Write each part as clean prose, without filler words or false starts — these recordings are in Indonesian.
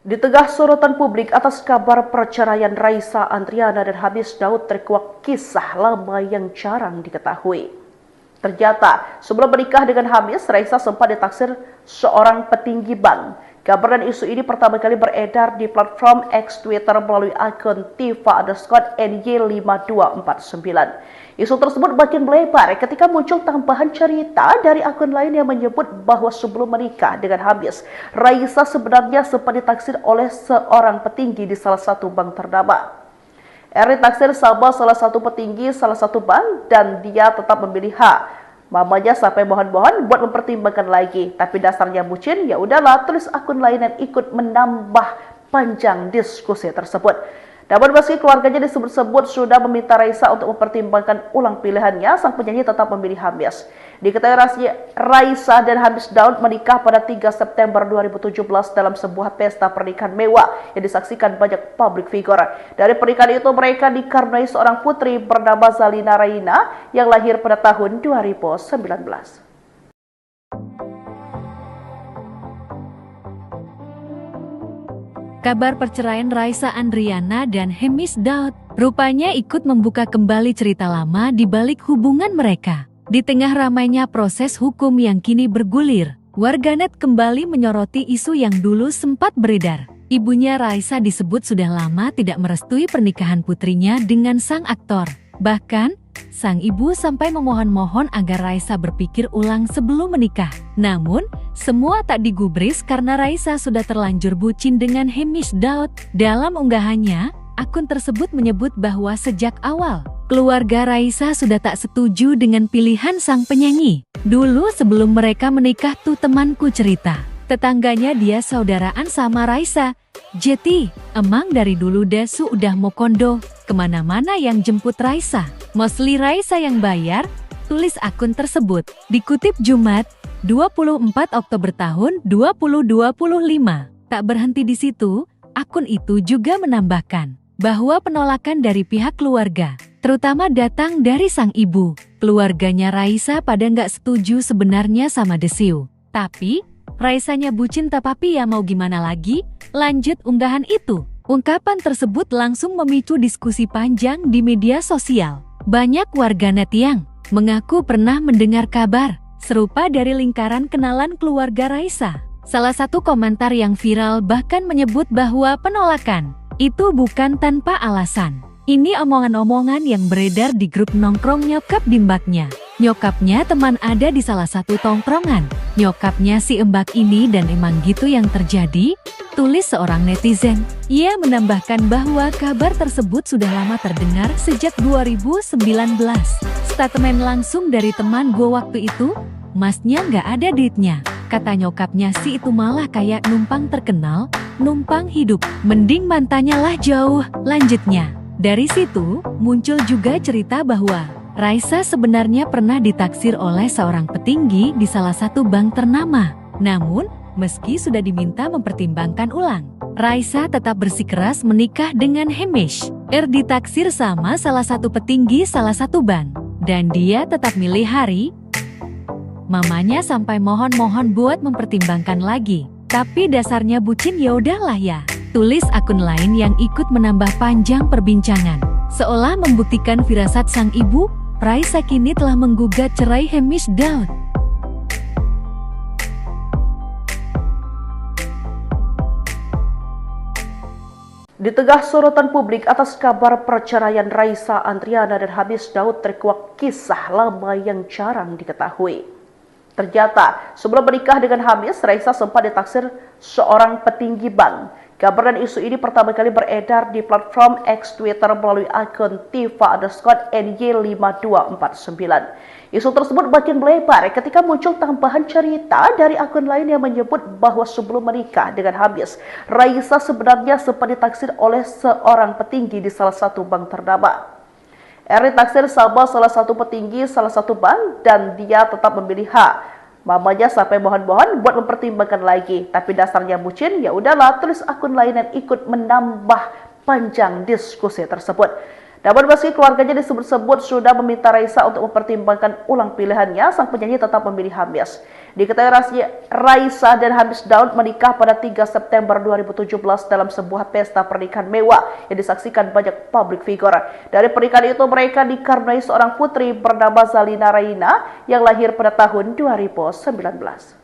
Di tengah sorotan publik atas kabar perceraian Raisa Andriana dan Hamis Daud terkuak kisah lama yang jarang diketahui. Ternyata, sebelum menikah dengan Hamis, Raisa sempat ditaksir seorang petinggi bank. Kabar dan isu ini pertama kali beredar di platform X Twitter melalui akun Tifa_NY5249. Isu tersebut makin melebar ketika muncul tambahan cerita dari akun lain yang menyebut bahwa sebelum menikah dengan Hamis, Raisa sebenarnya sempat ditaksir oleh seorang petinggi di salah satu bank ternama. Ditaksir sama salah satu petinggi salah satu bank dan dia tetap memilih hak. Mamanya sampai mohon-mohon buat mempertimbangkan lagi, tapi dasarnya bucin, ya udahlah, tulis akun lain dan ikut menambah panjang diskusi tersebut. Namun meski keluarganya disebut-sebut sudah meminta Raisa untuk mempertimbangkan ulang pilihannya, sang penyanyi tetap memilih Hamis. Diketahui Raisa dan Hamis Daud menikah pada 3 September 2017 dalam sebuah pesta pernikahan mewah yang disaksikan banyak public figure. Dari pernikahan itu mereka dikaruniai seorang putri bernama Zalina Raina yang lahir pada tahun 2019. Kabar perceraian Raisa Andriana dan Hamis Daud rupanya ikut membuka kembali cerita lama di balik hubungan mereka. Di tengah ramainya proses hukum yang kini bergulir, warganet kembali menyoroti isu yang dulu sempat beredar. Ibunya Raisa disebut sudah lama tidak merestui pernikahan putrinya dengan sang aktor. Bahkan, sang ibu sampai memohon-mohon agar Raisa berpikir ulang sebelum menikah. Namun, semua tak digubris karena Raisa sudah terlanjur bucin dengan Hamis Daud. Dalam unggahannya, akun tersebut menyebut bahwa sejak awal, keluarga Raisa sudah tak setuju dengan pilihan sang penyanyi. Dulu sebelum mereka menikah tuh temanku cerita, tetangganya dia saudaraan sama Raisa. Jeti, emang dari dulu Dasu udah mau kondo, kemana-mana yang jemput Raisa. Mostly Raisa yang bayar, tulis akun tersebut. Dikutip Jumat, 24 Oktober tahun 2025. Tak berhenti di situ, akun itu juga menambahkan bahwa penolakan dari pihak keluarga, terutama datang dari sang ibu. Keluarganya Raisa pada nggak setuju sebenarnya sama Desiu. Tapi, Raisanya bucin tapi ya mau gimana lagi? Lanjut unggahan itu. Ungkapan tersebut langsung memicu diskusi panjang di media sosial. Banyak warganet yang mengaku pernah mendengar kabar serupa dari lingkaran kenalan keluarga Raisa. Salah satu komentar yang viral bahkan menyebut bahwa penolakan itu bukan tanpa alasan. Ini omongan-omongan yang beredar di grup nongkrong nyokap di mbaknya. Nyokapnya teman ada di salah satu tongkrongan. Nyokapnya si mbak ini dan emang gitu yang terjadi, tulis seorang netizen. Ia menambahkan bahwa kabar tersebut sudah lama terdengar sejak 2019. Statement langsung dari teman gue waktu itu, masnya nggak ada duitnya. Kata nyokapnya si itu malah kayak numpang terkenal, numpang hidup. Mending mantannya lah jauh, lanjutnya. Dari situ, muncul juga cerita bahwa Raisa sebenarnya pernah ditaksir oleh seorang petinggi di salah satu bank ternama. Namun, meski sudah diminta mempertimbangkan ulang, Raisa tetap bersikeras menikah dengan Hamis. Ditaksir sama salah satu petinggi salah satu bank. Dan dia tetap milih hari. Mamanya sampai mohon-mohon buat mempertimbangkan lagi. Tapi dasarnya bucin ya udahlah ya. Tulis akun lain yang ikut menambah panjang perbincangan. Seolah membuktikan firasat sang ibu, Raisa kini telah menggugat cerai Hamis Daud. Di tengah sorotan publik atas kabar perceraian Raisa Andriana dan Hamis Daud terkuak kisah lama yang jarang diketahui. Ternyata, sebelum menikah dengan Hamis, Raisa sempat ditaksir seorang petinggi bank. Kabar dan isu ini pertama kali beredar di platform X Twitter melalui akun Tifa_NY5249. Isu tersebut makin melebar ketika muncul tambahan cerita dari akun lain yang menyebut bahwa sebelum menikah dengan Hamis, Raisa sebenarnya sempat ditaksir oleh seorang petinggi di salah satu bank ternama. Ditaksir sama salah satu petinggi salah satu bank dan dia tetap memilih hak. Mamanya sampai mohon-mohon buat mempertimbangkan lagi, tapi dasarnya bucin, ya udahlah, tulis akun lain dan ikut menambah panjang diskusi tersebut. Namun meski keluarganya disebut-sebut sudah meminta Raisa untuk mempertimbangkan ulang pilihannya, sang penyanyi tetap memilih Hamis. Diketahui Raisa dan Hamis Daud menikah pada 3 September 2017 dalam sebuah pesta pernikahan mewah yang disaksikan banyak publik figure. Dari pernikahan itu mereka dikaruniai seorang putri bernama Zalina Raina yang lahir pada tahun 2019.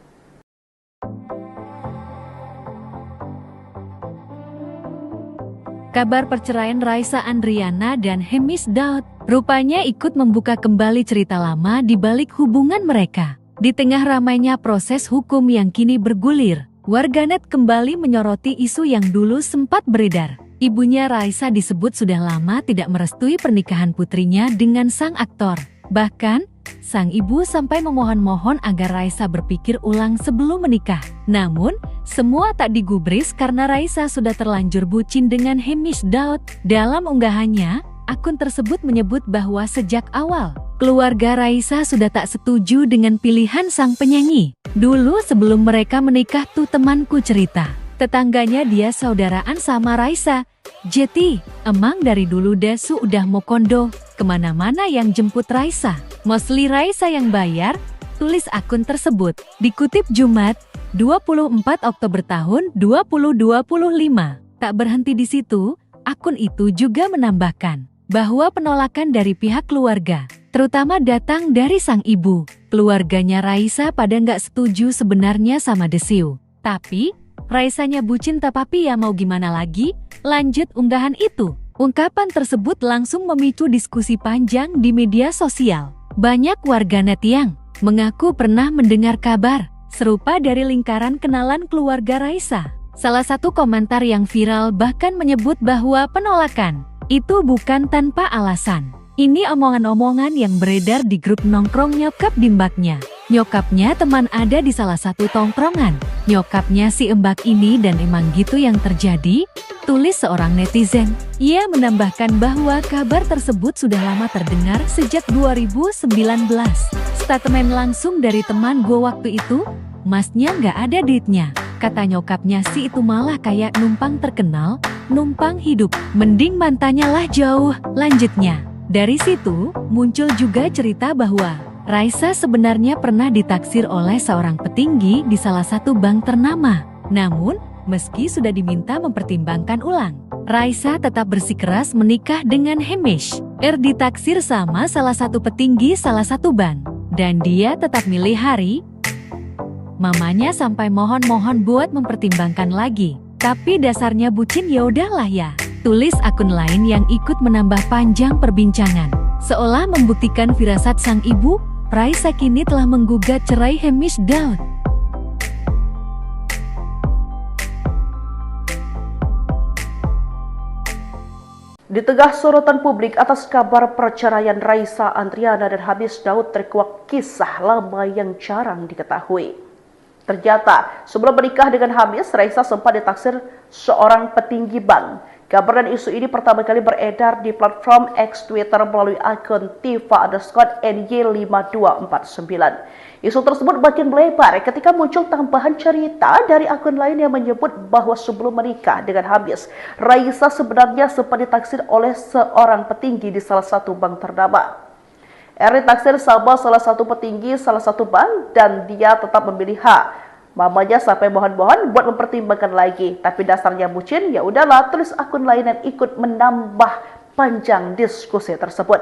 Kabar perceraian Raisa Andriana dan Hemis Daud rupanya ikut membuka kembali cerita lama di balik hubungan mereka. Di tengah ramainya proses hukum yang kini bergulir, warganet kembali menyoroti isu yang dulu sempat beredar. Ibunya Raisa disebut sudah lama tidak merestui pernikahan putrinya dengan sang aktor. Bahkan, sang ibu sampai memohon-mohon agar Raisa berpikir ulang sebelum menikah. Namun, semua tak digubris karena Raisa sudah terlanjur bucin dengan Hemis Daud. Dalam unggahannya, akun tersebut menyebut bahwa sejak awal, keluarga Raisa sudah tak setuju dengan pilihan sang penyanyi. Dulu sebelum mereka menikah tuh temanku cerita, tetangganya dia saudaraan sama Raisa. Jeti, emang dari dulu Desu udah mau kondo, kemana-mana yang jemput Raisa. Mostly Raisa yang bayar, tulis akun tersebut. Dikutip Jumat, 24 Oktober tahun 2025. Tak berhenti di situ, akun itu juga menambahkan bahwa penolakan dari pihak keluarga, terutama datang dari sang ibu. Keluarganya Raisa pada nggak setuju sebenarnya sama Desiu. Tapi, Raisanya bucin tapi ya mau gimana lagi? Lanjut unggahan itu. Ungkapan tersebut langsung memicu diskusi panjang di media sosial. Banyak warganet yang mengaku pernah mendengar kabar serupa dari lingkaran kenalan keluarga Raisa. Salah satu komentar yang viral bahkan menyebut bahwa penolakan itu bukan tanpa alasan. Ini omongan-omongan yang beredar di grup nongkrong nyokap di mbaknya. Nyokapnya teman ada di salah satu tongkrongan. Nyokapnya si embak ini dan emang gitu yang terjadi, tulis seorang netizen. Ia menambahkan bahwa kabar tersebut sudah lama terdengar sejak 2019. Statement langsung dari teman gue waktu itu, masnya nggak ada duitnya. Kata nyokapnya si itu malah kayak numpang terkenal, numpang hidup. Mending mantannya lah jauh, lanjutnya. Dari situ, muncul juga cerita bahwa Raisa sebenarnya pernah ditaksir oleh seorang petinggi di salah satu bank ternama. Namun, meski sudah diminta mempertimbangkan ulang, Raisa tetap bersikeras menikah dengan Hemis. Ditaksir sama salah satu petinggi salah satu bank. Dan dia tetap milih hari. Mamanya sampai mohon-mohon buat mempertimbangkan lagi. Tapi dasarnya bucin ya udahlah ya. Tulis akun lain yang ikut menambah panjang perbincangan. Seolah membuktikan firasat sang ibu, Raisa kini telah menggugat cerai Hemis Daud. Di tengah sorotan publik atas kabar perceraian Raisa Andriana dan Hamis Daud terkuak kisah lama yang jarang diketahui. Ternyata, sebelum menikah dengan Hamis, Raisa sempat ditaksir seorang petinggi bank. Kabar dan isu ini pertama kali beredar di platform X Twitter melalui akun Tifa_NY5249. Isu tersebut makin melebar ketika muncul tambahan cerita dari akun lain yang menyebut bahwa sebelum menikah dengan Hamis, Raisa sebenarnya sempat ditaksir oleh seorang petinggi di salah satu bank ternama. Ditaksir sama salah satu petinggi salah satu bank dan dia tetap memilih H. Mamanya sampai mohon-mohon buat mempertimbangkan lagi, tapi dasarnya bucin, ya udahlah, tulis akun lain dan ikut menambah panjang diskusi tersebut.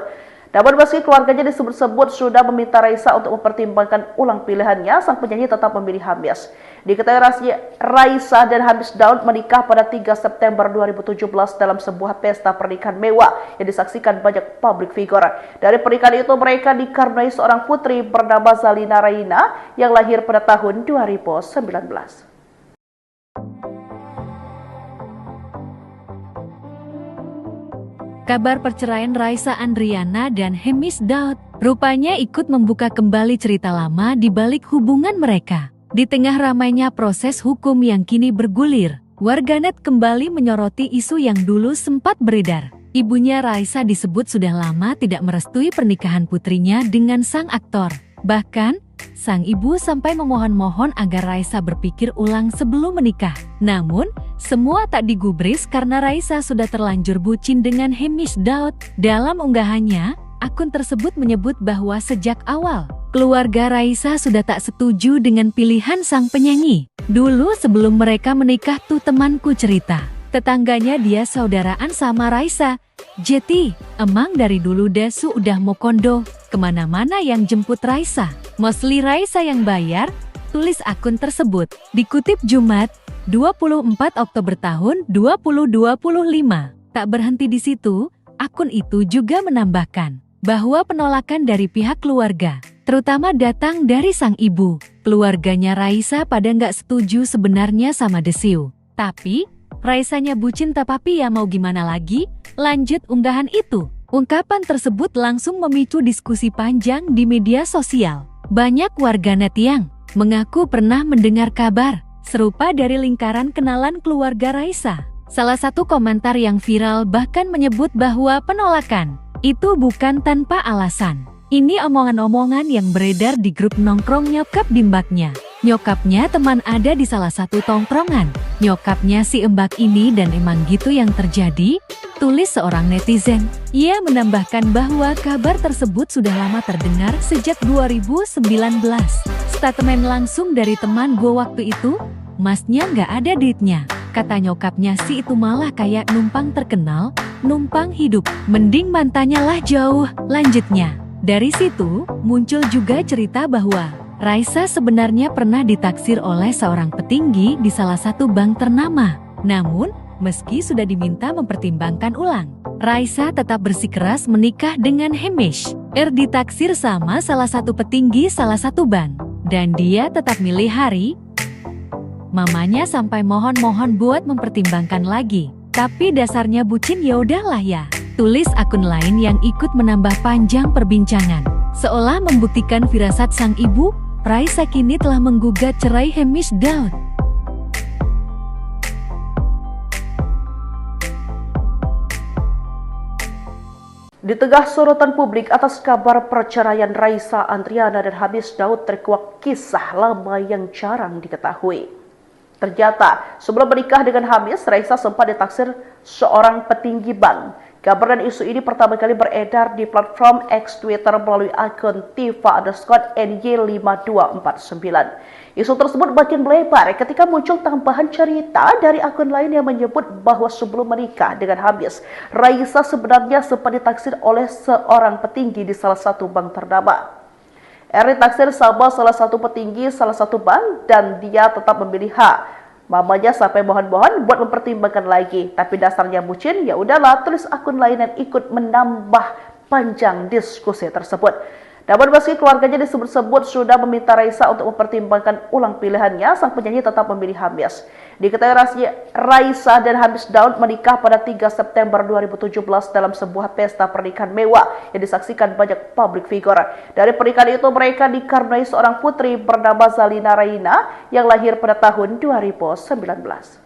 Namun meski keluarganya disebut-sebut sudah meminta Raisa untuk mempertimbangkan ulang pilihannya, sang penyanyi tetap memilih Hamis. Diketahui Raisa dan Hamis Daud menikah pada 3 September 2017 dalam sebuah pesta pernikahan mewah yang disaksikan banyak publik figure. Dari pernikahan itu mereka dikaruniai seorang putri bernama Zalina Raina yang lahir pada tahun 2019. Kabar perceraian Raisa Andriana dan Hemis Daud rupanya ikut membuka kembali cerita lama di balik hubungan mereka. Di tengah ramainya proses hukum yang kini bergulir, warganet kembali menyoroti isu yang dulu sempat beredar. Ibunya Raisa disebut sudah lama tidak merestui pernikahan putrinya dengan sang aktor. Bahkan, sang ibu sampai memohon-mohon agar Raisa berpikir ulang sebelum menikah. Namun, semua tak digubris karena Raisa sudah terlanjur bucin dengan Hemish Daud. Dalam unggahannya, akun tersebut menyebut bahwa sejak awal, keluarga Raisa sudah tak setuju dengan pilihan sang penyanyi. Dulu sebelum mereka menikah tuh temanku cerita, tetangganya dia saudaraan sama Raisa. Jeti, emang dari dulu Dasu udah mau kondo, kemana-mana yang jemput Raisa. Mostly Raisa yang bayar, tulis akun tersebut. Dikutip Jumat, 24 Oktober tahun 2025. Tak berhenti di situ, akun itu juga menambahkan bahwa penolakan dari pihak keluarga, terutama datang dari sang ibu. Keluarganya Raisa pada nggak setuju sebenarnya sama Desiu. Tapi, Raisanya bucin tapi ya mau gimana lagi? Lanjut unggahan itu. Ungkapan tersebut langsung memicu diskusi panjang di media sosial. Banyak warganet yang mengaku pernah mendengar kabar serupa dari lingkaran kenalan keluarga Raisa. Salah satu komentar yang viral bahkan menyebut bahwa penolakan itu bukan tanpa alasan. Ini omongan-omongan yang beredar di grup nongkrong nyokap bimbaknya. Nyokapnya teman ada di salah satu tongkrongan. Nyokapnya si Embak ini dan emang gitu yang terjadi, tulis seorang netizen. Ia menambahkan bahwa kabar tersebut sudah lama terdengar sejak 2019. Statement langsung dari teman gue waktu itu, masnya nggak ada duitnya. Kata nyokapnya si itu malah kayak numpang terkenal, numpang hidup. Mending mantannya lah jauh, lanjutnya. Dari situ, muncul juga cerita bahwa Raisa sebenarnya pernah ditaksir oleh seorang petinggi di salah satu bank ternama. Namun, meski sudah diminta mempertimbangkan ulang, Raisa tetap bersikeras menikah dengan Hemish. Ditaksir sama salah satu petinggi salah satu bank. Dan dia tetap milih hari. Mamanya sampai mohon-mohon buat mempertimbangkan lagi. Tapi dasarnya bucin ya udahlah ya. Tulis akun lain yang ikut menambah panjang perbincangan. Seolah membuktikan firasat sang ibu, Raisa kini telah menggugat cerai Hemish Daud. Di tengah sorotan publik atas kabar perceraian Raisa Andriana dan Hemish Daud terkuak kisah lama yang jarang diketahui. Ternyata, sebelum menikah dengan Hemish, Raisa sempat ditaksir seorang petinggi bank. Kabar dan isu ini pertama kali beredar di platform X Twitter melalui akun Tifa_NY5249. Isu tersebut makin melebar ketika muncul tambahan cerita dari akun lain yang menyebut bahwa sebelum menikah dengan Hemish, Raisa sebenarnya sempat ditaksir oleh seorang petinggi di salah satu bank ternama. Ditaksir sama salah satu petinggi salah satu bank dan dia tetap memilih H. Mamanya sampai mohon-mohon buat mempertimbangkan lagi, tapi dasarnya bucin, ya udahlah, tulis akun lain dan ikut menambah panjang diskusi tersebut. Namun meski keluarganya disebut-sebut sudah meminta Raisa untuk mempertimbangkan ulang pilihannya, sang penyanyi tetap memilih Hemish. Diketahui Raisa dan Hemish Daud menikah pada 3 September 2017 dalam sebuah pesta pernikahan mewah yang disaksikan banyak public figure. Dari pernikahan itu mereka dikaruniai seorang putri bernama Zalina Raina yang lahir pada tahun 2019.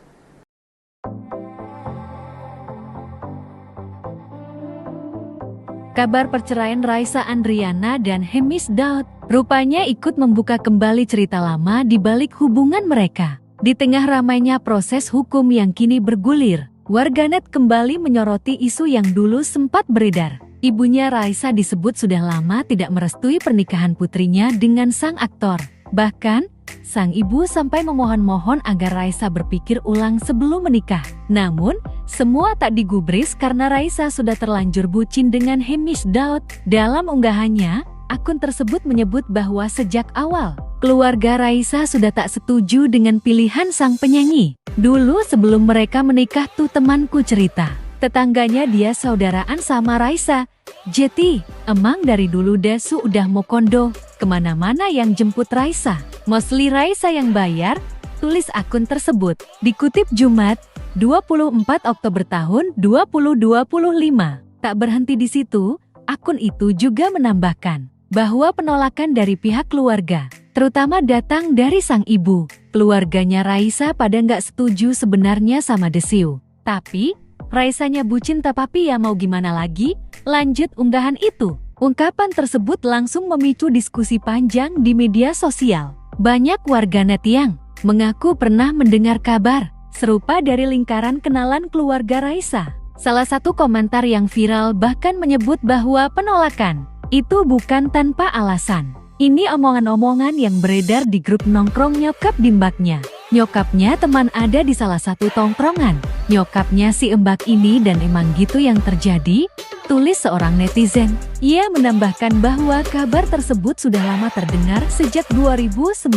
Kabar perceraian Raisa Andriana dan Hemish Daud rupanya ikut membuka kembali cerita lama di balik hubungan mereka. Di tengah ramainya proses hukum yang kini bergulir, warganet kembali menyoroti isu yang dulu sempat beredar. Ibunya Raisa disebut sudah lama tidak merestui pernikahan putrinya dengan sang aktor. Bahkan, sang ibu sampai memohon-mohon agar Raisa berpikir ulang sebelum menikah. Namun, semua tak digubris karena Raisa sudah terlanjur bucin dengan Hemish Daud. Dalam unggahannya, akun tersebut menyebut bahwa sejak awal, keluarga Raisa sudah tak setuju dengan pilihan sang penyanyi. Dulu sebelum mereka menikah tuh temanku cerita, tetangganya dia saudaraan sama Raisa. Jeti, emang dari dulu Dasu udah mau kondo, kemana-mana yang jemput Raisa. Mostly Raisa yang bayar, tulis akun tersebut. Dikutip Jumat, 24 Oktober tahun 2025. Tak berhenti di situ, akun itu juga menambahkan bahwa penolakan dari pihak keluarga, terutama datang dari sang ibu. Keluarganya Raisa pada nggak setuju sebenarnya sama Desiu. Tapi, Raisanya bucin tapi ya mau gimana lagi? Lanjut unggahan itu. Ungkapan tersebut langsung memicu diskusi panjang di media sosial. Banyak warganet yang mengaku pernah mendengar kabar serupa dari lingkaran kenalan keluarga Raisa. Salah satu komentar yang viral bahkan menyebut bahwa penolakan itu bukan tanpa alasan. Ini omongan-omongan yang beredar di grup nongkrong nyokap bimbaknya. Nyokapnya teman ada di salah satu tongkrongan. Nyokapnya si embak ini dan emang gitu yang terjadi, tulis seorang netizen. Ia menambahkan bahwa kabar tersebut sudah lama terdengar sejak 2019.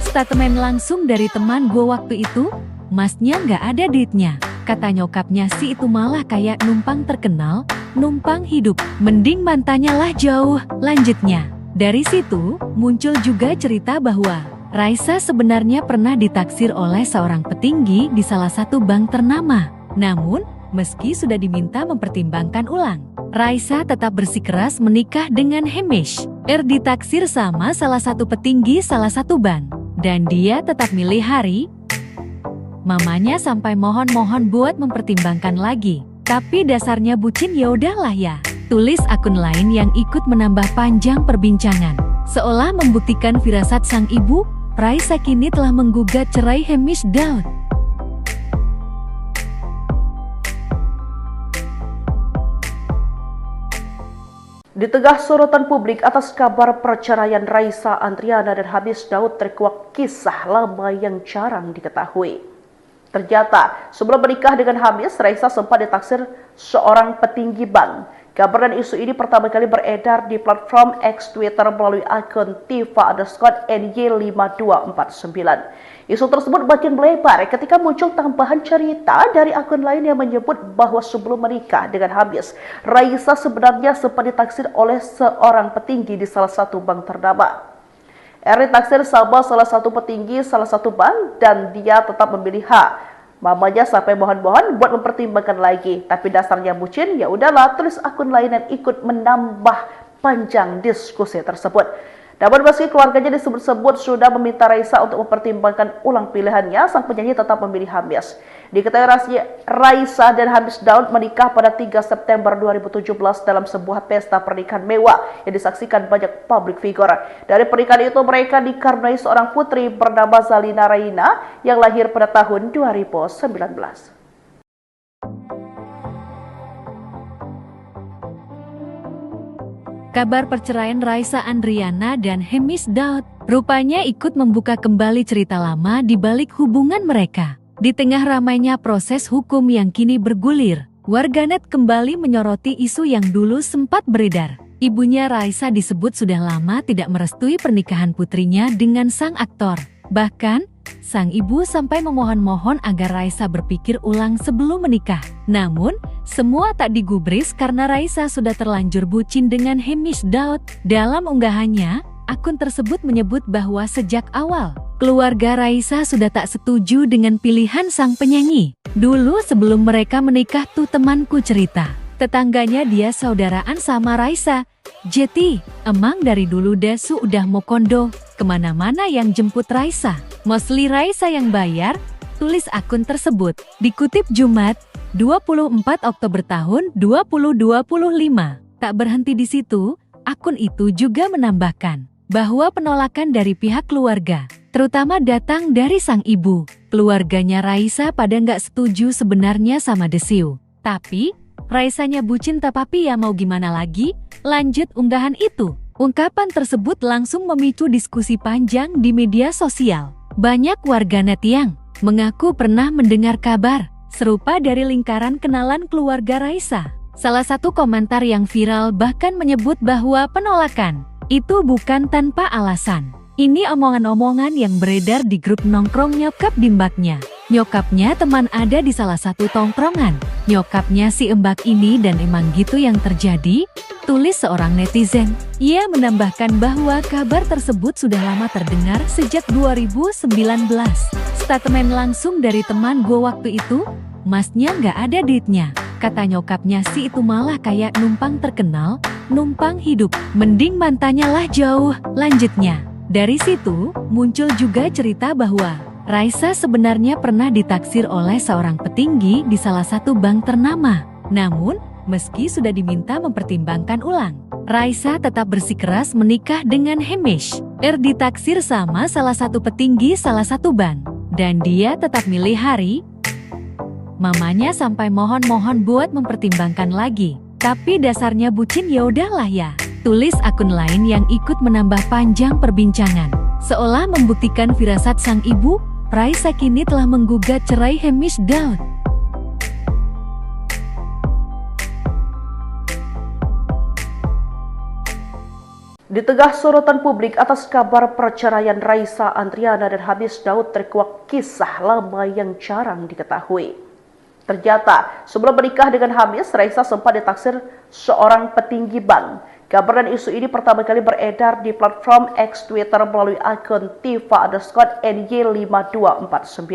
Statement langsung dari teman gue waktu itu, masnya nggak ada duitnya. Kata nyokapnya si itu malah kayak numpang terkenal, numpang hidup. Mending mantannya lah jauh, lanjutnya. Dari situ, muncul juga cerita bahwa Raisa sebenarnya pernah ditaksir oleh seorang petinggi di salah satu bank ternama. Namun, meski sudah diminta mempertimbangkan ulang, Raisa tetap bersikeras menikah dengan Hamish. Ditaksir sama salah satu petinggi salah satu bank. Dan dia tetap milih hari. Mamanya sampai mohon-mohon buat mempertimbangkan lagi. Tapi dasarnya bucin ya udahlah ya. Tulis akun lain yang ikut menambah panjang perbincangan. Seolah membuktikan firasat sang ibu, Raisa kini telah menggugat cerai Hamish Daud. Di tengah sorotan publik atas kabar perceraian Raisa Andriana dan Hamish Daud terkuak kisah lama yang jarang diketahui. Ternyata sebelum menikah dengan Hamish, Raisa sempat ditaksir seorang petinggi bank. Kabar dan isu ini pertama kali beredar di platform X Twitter melalui akun Tifa_NY5249. Isu tersebut makin melebar ketika muncul tambahan cerita dari akun lain yang menyebut bahwa sebelum menikah dengan Hamish, Raisa sebenarnya sempat ditaksir oleh seorang petinggi di salah satu bank ternama. Ditaksir sama salah satu petinggi salah satu bank dan dia tetap memilih H. Mamanya sampai mohon-mohon buat mempertimbangkan lagi, tapi dasarnya bucin, ya udahlah, tulis akun lain dan ikut menambah panjang diskusi tersebut. Namun meski keluarganya disebut-sebut sudah meminta Raisa untuk mempertimbangkan ulang pilihannya, sang penyanyi tetap memilih Hamish. Diketahui Raisa dan Hamish Daud menikah pada 3 September 2017 dalam sebuah pesta pernikahan mewah yang disaksikan banyak public figure. Dari pernikahan itu mereka dikaruniai seorang putri bernama Zalina Raina yang lahir pada tahun 2019. Kabar perceraian Raisa Andriana dan Hamish Daud rupanya ikut membuka kembali cerita lama di balik hubungan mereka. Di tengah ramainya proses hukum yang kini bergulir, warganet kembali menyoroti isu yang dulu sempat beredar. Ibunya Raisa disebut sudah lama tidak merestui pernikahan putrinya dengan sang aktor. Bahkan, sang ibu sampai memohon-mohon agar Raisa berpikir ulang sebelum menikah. Namun, semua tak digubris karena Raisa sudah terlanjur bucin dengan Hamish Daud. Dalam unggahannya, akun tersebut menyebut bahwa sejak awal, keluarga Raisa sudah tak setuju dengan pilihan sang penyanyi. Dulu sebelum mereka menikah tuh temanku cerita, tetangganya dia saudaraan sama Raisa. Jeti, emang dari dulu Dasu udah mau kondo, kemana-mana yang jemput Raisa. Mostly Raisa yang bayar, tulis akun tersebut. Dikutip Jumat, 24 Oktober tahun 2025. Tak berhenti di situ, akun itu juga menambahkan bahwa penolakan dari pihak keluarga, terutama datang dari sang ibu. Keluarganya Raisa pada nggak setuju sebenarnya sama Desiu. Tapi, Raisanya bucin tapi ya mau gimana lagi? Lanjut unggahan itu. Ungkapan tersebut langsung memicu diskusi panjang di media sosial. Banyak warganet yang mengaku pernah mendengar kabar serupa dari lingkaran kenalan keluarga Raisa. Salah satu komentar yang viral bahkan menyebut bahwa penolakan itu bukan tanpa alasan. Ini omongan-omongan yang beredar di grup nongkrong nyokap bimbaknya. Nyokapnya teman ada di salah satu tongkrongan. Nyokapnya si embak ini dan emang gitu yang terjadi, tulis seorang netizen. Ia menambahkan bahwa kabar tersebut sudah lama terdengar sejak 2019. Statement langsung dari teman gue waktu itu, masnya nggak ada duitnya. Kata nyokapnya si itu malah kayak numpang terkenal, numpang hidup. Mending mantannya lah jauh, lanjutnya. Dari situ, muncul juga cerita bahwa Raisa sebenarnya pernah ditaksir oleh seorang petinggi di salah satu bank ternama. Namun, meski sudah diminta mempertimbangkan ulang, Raisa tetap bersikeras menikah dengan Hamish. Ditaksir sama salah satu petinggi salah satu bank. dan dia tetap milih hari. Mamanya sampai mohon-mohon buat mempertimbangkan lagi. Tapi dasarnya bucin, ya udahlah ya. Tulis akun lain yang ikut menambah panjang perbincangan. Seolah membuktikan firasat sang ibu, Raisa kini telah menggugat cerai Hamish Daud. Di tengah sorotan publik atas kabar perceraian Raisa Andriana dan Hamish Daud, terkuak kisah lama yang jarang diketahui. Ternyata, sebelum menikah dengan Hamish, Raisa sempat ditaksir seorang petinggi bank. Kabar dan isu ini pertama kali beredar di platform X Twitter melalui akun Tifa_NY5249.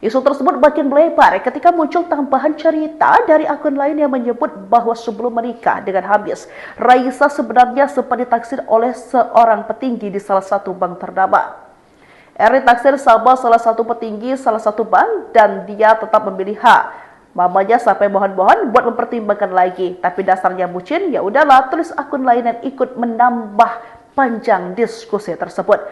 Isu tersebut makin melebar ketika muncul tambahan cerita dari akun lain yang menyebut bahwa sebelum menikah dengan Hamish, Raisa sebenarnya sempat ditaksir oleh seorang petinggi di salah satu bank ternama. Ditaksir sama salah satu petinggi salah satu bank dan dia tetap memilih H. Mamanya sampai mohon-mohon buat mempertimbangkan lagi, tapi dasarnya bucin, ya udahlah, tulis akun lain dan ikut menambah panjang diskusi tersebut.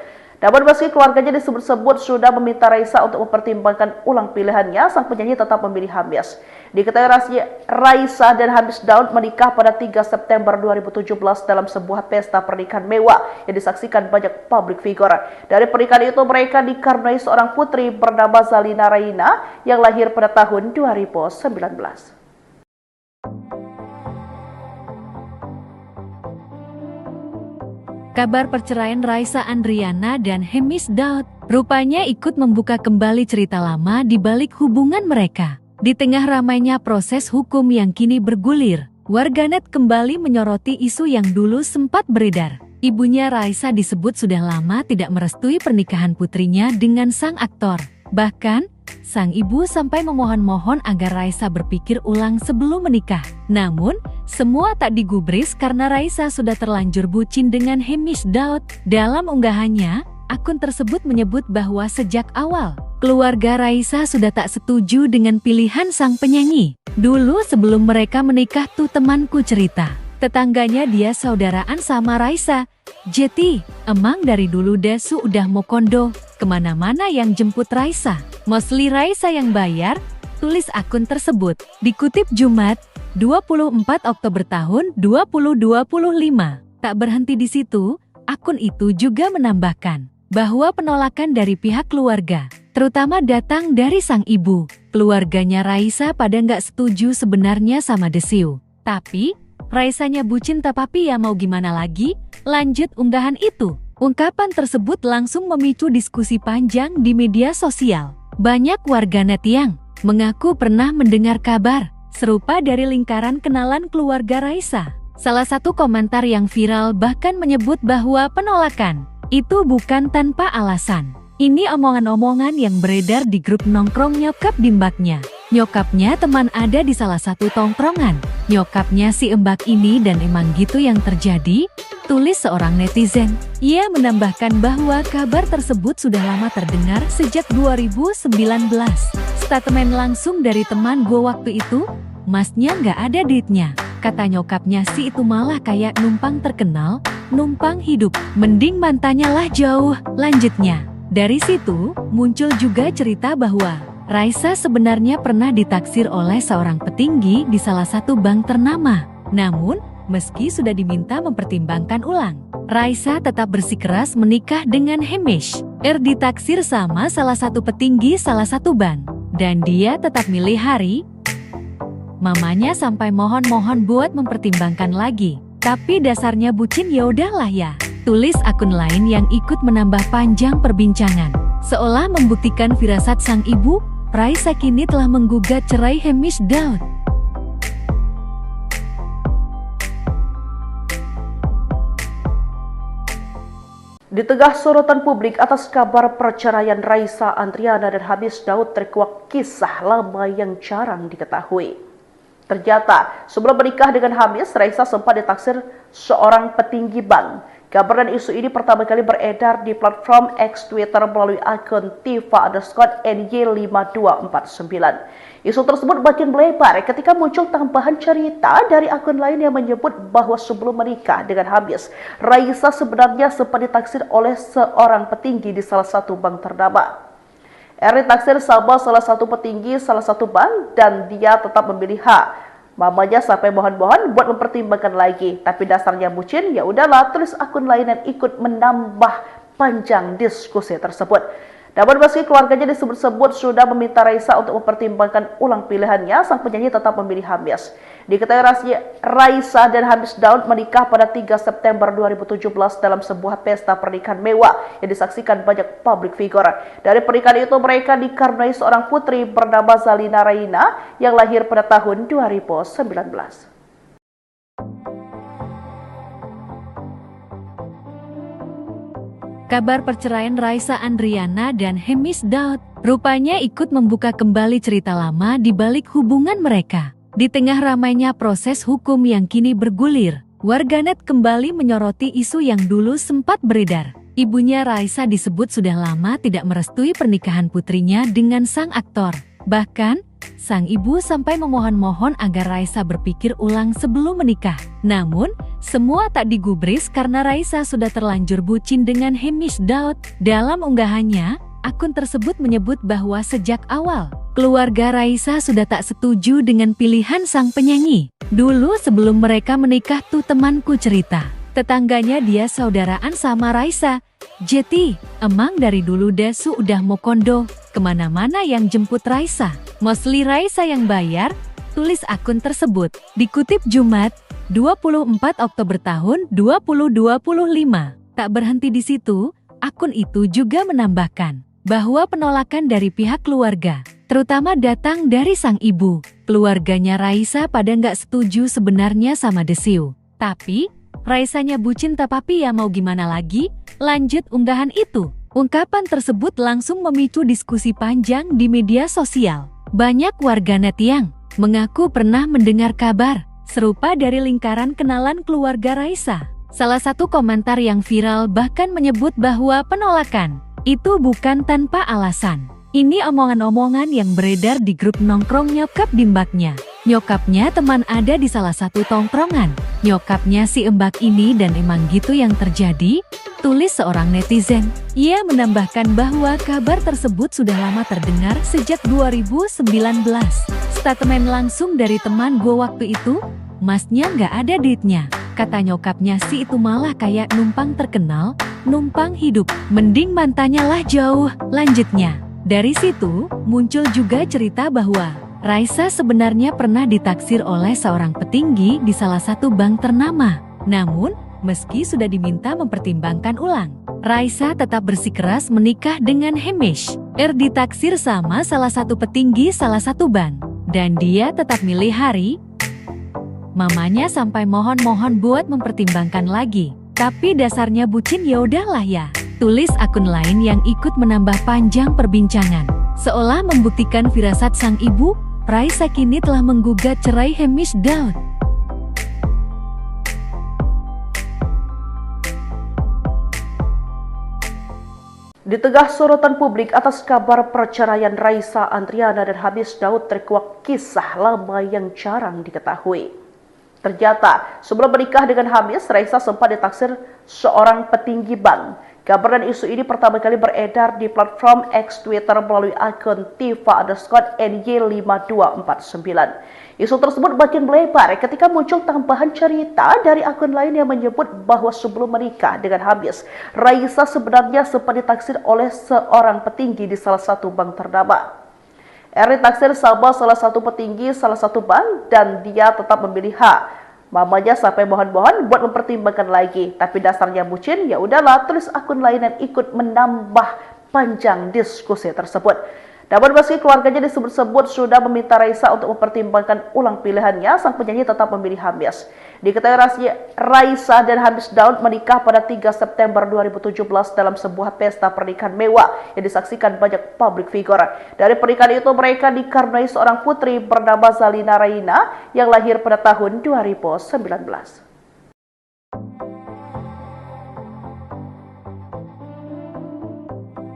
Namun meski keluarganya disebut-sebut sudah meminta Raisa untuk mempertimbangkan ulang pilihannya, sang penyanyi tetap memilih Hamish. Diketahui Raisa dan Hamish Daud menikah pada 3 September 2017 dalam sebuah pesta pernikahan mewah yang disaksikan banyak publik figure. Dari pernikahan itu mereka dikaruniai seorang putri bernama Zalina Raina yang lahir pada tahun 2019. Kabar perceraian Raisa Andriana dan Hamish Daud rupanya ikut membuka kembali cerita lama di balik hubungan mereka. Di tengah ramainya proses hukum yang kini bergulir, warganet kembali menyoroti isu yang dulu sempat beredar. Ibunya Raisa disebut sudah lama tidak merestui pernikahan putrinya dengan sang aktor. Bahkan, sang ibu sampai memohon-mohon agar Raisa berpikir ulang sebelum menikah. Namun, semua tak digubris karena Raisa sudah terlanjur bucin dengan Hamish Daud. Dalam unggahannya, akun tersebut menyebut bahwa sejak awal, keluarga Raisa sudah tak setuju dengan pilihan sang penyanyi. Dulu sebelum mereka menikah tuh temanku cerita, tetangganya dia saudaraan sama Raisa. Jeti, emang dari dulu Dasu udah mau kondo, kemana-mana yang jemput Raisa. Mostly Raisa yang bayar, tulis akun tersebut. Dikutip Jumat, 24 Oktober tahun 2025. Tak berhenti di situ, akun itu juga menambahkan bahwa penolakan dari pihak keluarga, terutama datang dari sang ibu. Keluarganya Raisa pada nggak setuju sebenarnya sama Desiu. Tapi, Raisanya bucin tapi ya mau gimana lagi? Lanjut unggahan itu. Ungkapan tersebut langsung memicu diskusi panjang di media sosial. Banyak warganet yang mengaku pernah mendengar kabar serupa dari lingkaran kenalan keluarga Raisa. Salah satu komentar yang viral bahkan menyebut bahwa penolakan itu bukan tanpa alasan. Ini omongan-omongan yang beredar di grup nongkrong nyokap di mbaknya. Nyokapnya teman ada di salah satu tongkrongan. Nyokapnya si mbak ini dan emang gitu yang terjadi, tulis seorang netizen. Ia menambahkan bahwa kabar tersebut sudah lama terdengar sejak 2019. Statement langsung dari teman gue waktu itu, masnya nggak ada duitnya. Kata nyokapnya si itu malah kayak numpang terkenal, numpang hidup. Mending mantannya lah jauh, lanjutnya. Dari situ, muncul juga cerita bahwa Raisa sebenarnya pernah ditaksir oleh seorang petinggi di salah satu bank ternama. Namun, meski sudah diminta mempertimbangkan ulang, Raisa tetap bersikeras menikah dengan Hamish. Ditaksir sama salah satu petinggi salah satu bank, dan dia tetap milih hari. Mamanya sampai mohon-mohon buat mempertimbangkan lagi. Tapi dasarnya bucin, ya udahlah ya. Tulis akun lain yang ikut menambah panjang perbincangan. Seolah membuktikan firasat sang ibu, Raisa kini telah menggugat cerai Hamish Daud. Di tengah sorotan publik atas kabar perceraian Raisa Andriana dan Hamish Daud, terkuak kisah lama yang jarang diketahui. Ternyata, sebelum menikah dengan Hamish, Raisa sempat ditaksir seorang petinggi bank. Kabar dan isu ini pertama kali beredar di platform X Twitter melalui akun Tifa_NY5249. Isu tersebut makin melebar ketika muncul tambahan cerita dari akun lain yang menyebut bahwa sebelum menikah dengan Hamish, Raisa sebenarnya sempat ditaksir oleh seorang petinggi di salah satu bank ternama. R ditaksir sama salah satu petinggi salah satu bank dan dia tetap memilih H. Mamanya sampai mohon-mohon buat mempertimbangkan lagi, tapi dasarnya bucin, ya udahlah, tulis akun lain dan ikut menambah panjang diskusi tersebut. Namun meski keluarganya disebut-sebut sudah meminta Raisa untuk mempertimbangkan ulang pilihannya, sang penyanyi tetap memilih Hamis. Diketahui Raisa dan Hamis Daud menikah pada 3 September 2017 dalam sebuah pesta pernikahan mewah yang disaksikan banyak publik figure. Dari pernikahan itu mereka dikaruniai seorang putri bernama Zalina Raina yang lahir pada tahun 2019. Kabar perceraian Raisa Andriana dan Hemis Daud rupanya ikut membuka kembali cerita lama di balik hubungan mereka. Di tengah ramainya proses hukum yang kini bergulir, warganet kembali menyoroti isu yang dulu sempat beredar. Ibunya Raisa disebut sudah lama tidak merestui pernikahan putrinya dengan sang aktor. Bahkan, sang ibu sampai memohon-mohon agar Raisa berpikir ulang sebelum menikah. Namun, semua tak digubris karena Raisa sudah terlanjur bucin dengan Hemis Daud. Dalam unggahannya, akun tersebut menyebut bahwa sejak awal, keluarga Raisa sudah tak setuju dengan pilihan sang penyanyi. Dulu sebelum mereka menikah tuh temanku cerita, tetangganya dia saudaraan sama Raisa. Jeti, emang dari dulu Dasu udah mau kondo, kemana-mana yang jemput Raisa. Mostly Raisa yang bayar, tulis akun tersebut. Dikutip Jumat, 24 Oktober tahun 2025. Tak berhenti di situ, akun itu juga menambahkan bahwa penolakan dari pihak keluarga, terutama datang dari sang ibu. Keluarganya Raisa pada nggak setuju sebenarnya sama Desiu. Tapi, Raisanya bucin tapi ya mau gimana lagi? Lanjut unggahan itu. Ungkapan tersebut langsung memicu diskusi panjang di media sosial. Banyak warganet yang mengaku pernah mendengar kabar serupa dari lingkaran kenalan keluarga Raisa. Salah satu komentar yang viral bahkan menyebut bahwa penolakan itu bukan tanpa alasan. Ini omongan-omongan yang beredar di grup nongkrong nyokap di mbaknya. Nyokapnya teman ada di salah satu tongkrongan. Nyokapnya si embak ini dan emang gitu yang terjadi, tulis seorang netizen. Ia menambahkan bahwa kabar tersebut sudah lama terdengar sejak 2019. Statement langsung dari teman gue waktu itu, masnya nggak ada duitnya. Kata nyokapnya si itu malah kayak numpang terkenal, numpang hidup. Mending mantannya lah jauh, lanjutnya. Dari situ, muncul juga cerita bahwa Raisa sebenarnya pernah ditaksir oleh seorang petinggi di salah satu bank ternama. Namun, meski sudah diminta mempertimbangkan ulang, Raisa tetap bersikeras menikah dengan Hemis. Ditaksir sama salah satu petinggi salah satu bank. Dan dia tetap milih hari. Mamanya sampai mohon-mohon buat mempertimbangkan lagi. Tapi dasarnya bucin ya udahlah ya. Tulis akun lain yang ikut menambah panjang perbincangan. Seolah membuktikan firasat sang ibu, Raisa kini telah menggugat cerai Hemis Daud. Di tengah sorotan publik atas kabar perceraian Raisa Andriana dan Hamis Daud terkuak kisah lama yang jarang diketahui. Ternyata, sebelum menikah dengan Hamis, Raisa sempat ditaksir seorang petinggi bank. Kabar dan isu ini pertama kali beredar di platform X Twitter melalui akun Tifa_NY5249. Isu tersebut makin melebar ketika muncul tambahan cerita dari akun lain yang menyebut bahwa sebelum menikah dengan Hamis, Raisa sebenarnya sempat ditaksir oleh seorang petinggi di salah satu bank ternama. Ditaksir sama salah satu petinggi salah satu bank dan dia tetap memilih H. Mamanya sampai mohon-mohon buat mempertimbangkan lagi, tapi dasarnya bucin, ya udahlah, tulis akun lain dan ikut menambah panjang diskusi tersebut. Namun meski keluarganya disebut-sebut sudah meminta Raisa untuk mempertimbangkan ulang pilihannya, sang penyanyi tetap memilih Hamis. Diketahui Raisa dan Hamis Daud menikah pada 3 September 2017 dalam sebuah pesta pernikahan mewah yang disaksikan banyak publik figure. Dari pernikahan itu mereka dikaruniai seorang putri bernama Zalina Raina yang lahir pada tahun 2019.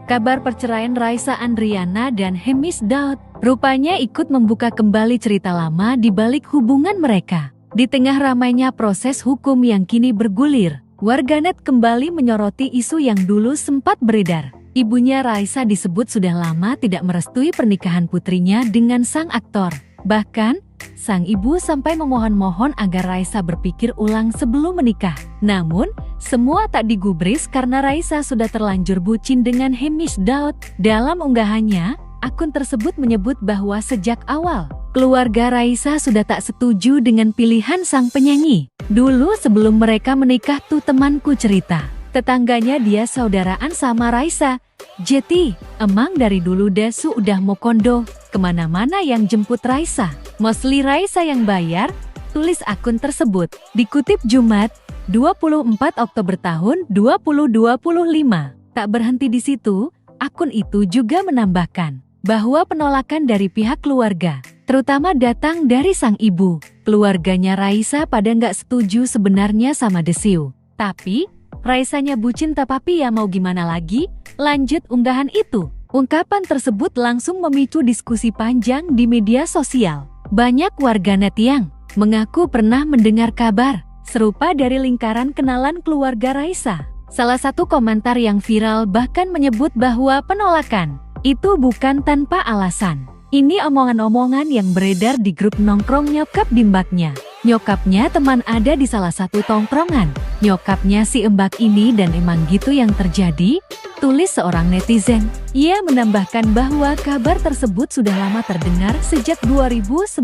Kabar perceraian Raisa Andriana dan Hemis Daud rupanya ikut membuka kembali cerita lama di balik hubungan mereka. Di tengah ramainya proses hukum yang kini bergulir, warganet kembali menyoroti isu yang dulu sempat beredar. Ibunya Raisa disebut sudah lama tidak merestui pernikahan putrinya dengan sang aktor. Bahkan, sang ibu sampai memohon-mohon agar Raisa berpikir ulang sebelum menikah. Namun, semua tak digubris karena Raisa sudah terlanjur bucin dengan Hamish Daud. Dalam unggahannya, akun tersebut menyebut bahwa sejak awal, keluarga Raisa sudah tak setuju dengan pilihan sang penyanyi. Dulu sebelum mereka menikah tuh temanku cerita, tetangganya dia saudaraan sama Raisa. Jeti, emang dari dulu Dasu udah mau kondo, kemana-mana yang jemput Raisa. Mostly Raisa yang bayar, tulis akun tersebut. Dikutip Jumat, 24 Oktober tahun 2025. Tak berhenti di situ, akun itu juga menambahkan bahwa penolakan dari pihak keluarga, terutama datang dari sang ibu. Keluarganya Raisa pada nggak setuju sebenarnya sama Desiu. Tapi, Raisanya bucin tapi ya mau gimana lagi? Lanjut unggahan itu. Ungkapan tersebut langsung memicu diskusi panjang di media sosial. Banyak warganet yang mengaku pernah mendengar kabar serupa dari lingkaran kenalan keluarga Raisa. Salah satu komentar yang viral bahkan menyebut bahwa penolakan itu bukan tanpa alasan. Ini omongan-omongan yang beredar di grup nongkrong nyokap di mbaknya. Nyokapnya teman ada di salah satu tongkrongan. Nyokapnya si mbak ini dan emang gitu yang terjadi, tulis seorang netizen. Ia menambahkan bahwa kabar tersebut sudah lama terdengar sejak 2019.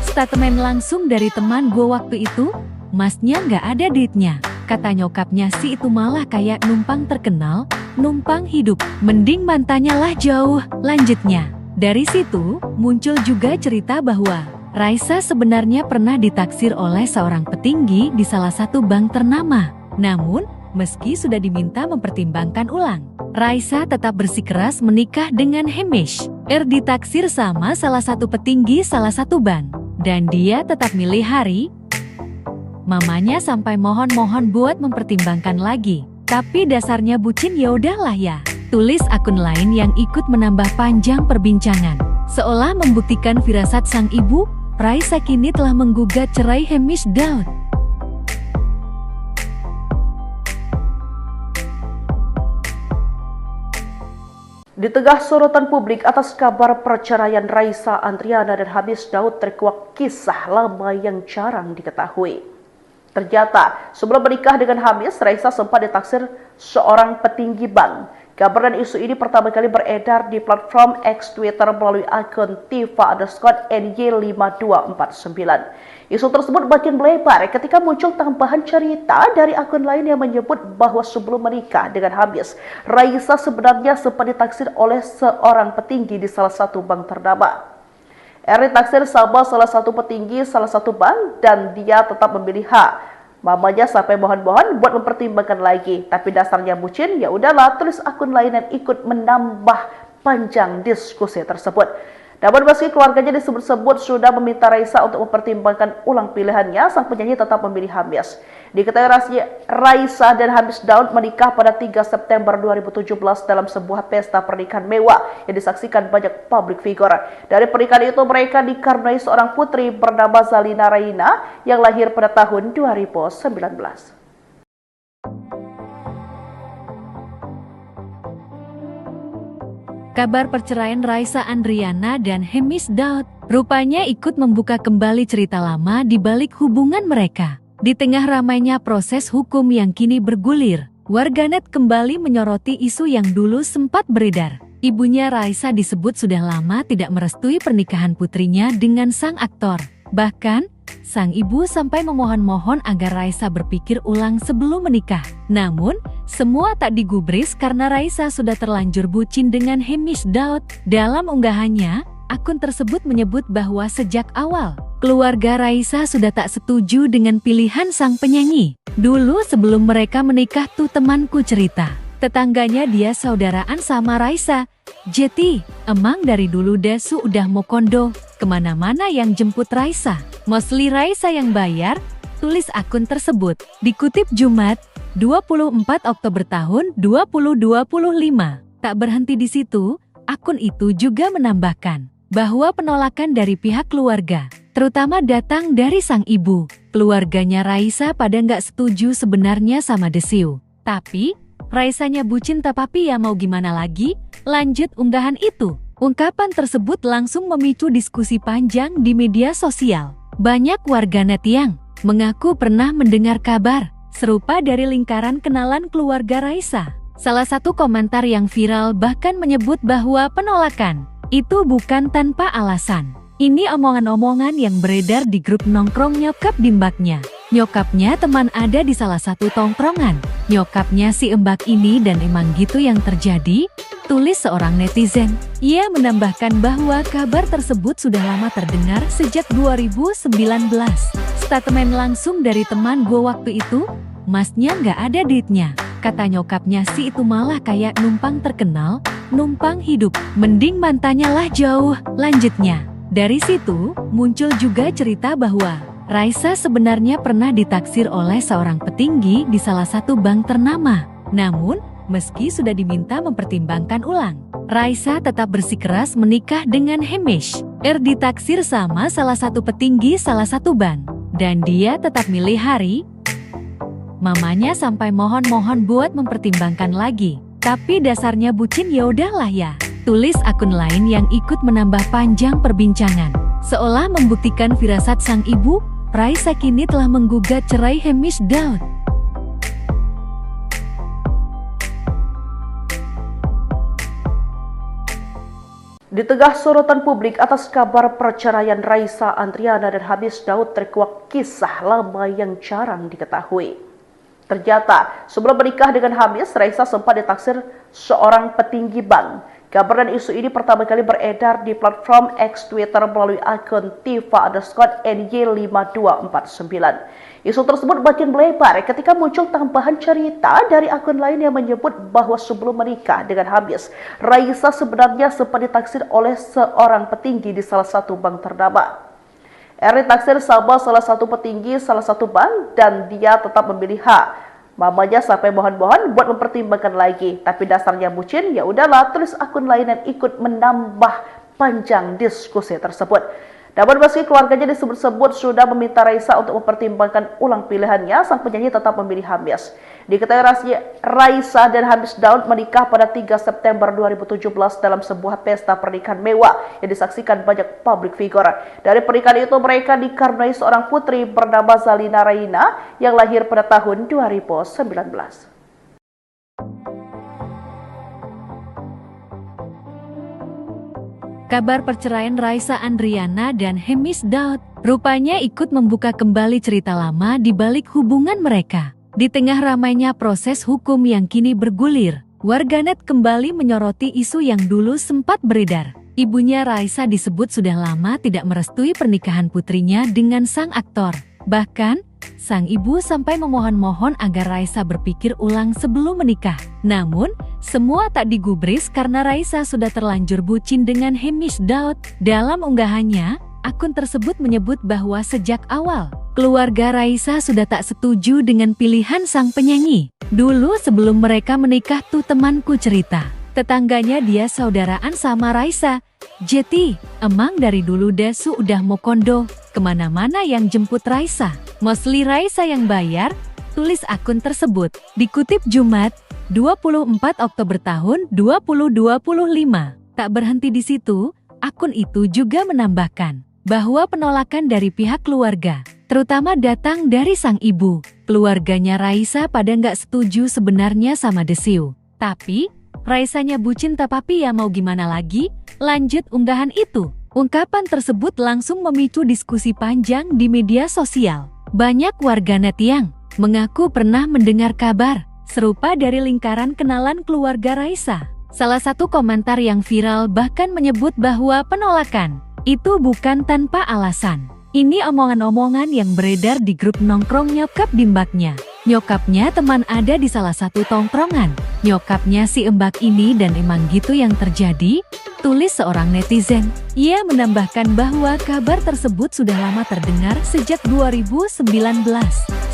Statement langsung dari teman gue waktu itu, masnya nggak ada duitnya. Kata nyokapnya si itu malah kayak numpang terkenal, numpang hidup. Mending mantannya lah jauh, lanjutnya. Dari situ, muncul juga cerita bahwa Raisa sebenarnya pernah ditaksir oleh seorang petinggi di salah satu bank ternama. Namun, meski sudah diminta mempertimbangkan ulang, Raisa tetap bersikeras menikah dengan Hamish. Ditaksir sama salah satu petinggi salah satu bank. Dan dia tetap milih hari. Mamanya sampai mohon-mohon buat mempertimbangkan lagi. Tapi dasarnya bucin ya udahlah ya. Tulis akun lain yang ikut menambah panjang perbincangan. Seolah membuktikan firasat sang ibu, Raisa kini telah menggugat cerai Hamish Daud. Di tengah sorotan publik atas kabar perceraian Raisa Andriana dan Hamish Daud terkuak kisah lama yang jarang diketahui. Ternyata, sebelum menikah dengan Hamish, Raisa sempat ditaksir seorang petinggi bank. Kabar dan isu ini pertama kali beredar di platform X Twitter melalui akun Tifa_NY5249. Isu tersebut makin melebar ketika muncul tambahan cerita dari akun lain yang menyebut bahwa sebelum menikah dengan Hamish, Raisa sebenarnya sempat ditaksir oleh seorang petinggi di salah satu bank ternama. Ditaksir sama salah satu petinggi salah satu bank dan dia tetap memilih H. Mamanya sampai mohon-mohon buat mempertimbangkan lagi, tapi dasarnya bucin, ya udahlah, tulis akun lain dan ikut menambah panjang diskusi tersebut. Namun meski keluarganya disebut-sebut sudah meminta Raisa untuk mempertimbangkan ulang pilihannya, sang penyanyi tetap memilih Hamish. Diketahui Raisa dan Hamish Daud menikah pada 3 September 2017 dalam sebuah pesta pernikahan mewah yang disaksikan banyak publik figure. Dari pernikahan itu mereka dikaruniai seorang putri bernama Zalina Raina yang lahir pada tahun 2019. Kabar perceraian Raisa Andriana dan Hamish Daud rupanya ikut membuka kembali cerita lama di balik hubungan mereka. Di tengah ramainya proses hukum yang kini bergulir, warganet kembali menyoroti isu yang dulu sempat beredar. Ibunya Raisa disebut sudah lama tidak merestui pernikahan putrinya dengan sang aktor. Bahkan, sang ibu sampai memohon-mohon agar Raisa berpikir ulang sebelum menikah. Namun, semua tak digubris karena Raisa sudah terlanjur bucin dengan Hamish Daud. Dalam unggahannya, akun tersebut menyebut bahwa sejak awal, keluarga Raisa sudah tak setuju dengan pilihan sang penyanyi. Dulu sebelum mereka menikah tuh temanku cerita, tetangganya dia saudaraan sama Raisa. Jeti, emang dari dulu Dasu udah mau kondo, kemana-mana yang jemput Raisa. Mostly Raisa yang bayar, tulis akun tersebut. Dikutip Jumat, 24 Oktober tahun 2025. Tak berhenti di situ, akun itu juga menambahkan bahwa penolakan dari pihak keluarga, terutama datang dari sang ibu. Keluarganya Raisa pada nggak setuju sebenarnya sama Desiu. Tapi, Raisanya bucin tapi ya mau gimana lagi? Lanjut unggahan itu. Ungkapan tersebut langsung memicu diskusi panjang di media sosial. Banyak warganet yang mengaku pernah mendengar kabar serupa dari lingkaran kenalan keluarga Raisa. Salah satu komentar yang viral bahkan menyebut bahwa penolakan itu bukan tanpa alasan. Ini omongan-omongan yang beredar di grup nongkrong nyokap Dimbaknya. Nyokapnya teman ada di salah satu tongkrongan. Nyokapnya si Embak ini dan emang gitu yang terjadi, tulis seorang netizen. Ia menambahkan bahwa kabar tersebut sudah lama terdengar sejak 2019. Statement langsung dari teman gue waktu itu, masnya nggak ada duitnya. Kata nyokapnya si itu malah kayak numpang terkenal, numpang hidup. Mending mantannya lah jauh, lanjutnya. Dari situ, muncul juga cerita bahwa Raisa sebenarnya pernah ditaksir oleh seorang petinggi di salah satu bank ternama. Namun, meski sudah diminta mempertimbangkan ulang, Raisa tetap bersikeras menikah dengan Hemish. Ditaksir sama salah satu petinggi salah satu bank. Dan dia tetap milih hari. Mamanya sampai mohon-mohon buat mempertimbangkan lagi. Tapi dasarnya bucin ya udahlah ya. Tulis akun lain yang ikut menambah panjang perbincangan. Seolah membuktikan firasat sang ibu, Raisa kini telah menggugat cerai Hemish Daud. Di tengah sorotan publik atas kabar perceraian Raisa Andriana dan Hemish Daud terkuak kisah lama yang jarang diketahui. Ternyata sebelum menikah dengan Hemish, Raisa sempat ditaksir seorang petinggi bank. Kabar dan isu ini pertama kali beredar di platform X Twitter melalui akun Tifa_NY5249. Isu tersebut makin melebar ketika muncul tambahan cerita dari akun lain yang menyebut bahwa sebelum menikah dengan Hemish, Raisa sebenarnya sempat ditaksir oleh seorang petinggi di salah satu bank ternama. Ditaksir sama salah satu petinggi salah satu bank dan dia tetap memilih H. Mamanya sampai mohon-mohon buat mempertimbangkan lagi, tapi dasarnya bucin, ya udahlah, tulis akun lain yang ikut menambah panjang diskusi tersebut. Namun meski keluarganya disebut-sebut sudah meminta Raisa untuk mempertimbangkan ulang pilihannya, sang penyanyi tetap memilih Hemish. Diketahui Raisa dan Hemish Daud menikah pada 3 September 2017 dalam sebuah pesta pernikahan mewah yang disaksikan banyak public figure. Dari pernikahan itu mereka dikaruniai seorang putri bernama Zalina Raina yang lahir pada tahun 2019. Kabar perceraian Raisa Andriana dan Hemish Daud rupanya ikut membuka kembali cerita lama di balik hubungan mereka. Di tengah ramainya proses hukum yang kini bergulir, warganet kembali menyoroti isu yang dulu sempat beredar. Ibunya Raisa disebut sudah lama tidak merestui pernikahan putrinya dengan sang aktor. Bahkan, sang ibu sampai memohon-mohon agar Raisa berpikir ulang sebelum menikah. Namun, semua tak digubris karena Raisa sudah terlanjur bucin dengan Hemish Daud. Dalam unggahannya, akun tersebut menyebut bahwa sejak awal, keluarga Raisa sudah tak setuju dengan pilihan sang penyanyi. Dulu sebelum mereka menikah tuh temanku cerita, tetangganya dia saudaraan sama Raisa. Jeti, emang dari dulu Dasu udah mau kondo, kemana-mana yang jemput Raisa. Mostly Raisa yang bayar, tulis akun tersebut. Dikutip Jumat, 24 Oktober tahun 2025. Tak berhenti di situ, akun itu juga menambahkan bahwa penolakan dari pihak keluarga, terutama datang dari sang ibu. Keluarganya Raisa pada nggak setuju sebenarnya sama Desiu. Tapi, Raisanya bucin tapi ya mau gimana lagi? Lanjut unggahan itu. Ungkapan tersebut langsung memicu diskusi panjang di media sosial. Banyak warganet yang mengaku pernah mendengar kabar serupa dari lingkaran kenalan keluarga Raisa. Salah satu komentar yang viral bahkan menyebut bahwa penolakan itu bukan tanpa alasan. Ini omongan-omongan yang beredar di grup nongkrong nyokap Dimbaknya. Nyokapnya teman ada di salah satu tongkrongan. Nyokapnya si Embak ini dan emang gitu yang terjadi, tulis seorang netizen. Ia menambahkan bahwa kabar tersebut sudah lama terdengar sejak 2019.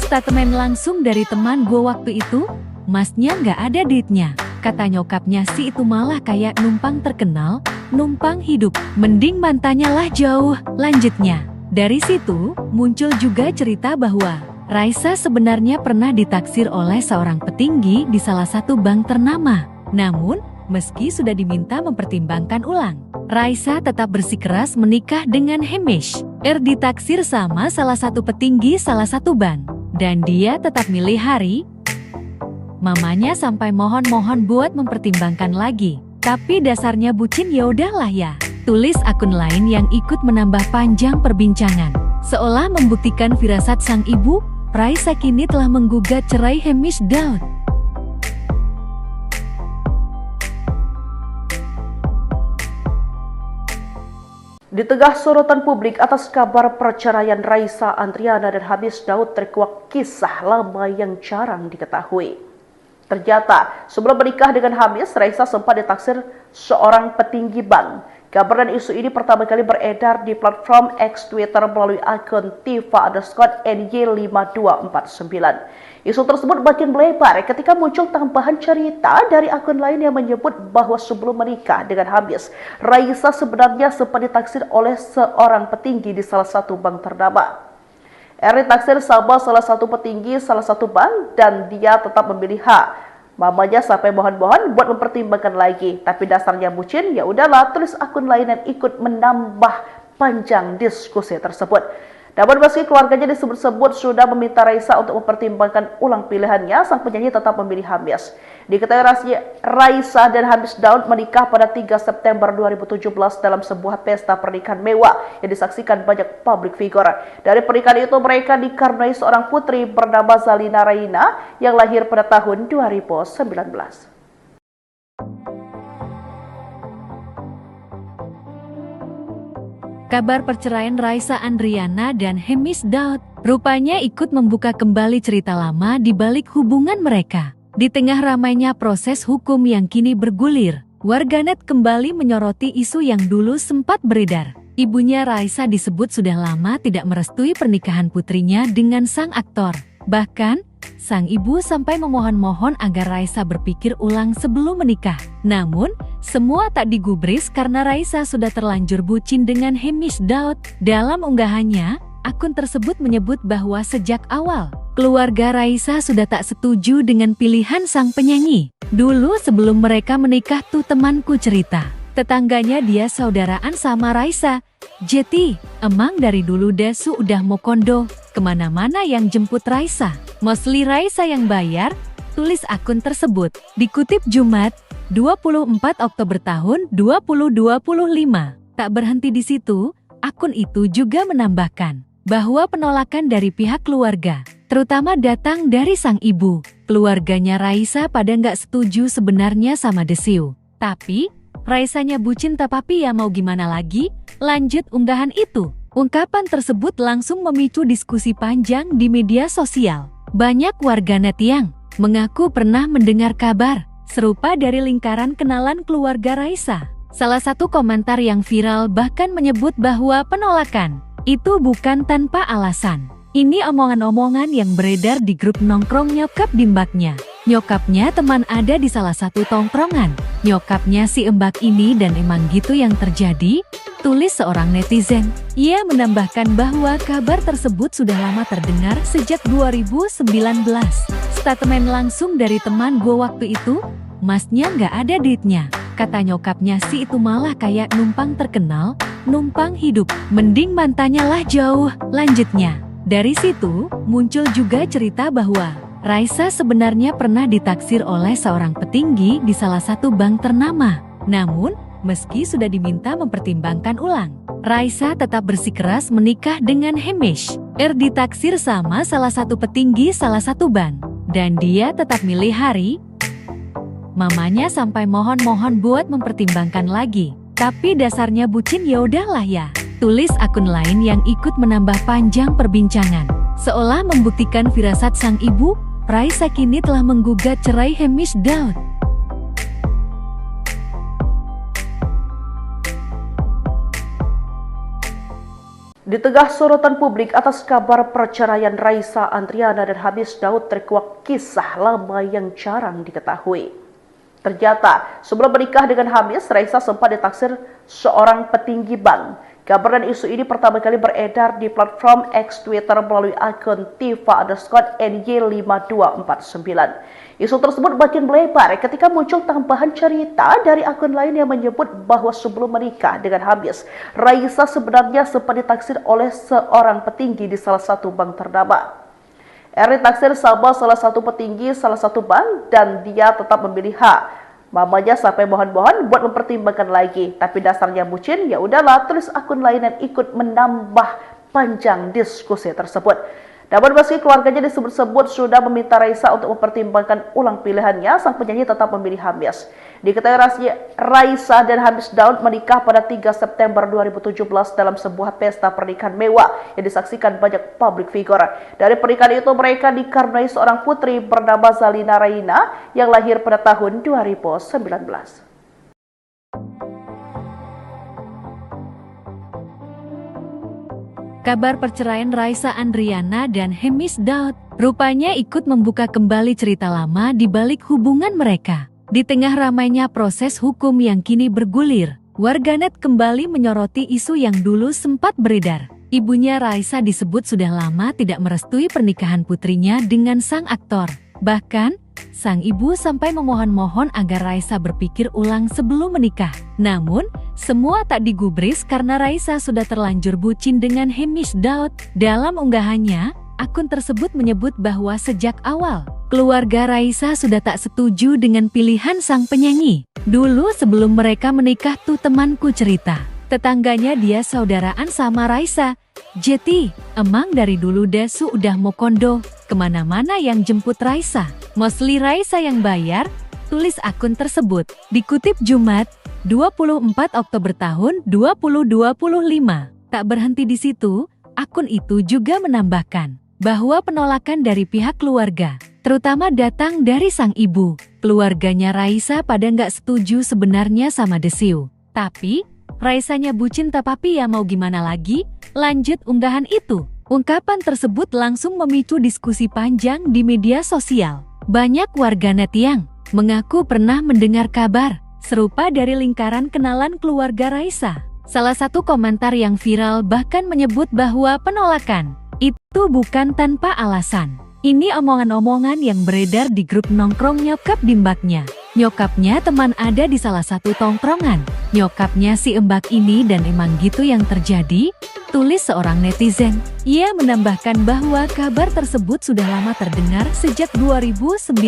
Statement langsung dari teman gue waktu itu, masnya nggak ada duitnya. Kata nyokapnya si itu malah kayak numpang terkenal, numpang hidup. Mending mantannya lah jauh, lanjutnya. Dari situ, muncul juga cerita bahwa Raisa sebenarnya pernah ditaksir oleh seorang petinggi di salah satu bank ternama. Namun, meski sudah diminta mempertimbangkan ulang, Raisa tetap bersikeras menikah dengan Hamish. Ditaksir sama salah satu petinggi salah satu bank. Dan dia tetap milih hari. Mamanya sampai mohon-mohon buat mempertimbangkan lagi. Tapi dasarnya bucin, ya udahlah ya. Tulis akun lain yang ikut menambah panjang perbincangan. Seolah membuktikan firasat sang ibu, Raisa kini telah menggugat cerai Hamish Daud. Di tengah sorotan publik atas kabar perceraian Raisa Andriana dan Hamish Daud, terkuak kisah lama yang jarang diketahui. Ternyata, sebelum menikah dengan Hamish, Raisa sempat ditaksir seorang petinggi bank. Kabar dan isu ini pertama kali beredar di platform X Twitter melalui akun Tifa_NY5249. Isu tersebut makin melebar ketika muncul tambahan cerita dari akun lain yang menyebut bahwa sebelum menikah dengan Hamish, Raisa sebenarnya sempat ditaksir oleh seorang petinggi di salah satu bank ternama. Ditaksir sama salah satu petinggi salah satu bank dan dia tetap memilih H. Mamanya sampai mohon-mohon buat mempertimbangkan lagi, tapi dasarnya bucin, ya udahlah, tulis akun lain dan ikut menambah panjang diskusi tersebut. Namun meski keluarganya disebut-sebut sudah meminta Raisa untuk mempertimbangkan ulang pilihannya, sang penyanyi tetap memilih Hamish. Diketahui Raisa dan Hamish Daud menikah pada 3 September 2017 dalam sebuah pesta pernikahan mewah yang disaksikan banyak publik figure. Dari pernikahan itu mereka dikaruniai seorang putri bernama Zalina Raina yang lahir pada tahun 2019. Kabar perceraian Raisa Andriana dan Hamish Daud rupanya ikut membuka kembali cerita lama di balik hubungan mereka. Di tengah ramainya proses hukum yang kini bergulir, warganet kembali menyoroti isu yang dulu sempat beredar. Ibunya Raisa disebut sudah lama tidak merestui pernikahan putrinya dengan sang aktor. Bahkan, sang ibu sampai memohon-mohon agar Raisa berpikir ulang sebelum menikah. Namun, semua tak digubris karena Raisa sudah terlanjur bucin dengan Hamish Daud. Dalam unggahannya, akun tersebut menyebut bahwa sejak awal, keluarga Raisa sudah tak setuju dengan pilihan sang penyanyi. Dulu sebelum mereka menikah tuh temanku cerita, tetangganya dia saudaraan sama Raisa. Jeti, emang dari dulu Dasu udah mau kondo, kemana-mana yang jemput Raisa. Mostly Raisa yang bayar, tulis akun tersebut. Dikutip Jumat, 24 Oktober tahun 2025. Tak berhenti di situ, akun itu juga menambahkan bahwa penolakan dari pihak keluarga, terutama datang dari sang ibu. Keluarganya Raisa pada nggak setuju sebenarnya sama Desiu. Tapi, Raisanya bucin tapi ya mau gimana lagi? Lanjut unggahan itu. Ungkapan tersebut langsung memicu diskusi panjang di media sosial. Banyak warganet yang mengaku pernah mendengar kabar serupa dari lingkaran kenalan keluarga Raisa. Salah satu komentar yang viral bahkan menyebut bahwa penolakan itu bukan tanpa alasan. Ini omongan-omongan yang beredar di grup nongkrong nyokap di mbaknya. Nyokapnya teman ada di salah satu tongkrongan. Nyokapnya si mbak ini dan emang gitu yang terjadi, tulis seorang netizen. Ia menambahkan bahwa kabar tersebut sudah lama terdengar sejak 2019. Statement langsung dari teman gue waktu itu, masnya nggak ada duitnya. Kata nyokapnya si itu malah kayak numpang terkenal, numpang hidup. Mending mantannya lah jauh, lanjutnya. Dari situ, muncul juga cerita bahwa Raisa sebenarnya pernah ditaksir oleh seorang petinggi di salah satu bank ternama. Namun, meski sudah diminta mempertimbangkan ulang, Raisa tetap bersikeras menikah dengan Hamish. Ditaksir sama salah satu petinggi salah satu bank. Dan dia tetap milih hari. Mamanya sampai mohon-mohon buat mempertimbangkan lagi. Tapi dasarnya bucin, ya udahlah ya. Tulis akun lain yang ikut menambah panjang perbincangan. Seolah membuktikan firasat sang ibu, Raisa kini telah menggugat cerai Hamish Daud. Di tengah sorotan publik atas kabar perceraian Raisa Andriana dan Hamish Daud, terkuak kisah lama yang jarang diketahui. Ternyata, sebelum menikah dengan Hamish, Raisa sempat ditaksir seorang petinggi bank. Kabar dan isu ini pertama kali beredar di platform X Twitter melalui akun Tifa_NY5249. Isu tersebut makin melebar ketika muncul tambahan cerita dari akun lain yang menyebut bahwa sebelum menikah dengan Hamis, Raisa sebenarnya sempat ditaksir oleh seorang petinggi di salah satu bank ternama. Ditaksir sama salah satu petinggi salah satu bank dan dia tetap memilih H. Mamanya sampai mohon-mohon buat mempertimbangkan lagi, tapi dasarnya bucin, ya udahlah, tulis akun lain dan ikut menambah panjang diskusi tersebut. Namun meski keluarganya disebut-sebut sudah meminta Raisa untuk mempertimbangkan ulang pilihannya, sang penyanyi tetap memilih Hamis. Diketahui Raisa dan Hamis Daud menikah pada 3 September 2017 dalam sebuah pesta pernikahan mewah yang disaksikan banyak public figure. Dari pernikahan itu mereka dikaruniai seorang putri bernama Zalina Raina yang lahir pada tahun 2019. Kabar perceraian Raisa Andriana dan Hemis Daud rupanya ikut membuka kembali cerita lama di balik hubungan mereka. Di tengah ramainya proses hukum yang kini bergulir, warganet kembali menyoroti isu yang dulu sempat beredar. Ibunya Raisa disebut sudah lama tidak merestui pernikahan putrinya dengan sang aktor. Bahkan, sang ibu sampai memohon-mohon agar Raisa berpikir ulang sebelum menikah. Namun, semua tak digubris karena Raisa sudah terlanjur bucin dengan Hemis Daud. Dalam unggahannya, akun tersebut menyebut bahwa sejak awal, keluarga Raisa sudah tak setuju dengan pilihan sang penyanyi. Dulu sebelum mereka menikah tuh temanku cerita, tetangganya dia saudaraan sama Raisa. Jeti, emang dari dulu Dasu udah mau kondo, kemana-mana yang jemput Raisa. Mostly Raisa yang bayar, tulis akun tersebut. Dikutip Jumat, 24 Oktober tahun 2025. Tak berhenti di situ, akun itu juga menambahkan bahwa penolakan dari pihak keluarga, terutama datang dari sang ibu. Keluarganya Raisa pada nggak setuju sebenarnya sama Desiu. Tapi, Raisanya bucin tapi ya mau gimana lagi? Lanjut unggahan itu. Ungkapan tersebut langsung memicu diskusi panjang di media sosial. Banyak warganet yang mengaku pernah mendengar kabar serupa dari lingkaran kenalan keluarga Raisa. Salah satu komentar yang viral bahkan menyebut bahwa penolakan itu bukan tanpa alasan. Ini omongan-omongan yang beredar di grup nongkrong nyokap dimbaknya. Nyokapnya teman ada di salah satu tongkrongan. Nyokapnya si embak ini dan emang gitu yang terjadi, tulis seorang netizen. Ia menambahkan bahwa kabar tersebut sudah lama terdengar sejak 2019.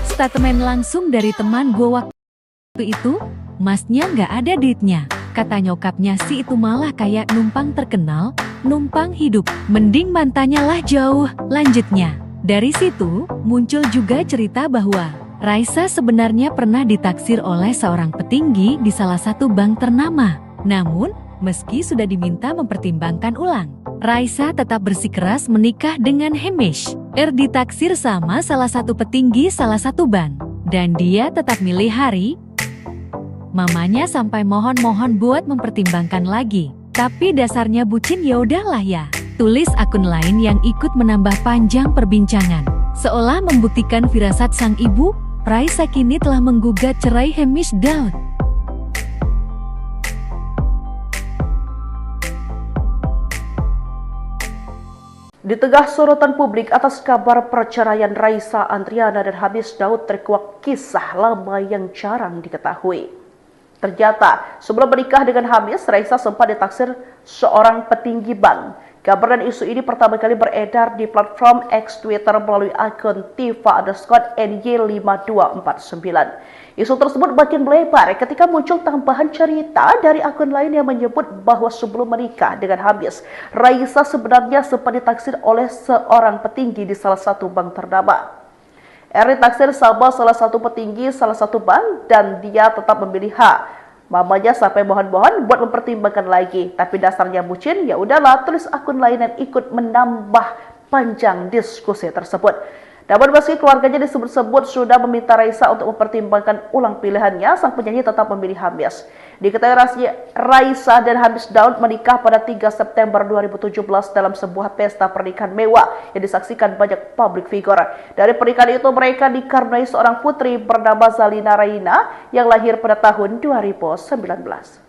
Statement langsung dari teman gua waktu itu, masnya nggak ada duitnya. Kata nyokapnya si itu malah kayak numpang terkenal, numpang hidup. Mending mantannya lah jauh, lanjutnya. Dari situ, muncul juga cerita bahwa Raisa sebenarnya pernah ditaksir oleh seorang petinggi di salah satu bank ternama. Namun, meski sudah diminta mempertimbangkan ulang, Raisa tetap bersikeras menikah dengan Hemis. Ditaksir sama salah satu petinggi salah satu bank. Dan dia tetap milih hari. Mamanya sampai mohon-mohon buat mempertimbangkan lagi. Tapi dasarnya bucin ya udahlah ya. Tulis akun lain yang ikut menambah panjang perbincangan. Seolah membuktikan firasat sang ibu, Raisa kini telah menggugat cerai Hemis Daud. Di tengah sorotan publik atas kabar perceraian Raisa Andriana dan Hamis Daud terkuak kisah lama yang jarang diketahui. Ternyata, sebelum menikah dengan Hamis, Raisa sempat ditaksir seorang petinggi bank. Kabar dan isu ini pertama kali beredar di platform X Twitter melalui akun Tifa_NY5249. Isu tersebut makin melebar ketika muncul tambahan cerita dari akun lain yang menyebut bahwa sebelum menikah dengan Hamis, Raisa sebenarnya sempat ditaksir oleh seorang petinggi di salah satu bank ternama. Ditaksir sama salah satu petinggi salah satu bank dan dia tetap memilih H. Mamanya sampai mohon-mohon buat mempertimbangkan lagi, tapi dasarnya bucin, ya udahlah, tulis akun lain dan ikut menambah panjang diskusi tersebut. Namun meski keluarganya disebut-sebut sudah meminta Raisa untuk mempertimbangkan ulang pilihannya, sang penyanyi tetap memilih Hamis. Diketahui Raisa dan Hamis Daud menikah pada 3 September 2017 dalam sebuah pesta pernikahan mewah yang disaksikan banyak public figure. Dari pernikahan itu mereka dikaruniai seorang putri bernama Zalina Raina yang lahir pada tahun 2019.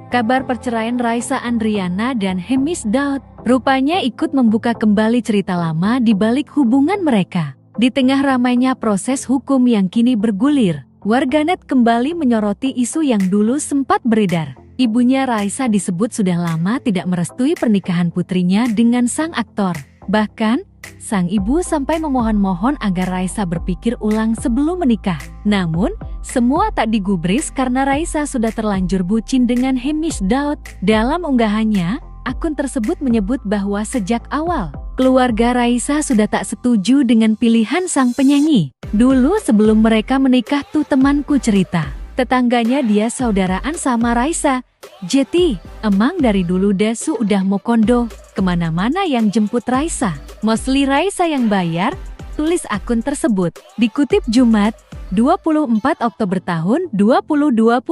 Kabar perceraian Raisa Andriana dan Hemis Daud rupanya ikut membuka kembali cerita lama di balik hubungan mereka. Di tengah ramainya proses hukum yang kini bergulir, warganet kembali menyoroti isu yang dulu sempat beredar. Ibunya Raisa disebut sudah lama tidak merestui pernikahan putrinya dengan sang aktor. Bahkan, sang ibu sampai memohon-mohon agar Raisa berpikir ulang sebelum menikah. Namun, semua tak digubris karena Raisa sudah terlanjur bucin dengan Hemis Daud. Dalam unggahannya, akun tersebut menyebut bahwa sejak awal, keluarga Raisa sudah tak setuju dengan pilihan sang penyanyi. Dulu sebelum mereka menikah tuh temanku cerita, tetangganya dia saudaraan sama Raisa. Jeti, emang dari dulu Desu udah mau kondo, kemana-mana yang jemput Raisa. Mostly Raisa yang bayar, tulis akun tersebut. Dikutip Jumat, 24 Oktober tahun 2025.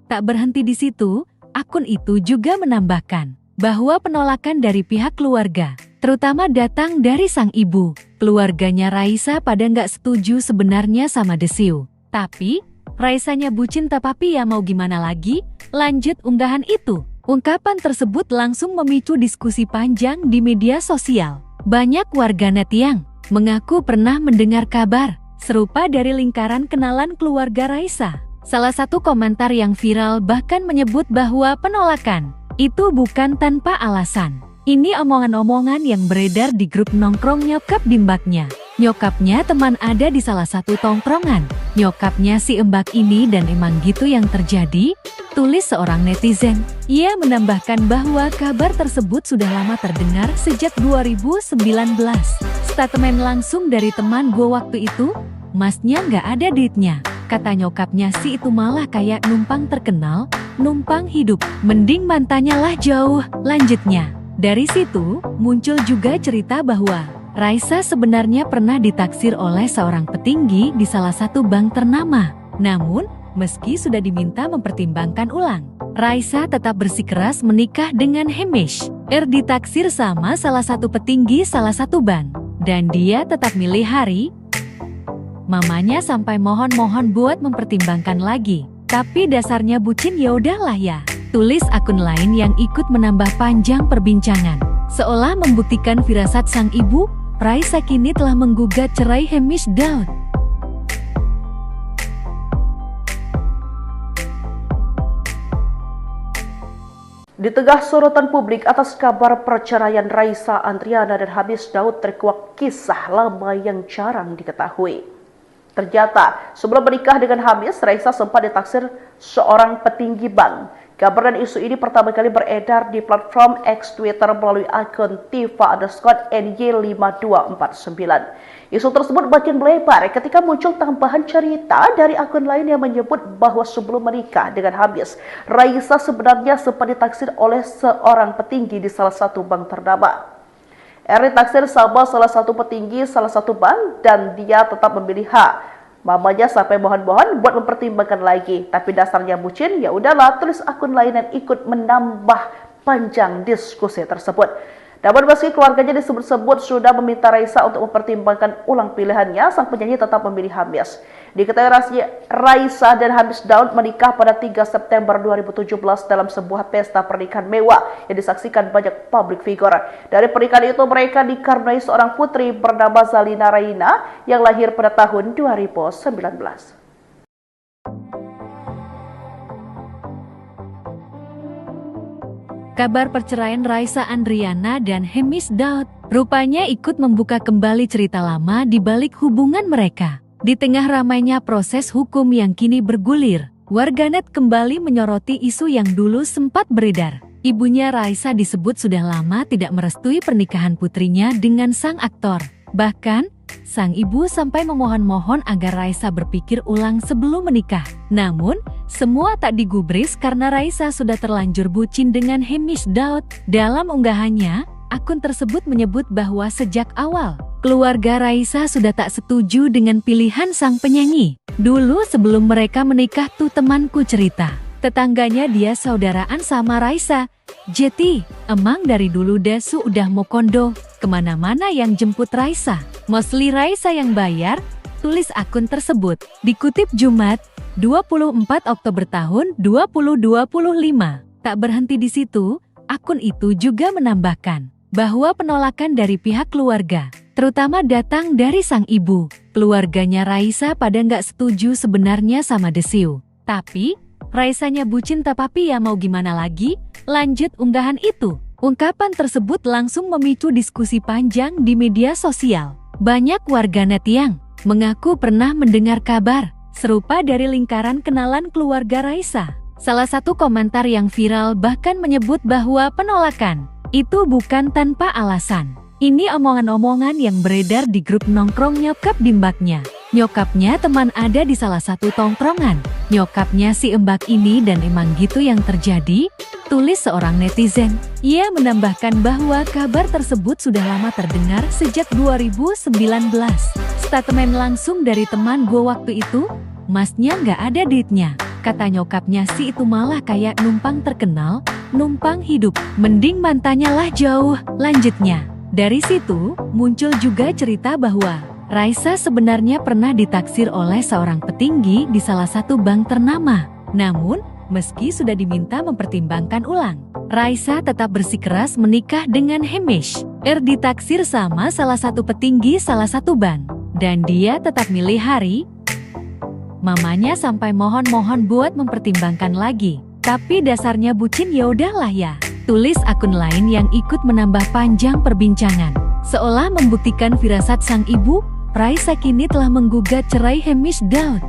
Tak berhenti di situ, akun itu juga menambahkan bahwa penolakan dari pihak keluarga, terutama datang dari sang ibu. Keluarganya Raisa pada nggak setuju sebenarnya sama Desiu. Tapi, Raisanya bucin tapi ya mau gimana lagi? Lanjut unggahan itu. Ungkapan tersebut langsung memicu diskusi panjang di media sosial. Banyak warganet yang mengaku pernah mendengar kabar serupa dari lingkaran kenalan keluarga Raisa. Salah satu komentar yang viral bahkan menyebut bahwa penolakan itu bukan tanpa alasan. Ini omongan-omongan yang beredar di grup nongkrong nyokap di mbaknya. Nyokapnya teman ada di salah satu tongkrongan. Nyokapnya si mbak ini dan emang gitu yang terjadi, tulis seorang netizen. Ia menambahkan bahwa kabar tersebut sudah lama terdengar sejak 2019. Statement langsung dari teman gue waktu itu, masnya nggak ada duitnya. Kata nyokapnya si itu malah kayak numpang terkenal, numpang hidup. Mending mantannya lah jauh, lanjutnya. Dari situ, muncul juga cerita bahwa Raisa sebenarnya pernah ditaksir oleh seorang petinggi di salah satu bank ternama. Namun, meski sudah diminta mempertimbangkan ulang, Raisa tetap bersikeras menikah dengan Hemis. Ditaksir sama salah satu petinggi salah satu bank. Dan dia tetap milih hari. Mamanya sampai mohon-mohon buat mempertimbangkan lagi. Tapi dasarnya bucin ya udahlah ya. Tulis akun lain yang ikut menambah panjang perbincangan. Seolah membuktikan firasat sang ibu, Raisa kini telah menggugat cerai Hemis Daud. Di tengah sorotan publik atas kabar perceraian Raisa Andriana dan Hemis Daud terkuak kisah lama yang jarang diketahui. Ternyata, sebelum menikah dengan Hemis, Raisa sempat ditaksir seorang petinggi bank. Kabar dan isu ini pertama kali beredar di platform X Twitter melalui akun Tifa_NY5249. Isu tersebut makin melebar ketika muncul tambahan cerita dari akun lain yang menyebut bahwa sebelum menikah dengan Hemis, Raisa sebenarnya sempat ditaksir oleh seorang petinggi di salah satu bank ternama. Ditaksir sama salah satu petinggi salah satu bank dan dia tetap memilih H. Mamanya sampai mohon-mohon buat mempertimbangkan lagi, tapi dasarnya bucin, ya udahlah, tulis akun lain yang ikut menambah panjang diskusi tersebut. Namun meski keluarganya disebut-sebut sudah meminta Raisa untuk mempertimbangkan ulang pilihannya, sang penyanyi tetap memilih Hemis. Diketahui Raisa dan Hemis Daud menikah pada 3 September 2017 dalam sebuah pesta pernikahan mewah yang disaksikan banyak public figure. Dari pernikahan itu mereka dikaruniai seorang putri bernama Zalina Raina yang lahir pada tahun 2019. Kabar perceraian Raisa Andriana dan Hemis Daud rupanya ikut membuka kembali cerita lama di balik hubungan mereka. Di tengah ramainya proses hukum yang kini bergulir, warganet kembali menyoroti isu yang dulu sempat beredar. Ibunya Raisa disebut sudah lama tidak merestui pernikahan putrinya dengan sang aktor. Bahkan, sang ibu sampai memohon-mohon agar Raisa berpikir ulang sebelum menikah. Namun, semua tak digubris karena Raisa sudah terlanjur bucin dengan Hemis Daud. Dalam unggahannya, akun tersebut menyebut bahwa sejak awal, keluarga Raisa sudah tak setuju dengan pilihan sang penyanyi. Dulu sebelum mereka menikah tuh temanku cerita, tetangganya dia saudaraan sama Raisa. Jeti, emang dari dulu Desu udah mau kondo, kemana-mana yang jemput Raisa. Mostly Raisa yang bayar, tulis akun tersebut. Dikutip Jumat, 24 Oktober tahun 2025. Tak berhenti di situ, akun itu juga menambahkan bahwa penolakan dari pihak keluarga, terutama datang dari sang ibu. Keluarganya Raisa pada nggak setuju sebenarnya sama Desiu. Tapi, Raisanya bucin tapi ya mau gimana lagi? Lanjut unggahan itu. Ungkapan tersebut langsung memicu diskusi panjang di media sosial. Banyak warganet yang mengaku pernah mendengar kabar serupa dari lingkaran kenalan keluarga Raisa. Salah satu komentar yang viral bahkan menyebut bahwa penolakan itu bukan tanpa alasan. Ini omongan-omongan yang beredar di grup nongkrong nyokap di mbaknya. Nyokapnya teman ada di salah satu tongkrongan. Nyokapnya si embak ini dan emang gitu yang terjadi, tulis seorang netizen. Ia menambahkan bahwa kabar tersebut sudah lama terdengar sejak 2019. Statement langsung dari teman gue waktu itu, masnya nggak ada duitnya. Kata nyokapnya si itu malah kayak numpang terkenal, numpang hidup. Mending mantannya lah jauh, lanjutnya. Dari situ, muncul juga cerita bahwa Raisa sebenarnya pernah ditaksir oleh seorang petinggi di salah satu bank ternama. Namun, meski sudah diminta mempertimbangkan ulang, Raisa tetap bersikeras menikah dengan Hemish. Ditaksir sama salah satu petinggi salah satu bank. Dan dia tetap milih hari. Mamanya sampai mohon-mohon buat mempertimbangkan lagi. Tapi dasarnya bucin ya udahlah ya. Tulis akun lain yang ikut menambah panjang perbincangan. Seolah membuktikan firasat sang ibu, Raisa kini telah menggugat cerai Hemish Daud.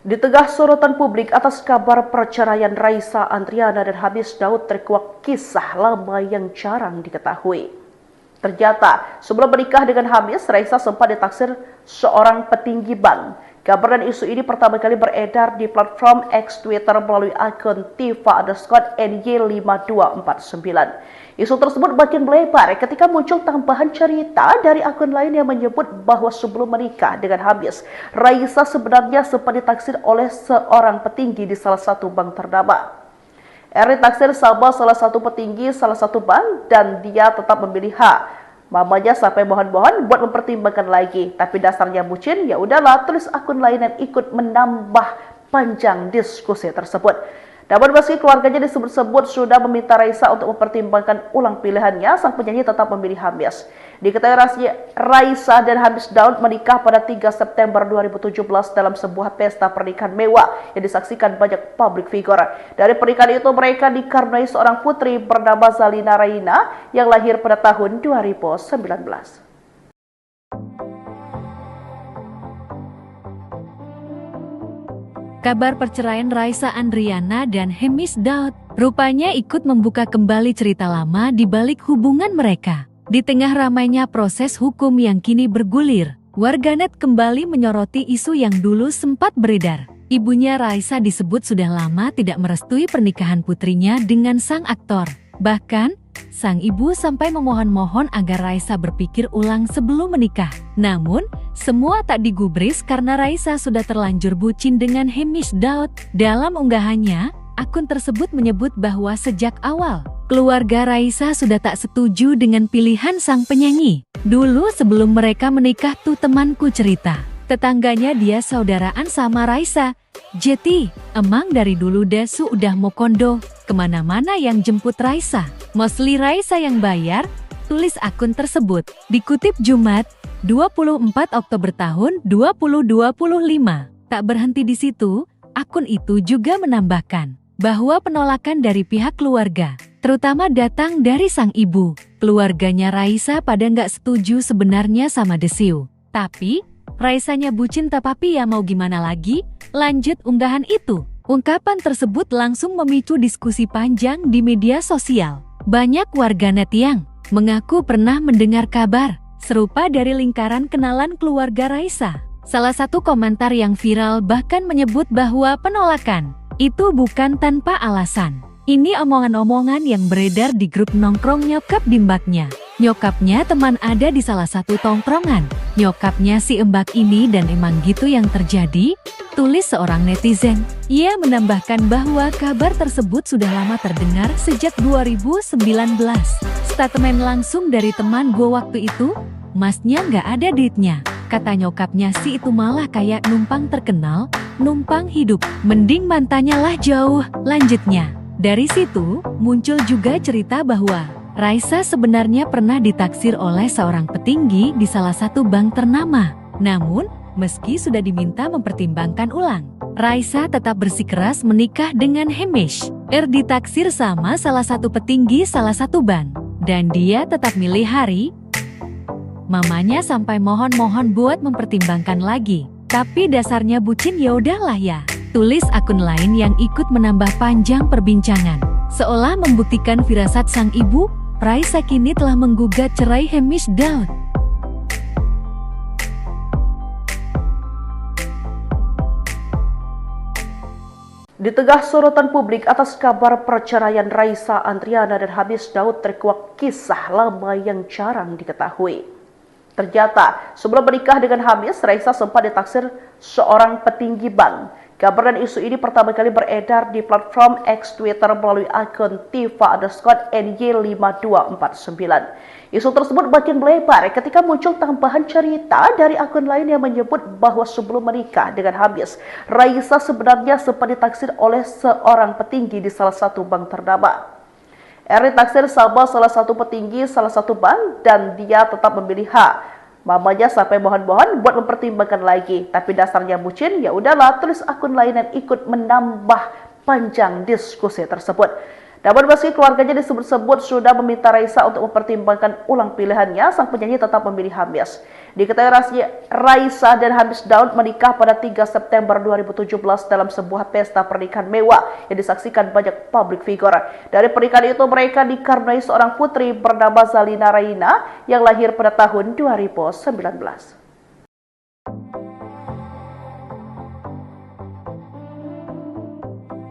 Di tengah sorotan publik atas kabar perceraian Raisa Andriana dan Hemish Daud terkuak kisah lama yang jarang diketahui. Ternyata, sebelum menikah dengan Hemish, Raisa sempat ditaksir seorang petinggi bank. Kabar dan isu ini pertama kali beredar di platform X Twitter melalui akun Tifa_NY5249. Isu tersebut makin melebar ketika muncul tambahan cerita dari akun lain yang menyebut bahwa sebelum menikah dengan Hemish, Raisa sebenarnya sempat ditaksir oleh seorang petinggi di salah satu bank ternama. Ditaksir sama salah satu petinggi salah satu bank dan dia tetap memilih H. Mamanya sampai mohon-mohon buat mempertimbangkan lagi, tapi dasarnya bucin, ya udahlah, tulis akun lain yang ikut menambah panjang diskusi tersebut. Namun meski keluarganya disebut-sebut sudah meminta Raisa untuk mempertimbangkan ulang pilihannya, sang penyanyi tetap memilih Hemish. Diketahui Raisa dan Hemish Daud menikah pada 3 September 2017 dalam sebuah pesta pernikahan mewah yang disaksikan banyak publik figure. Dari pernikahan itu mereka dikaruniai seorang putri bernama Zalina Raina yang lahir pada tahun 2019. Kabar perceraian Raisa Andriana dan Hemish Daud rupanya ikut membuka kembali cerita lama di balik hubungan mereka. Di tengah ramainya proses hukum yang kini bergulir, warganet kembali menyoroti isu yang dulu sempat beredar. Ibunya Raisa disebut sudah lama tidak merestui pernikahan putrinya dengan sang aktor. Bahkan, sang ibu sampai memohon-mohon agar Raisa berpikir ulang sebelum menikah. Namun, semua tak digubris karena Raisa sudah terlanjur bucin dengan Hemish Daud. Dalam unggahannya, akun tersebut menyebut bahwa sejak awal, keluarga Raisa sudah tak setuju dengan pilihan sang penyanyi. Dulu sebelum mereka menikah tuh temanku cerita, tetangganya dia saudaraan sama Raisa. Jeti, emang dari dulu Desu udah mau kondo, kemana-mana yang jemput Raisa. Mostly Raisa yang bayar, tulis akun tersebut. Dikutip Jumat, 24 Oktober tahun 2025. Tak berhenti di situ, akun itu juga menambahkan bahwa penolakan dari pihak keluarga, terutama datang dari sang ibu. Keluarganya Raisa pada nggak setuju sebenarnya sama Desiu. Tapi, Raisanya bucin tapi ya mau gimana lagi? Lanjut unggahan itu. Ungkapan tersebut langsung memicu diskusi panjang di media sosial. Banyak warganet yang mengaku pernah mendengar kabar serupa dari lingkaran kenalan keluarga Raisa. Salah satu komentar yang viral bahkan menyebut bahwa penolakan itu bukan tanpa alasan. Ini omongan-omongan yang beredar di grup nongkrong nyokap di mbaknya. Nyokapnya teman ada di salah satu tongkrongan. Nyokapnya si embak ini dan emang gitu yang terjadi, tulis seorang netizen. Ia menambahkan bahwa kabar tersebut sudah lama terdengar sejak 2019. Statement langsung dari teman gue waktu itu, masnya nggak ada duitnya. Kata nyokapnya si itu malah kayak numpang terkenal, numpang hidup. Mending mantannya lah jauh, lanjutnya. Dari situ, muncul juga cerita bahwa Raisa sebenarnya pernah ditaksir oleh seorang petinggi di salah satu bank ternama. Namun, meski sudah diminta mempertimbangkan ulang, Raisa tetap bersikeras menikah dengan Hamish. Ditaksir sama salah satu petinggi salah satu bank. Dan dia tetap milih hari. Mamanya sampai mohon-mohon buat mempertimbangkan lagi. Tapi dasarnya bucin ya udahlah ya. Tulis akun lain yang ikut menambah panjang perbincangan. Seolah membuktikan firasat sang ibu, Raisa kini telah menggugat cerai Hamish Daud. Di tengah sorotan publik atas kabar perceraian Raisa Andriana dan Hamish Daud terkuak kisah lama yang jarang diketahui. Ternyata, sebelum menikah dengan Hamish, Raisa sempat ditaksir seorang petinggi bank. Kabar dan isu ini pertama kali beredar di platform X Twitter melalui akun Tifa_NY5249. Isu tersebut makin melebar ketika muncul tambahan cerita dari akun lain yang menyebut bahwa sebelum menikah dengan Hamish, Raisa sebenarnya sempat ditaksir oleh seorang petinggi di salah satu bank ternama. Ditaksir sama salah satu petinggi salah satu bank dan dia tetap memilih H. Mamanya sampai mohon-mohon buat mempertimbangkan lagi, tapi dasarnya bucin, ya udahlah, tulis akun lain dan ikut menambah panjang diskusi tersebut. Namun meski keluarganya disebut-sebut sudah meminta Raisa untuk mempertimbangkan ulang pilihannya, sang penyanyi tetap memilih Hamish. Diketahui Raisa dan Hamish Daud menikah pada 3 September 2017 dalam sebuah pesta pernikahan mewah yang disaksikan banyak publik figure. Dari pernikahan itu mereka dikaruniai seorang putri bernama Zalina Raina yang lahir pada tahun 2019.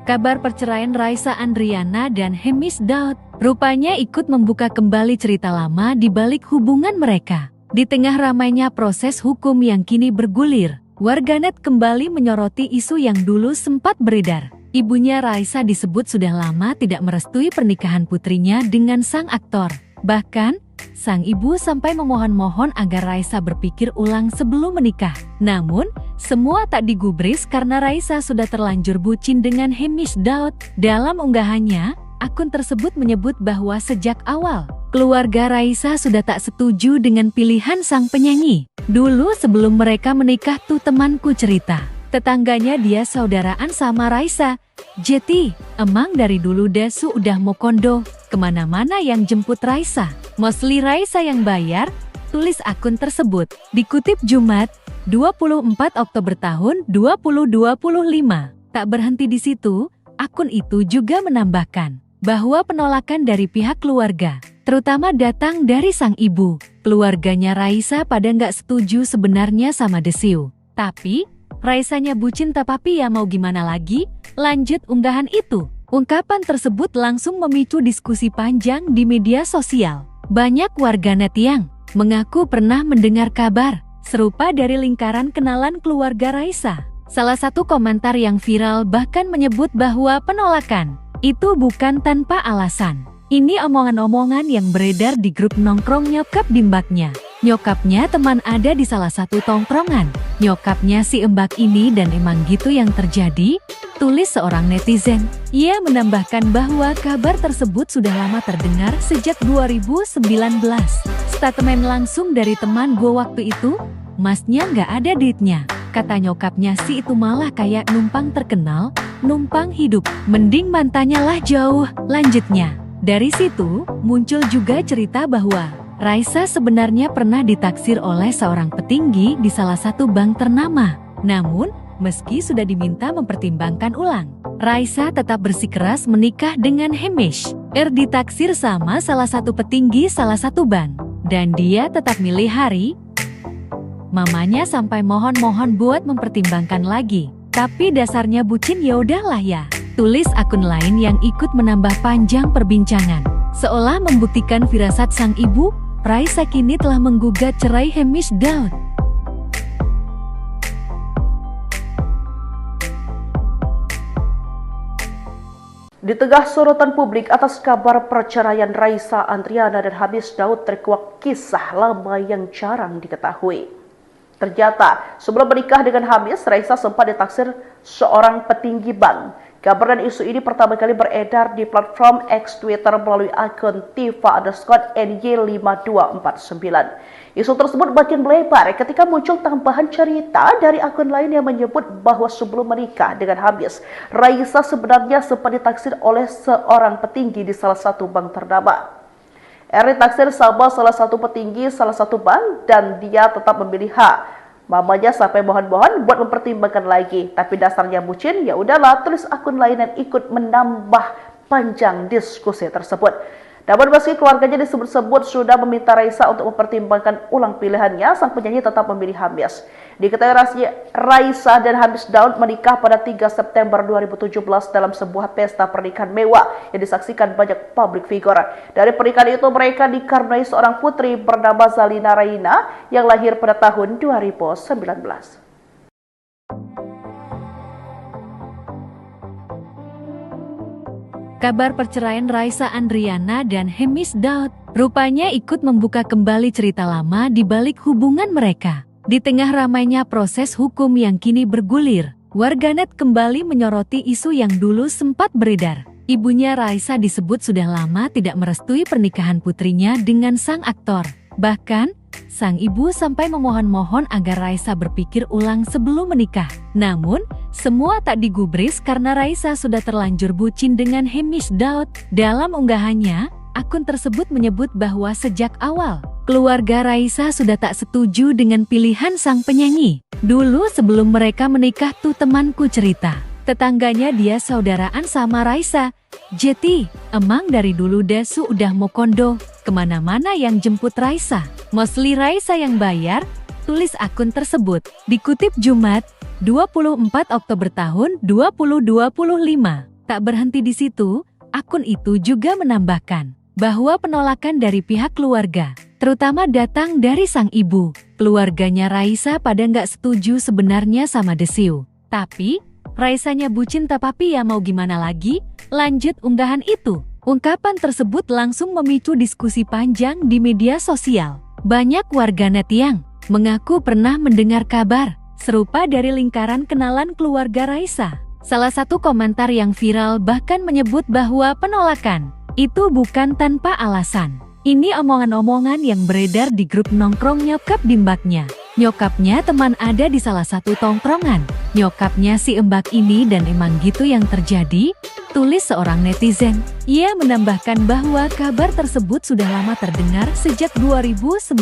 Kabar perceraian Raisa Andriana dan Hamish Daud rupanya ikut membuka kembali cerita lama di balik hubungan mereka. Di tengah ramainya proses hukum yang kini bergulir, warganet kembali menyoroti isu yang dulu sempat beredar. Ibunya Raisa disebut sudah lama tidak merestui pernikahan putrinya dengan sang aktor. Bahkan, sang ibu sampai memohon-mohon agar Raisa berpikir ulang sebelum menikah. Namun, semua tak digubris karena Raisa sudah terlanjur bucin dengan Hamish Daud. Dalam unggahannya, akun tersebut menyebut bahwa sejak awal, keluarga Raisa sudah tak setuju dengan pilihan sang penyanyi. Dulu sebelum mereka menikah tuh temanku cerita, tetangganya dia saudaraan sama Raisa. Jeti, emang dari dulu Dasu udah mau kondo, kemana-mana yang jemput Raisa. Mostly Raisa yang bayar, tulis akun tersebut. Dikutip Jumat, 24 Oktober tahun 2025. Tak berhenti di situ, akun itu juga menambahkan bahwa penolakan dari pihak keluarga, terutama datang dari sang ibu. Keluarganya Raisa pada nggak setuju sebenarnya sama Desiu. Tapi, Raisanya bucin tapi ya mau gimana lagi? Lanjut unggahan itu. Ungkapan tersebut langsung memicu diskusi panjang di media sosial. Banyak warganet yang mengaku pernah mendengar kabar serupa dari lingkaran kenalan keluarga Raisa. Salah satu komentar yang viral bahkan menyebut bahwa penolakan itu bukan tanpa alasan. Ini omongan-omongan yang beredar di grup nongkrong nyokap bimbaknya. Nyokapnya teman ada di salah satu tongkrongan. Nyokapnya si embak ini dan emang gitu yang terjadi, tulis seorang netizen. Ia menambahkan bahwa kabar tersebut sudah lama terdengar sejak 2019. Statement langsung dari teman gue waktu itu, masnya nggak ada duitnya. Kata nyokapnya si itu malah kayak numpang terkenal, numpang hidup. Mending mantannya lah jauh, lanjutnya. Dari situ, muncul juga cerita bahwa Raisa sebenarnya pernah ditaksir oleh seorang petinggi di salah satu bank ternama. Namun, meski sudah diminta mempertimbangkan ulang, Raisa tetap bersikeras menikah dengan Hamish. Ditaksir sama salah satu petinggi salah satu bank. Dan dia tetap milih hari. Mamanya sampai mohon-mohon buat mempertimbangkan lagi. Tapi dasarnya bucin ya udahlah ya. Tulis akun lain yang ikut menambah panjang perbincangan. Seolah membuktikan firasat sang ibu, Raisa kini telah menggugat cerai Hamish Daud. Di tengah sorotan publik atas kabar perceraian Raisa Andriana dan Hamish Daud terkuak kisah lama yang jarang diketahui. Ternyata, sebelum menikah dengan Hamis, Raisa sempat ditaksir seorang petinggi bank. Kabar dan isu ini pertama kali beredar di platform X Twitter melalui akun Tifa_NY5249. Isu tersebut makin melebar ketika muncul tambahan cerita dari akun lain yang menyebut bahwa sebelum menikah dengan Hamis, Raisa sebenarnya sempat ditaksir oleh seorang petinggi di salah satu bank ternama. Ditaksir sama salah satu petinggi salah satu bank dan dia tetap memilih hak. Mamanya sampai mohon-mohon buat mempertimbangkan lagi, tapi dasarnya bucin, ya udahlah, tulis akun lain dan ikut menambah panjang diskusi tersebut. Namun meski keluarganya disebut-sebut sudah meminta Raisa untuk mempertimbangkan ulang pilihannya, sang penyanyi tetap memilih Hamis. Diketahui Raisa dan Hamis Daud menikah pada 3 September 2017 dalam sebuah pesta pernikahan mewah yang disaksikan banyak publik figure. Dari pernikahan itu mereka dikaruniai seorang putri bernama Zalina Raina yang lahir pada tahun 2019. Kabar perceraian Raisa Andriana dan Hemis Daud rupanya ikut membuka kembali cerita lama di balik hubungan mereka. Di tengah ramainya proses hukum yang kini bergulir, warganet kembali menyoroti isu yang dulu sempat beredar. Ibunya Raisa disebut sudah lama tidak merestui pernikahan putrinya dengan sang aktor. Bahkan, sang ibu sampai memohon-mohon agar Raisa berpikir ulang sebelum menikah. Namun, semua tak digubris karena Raisa sudah terlanjur bucin dengan Hemis Daud. Dalam unggahannya, akun tersebut menyebut bahwa sejak awal, keluarga Raisa sudah tak setuju dengan pilihan sang penyanyi. Dulu sebelum mereka menikah tuh temanku cerita, tetangganya dia saudaraan sama Raisa. Jeti, emang dari dulu Dasu udah mau kondo, kemana-mana yang jemput Raisa. Mostly Raisa yang bayar, tulis akun tersebut. Dikutip Jumat, 24 Oktober tahun 2025. Tak berhenti di situ, akun itu juga menambahkan bahwa penolakan dari pihak keluarga, terutama datang dari sang ibu. Keluarganya Raisa pada nggak setuju sebenarnya sama Desiu. Tapi, Raisanya bucin tapi ya mau gimana lagi? Lanjut unggahan itu. Ungkapan tersebut langsung memicu diskusi panjang di media sosial. Banyak warganet yang mengaku pernah mendengar kabar serupa dari lingkaran kenalan keluarga Raisa. Salah satu komentar yang viral bahkan menyebut bahwa penolakan itu bukan tanpa alasan. Ini omongan-omongan yang beredar di grup nongkrong nyokap dimbaknya. Nyokapnya teman ada di salah satu tongkrongan. Nyokapnya si embak ini dan emang gitu yang terjadi, tulis seorang netizen. Ia menambahkan bahwa kabar tersebut sudah lama terdengar sejak 2019.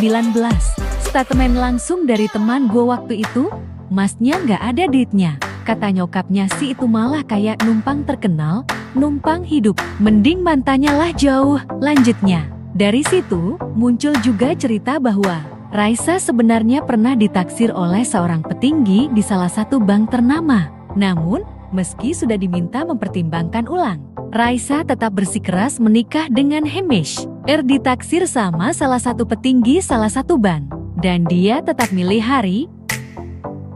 Statement langsung dari teman gue waktu itu, masnya nggak ada duitnya. Kata nyokapnya si itu malah kayak numpang terkenal, numpang hidup. Mending mantannya lah jauh, lanjutnya. Dari situ, muncul juga cerita bahwa Raisa sebenarnya pernah ditaksir oleh seorang petinggi di salah satu bank ternama. Namun, meski sudah diminta mempertimbangkan ulang, Raisa tetap bersikeras menikah dengan Hemis. Ditaksir sama salah satu petinggi salah satu bank. Dan dia tetap milih hari.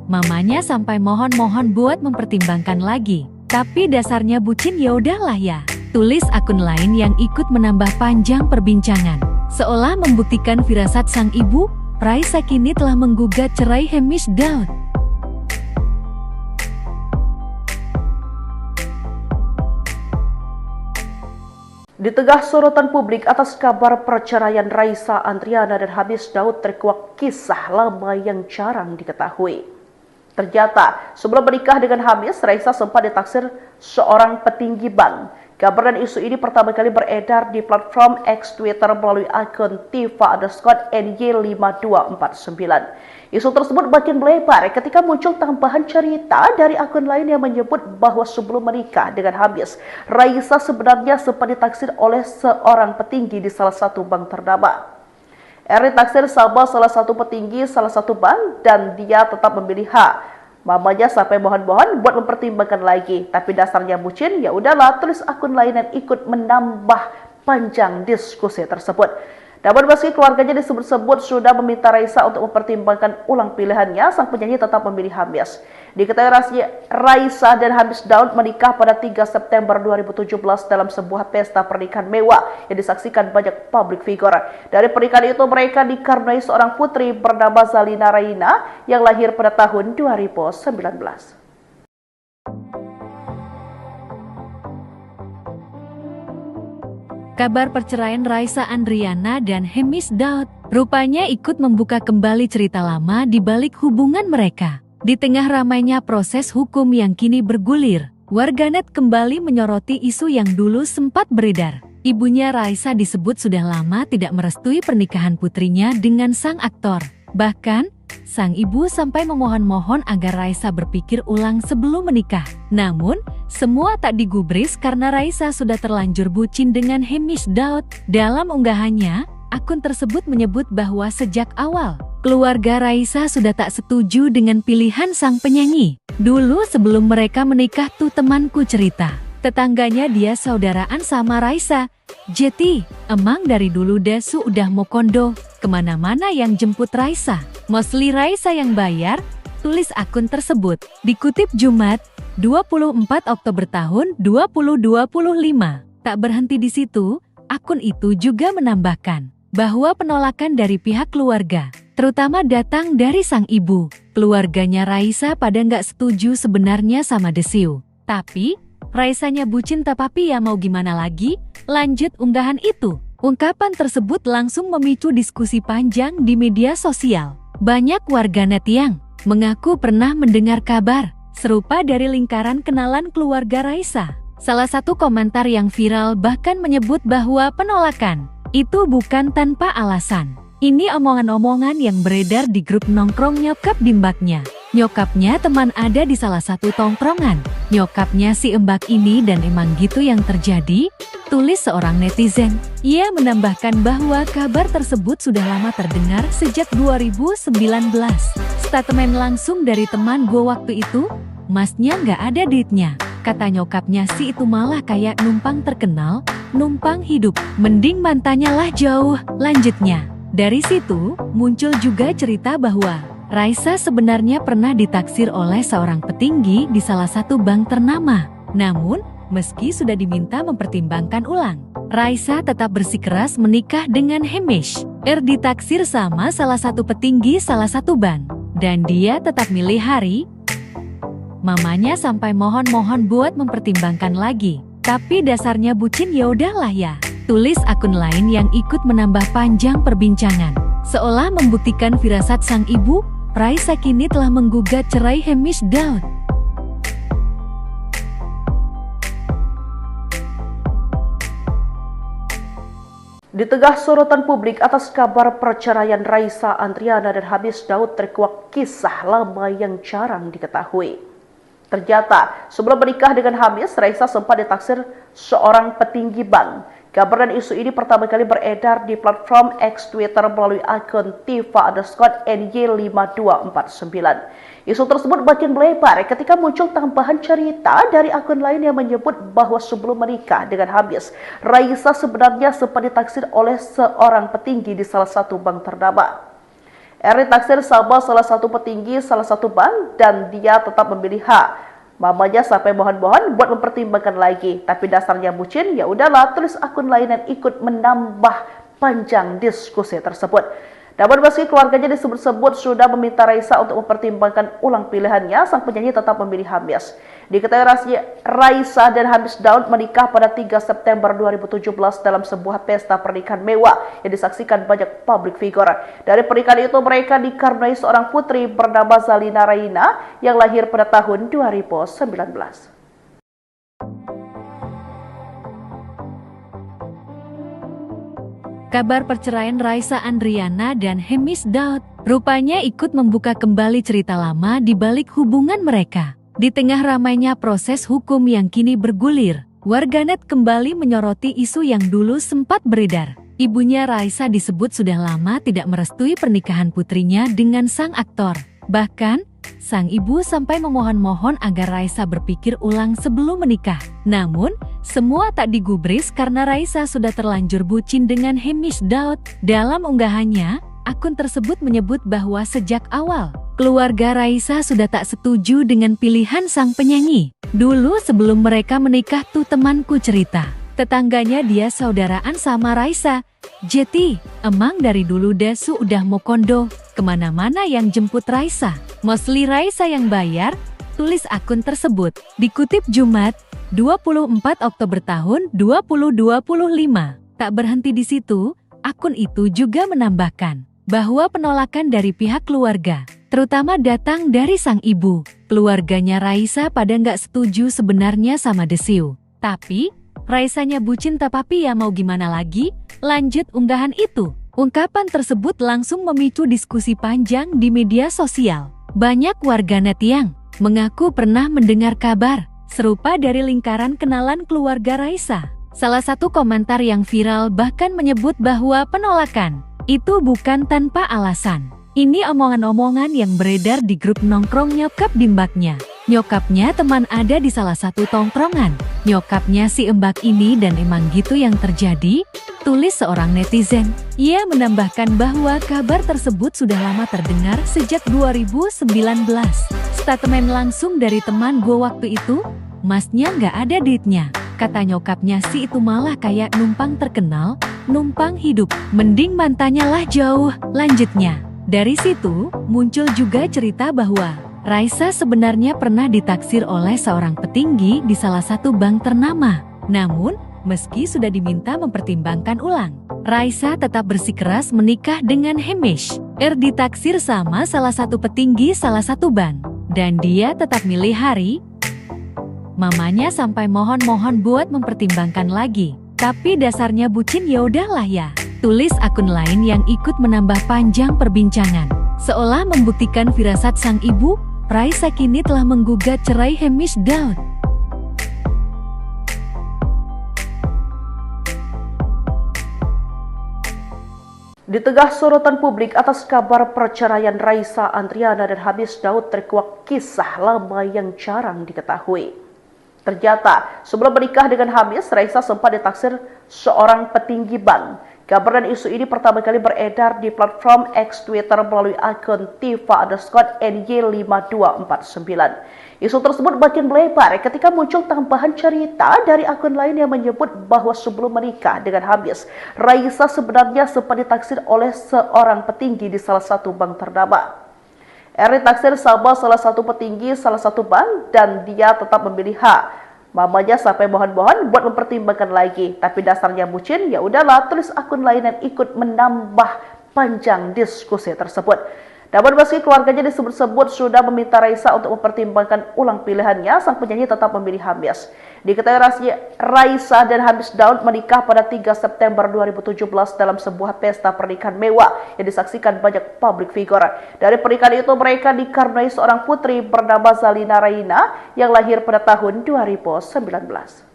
Mamanya sampai mohon-mohon buat mempertimbangkan lagi. Tapi dasarnya bucin ya udahlah ya. Tulis akun lain yang ikut menambah panjang perbincangan. Seolah membuktikan firasat sang ibu, Raisa kini telah menggugat cerai Hemis Daud. Di tengah sorotan publik atas kabar perceraian Raisa Andriana dan Hamis Daud terkuak kisah lama yang jarang diketahui. Ternyata, sebelum menikah dengan Hamis, Raisa sempat ditaksir seorang petinggi bank. Kabar dan isu ini pertama kali beredar di platform X Twitter melalui akun Tifa_NY5249. Isu tersebut makin melebar ketika muncul tambahan cerita dari akun lain yang menyebut bahwa sebelum menikah dengan Hamis, Raisa sebenarnya sempat ditaksir oleh seorang petinggi di salah satu bank ternama. Ditaksir sama salah satu petinggi salah satu bank dan dia tetap memilih hak. Mamanya sampai mohon-mohon buat mempertimbangkan lagi, tapi dasarnya bucin, ya udahlah, tulis akun lain dan ikut menambah panjang diskusi tersebut. Namun meski keluarganya disebut-sebut sudah meminta Raisa untuk mempertimbangkan ulang pilihannya, sang penyanyi tetap memilih Hamis. Diketahui Raisa dan Hamis Daud menikah pada 3 September 2017 dalam sebuah pesta pernikahan mewah yang disaksikan banyak publik figure. Dari pernikahan itu mereka dikaruniai seorang putri bernama Zalina Raina yang lahir pada tahun 2019. Kabar perceraian Raisa Andriana dan Hemis Daud rupanya ikut membuka kembali cerita lama di balik hubungan mereka. Di tengah ramainya proses hukum yang kini bergulir, warganet kembali menyoroti isu yang dulu sempat beredar. Ibunya Raisa disebut sudah lama tidak merestui pernikahan putrinya dengan sang aktor. Bahkan, sang ibu sampai memohon-mohon agar Raisa berpikir ulang sebelum menikah. Namun, semua tak digubris karena Raisa sudah terlanjur bucin dengan Hemis Daud. Dalam unggahannya, akun tersebut menyebut bahwa sejak awal, keluarga Raisa sudah tak setuju dengan pilihan sang penyanyi. Dulu sebelum mereka menikah tuh temanku cerita, tetangganya dia saudaraan sama Raisa. Jeti, emang dari dulu Desu udah mau kondo, kemana-mana yang jemput Raisa. Mostly Raisa yang bayar, tulis akun tersebut. Dikutip Jumat, 24 Oktober tahun 2025. Tak berhenti di situ, akun itu juga menambahkan bahwa penolakan dari pihak keluarga, terutama datang dari sang ibu. Keluarganya Raisa pada nggak setuju sebenarnya sama Desiu. Tapi, Raisanya bucin tapi ya mau gimana lagi? Lanjut unggahan itu. Ungkapan tersebut langsung memicu diskusi panjang di media sosial. Banyak warganet yang mengaku pernah mendengar kabar serupa dari lingkaran kenalan keluarga Raisa. Salah satu komentar yang viral bahkan menyebut bahwa penolakan itu bukan tanpa alasan. Ini omongan-omongan yang beredar di grup nongkrong nyokap di mbaknya. Nyokapnya teman ada di salah satu tongkrongan. Nyokapnya si mbak ini dan emang gitu yang terjadi, tulis seorang netizen. Ia menambahkan bahwa kabar tersebut sudah lama terdengar sejak 2019. Statement langsung dari teman gue waktu itu, masnya nggak ada duitnya. Kata nyokapnya si itu malah kayak numpang terkenal, numpang hidup. Mending mantannya lah jauh, lanjutnya. Dari situ, muncul juga cerita bahwa Raisa sebenarnya pernah ditaksir oleh seorang petinggi di salah satu bank ternama. Namun, meski sudah diminta mempertimbangkan ulang, Raisa tetap bersikeras menikah dengan Hemis. Ditaksir sama salah satu petinggi salah satu bank. Dan dia tetap milih hari. Mamanya sampai mohon-mohon buat mempertimbangkan lagi. Tapi dasarnya bucin ya udahlah ya. Tulis akun lain yang ikut menambah panjang perbincangan. Seolah membuktikan firasat sang ibu, Raisa kini telah menggugat cerai Hemis Daud. Di tengah sorotan publik atas kabar perceraian Raisa Andriana dan Hamis Daud terkuak kisah lama yang jarang diketahui. Ternyata, sebelum menikah dengan Hamis, Raisa sempat ditaksir seorang petinggi bank. Kabar dan isu ini pertama kali beredar di platform X Twitter melalui akun Tifa_NY5249. Isu tersebut makin melebar ketika muncul tambahan cerita dari akun lain yang menyebut bahwa sebelum menikah dengan Hamis, Raisa sebenarnya sempat ditaksir oleh seorang petinggi di salah satu bank ternama. Ditaksir sama salah satu petinggi salah satu bank dan dia tetap memilih H. Mamanya sampai mohon-mohon buat mempertimbangkan lagi, tapi dasarnya bucin, ya udahlah, tulis akun lain dan ikut menambah panjang diskusi tersebut. Namun meski keluarganya disebut-sebut sudah meminta Raisa untuk mempertimbangkan ulang pilihannya, sang penyanyi tetap memilih Hamis. Diketahui Raisa dan Hamis Daud menikah pada 3 September 2017 dalam sebuah pesta pernikahan mewah yang disaksikan banyak publik figure. Dari pernikahan itu mereka dikaruniai seorang putri bernama Zalina Raina yang lahir pada tahun 2019. Kabar perceraian Raisa Andriana dan Hemis Daud rupanya ikut membuka kembali cerita lama di balik hubungan mereka. Di tengah ramainya proses hukum yang kini bergulir, warganet kembali menyoroti isu yang dulu sempat beredar. Ibunya Raisa disebut sudah lama tidak merestui pernikahan putrinya dengan sang aktor. Bahkan, Sang ibu sampai memohon-mohon agar Raisa berpikir ulang sebelum menikah. Namun, semua tak digubris karena Raisa sudah terlanjur bucin dengan Hamish Daud. Dalam unggahannya, akun tersebut menyebut bahwa sejak awal, keluarga Raisa sudah tak setuju dengan pilihan sang penyanyi. Dulu sebelum mereka menikah tuh temanku cerita, tetangganya dia saudaraan sama Raisa. Jeti, emang dari dulu Desu udah mau kondo, kemana-mana yang jemput Raisa. Mostly Raisa yang bayar, tulis akun tersebut. Dikutip Jumat, 24 Oktober tahun 2025. Tak berhenti di situ, akun itu juga menambahkan bahwa penolakan dari pihak keluarga, terutama datang dari sang ibu. Keluarganya Raisa pada nggak setuju sebenarnya sama Desiu. Tapi, Raisanya bucin tapi ya mau gimana lagi? Lanjut unggahan itu. Ungkapan tersebut langsung memicu diskusi panjang di media sosial. Banyak warganet yang mengaku pernah mendengar kabar serupa dari lingkaran kenalan keluarga Raisa. Salah satu komentar yang viral bahkan menyebut bahwa penolakan itu bukan tanpa alasan. Ini omongan-omongan yang beredar di grup nongkrong nyokap bimbaknya. Nyokapnya teman ada di salah satu tongkrongan. Nyokapnya si embak ini dan emang gitu yang terjadi, tulis seorang netizen. Ia menambahkan bahwa kabar tersebut sudah lama terdengar sejak 2019. Statement langsung dari teman gue waktu itu, masnya nggak ada duitnya. Kata nyokapnya si itu malah kayak numpang terkenal, numpang hidup. Mending mantannya lah jauh, lanjutnya. Dari situ, muncul juga cerita bahwa Raisa sebenarnya pernah ditaksir oleh seorang petinggi di salah satu bank ternama. Namun, meski sudah diminta mempertimbangkan ulang, Raisa tetap bersikeras menikah dengan Hamish. Ditaksir sama salah satu petinggi salah satu bank. Dan dia tetap milih hari. Mamanya sampai mohon-mohon buat mempertimbangkan lagi. Tapi dasarnya bucin ya udahlah ya. Tulis akun lain yang ikut menambah panjang perbincangan. Seolah membuktikan firasat sang ibu, Raisa kini telah menggugat cerai Hamish Daud. Di tengah sorotan publik atas kabar perceraian Raisa Andriana dan Hamish Daud terkuak kisah lama yang jarang diketahui. Ternyata, sebelum menikah dengan Hamish, Raisa sempat ditaksir seorang petinggi bank. Kabar dan isu ini pertama kali beredar di platform X Twitter melalui akun Tifa_NY5249. Isu tersebut makin melebar ketika muncul tambahan cerita dari akun lain yang menyebut bahwa sebelum menikah dengan Hamish, Raisa sebenarnya sempat ditaksir oleh seorang petinggi di salah satu bank ternama. Ditaksir sama salah satu petinggi salah satu bank dan dia tetap memilih H. Mamanya sampai mohon-mohon buat mempertimbangkan lagi, tapi dasarnya bucin, ya udahlah, tulis akun lain dan ikut menambah panjang diskusi tersebut. Namun meski keluarganya disebut-sebut sudah meminta Raisa untuk mempertimbangkan ulang pilihannya, sang penyanyi tetap memilih Hamish. Diketahui Raisa dan Hamish Daud menikah pada 3 September 2017 dalam sebuah pesta pernikahan mewah yang disaksikan banyak public figure. Dari pernikahan itu mereka dikaruniai seorang putri bernama Zalina Raina yang lahir pada tahun 2019.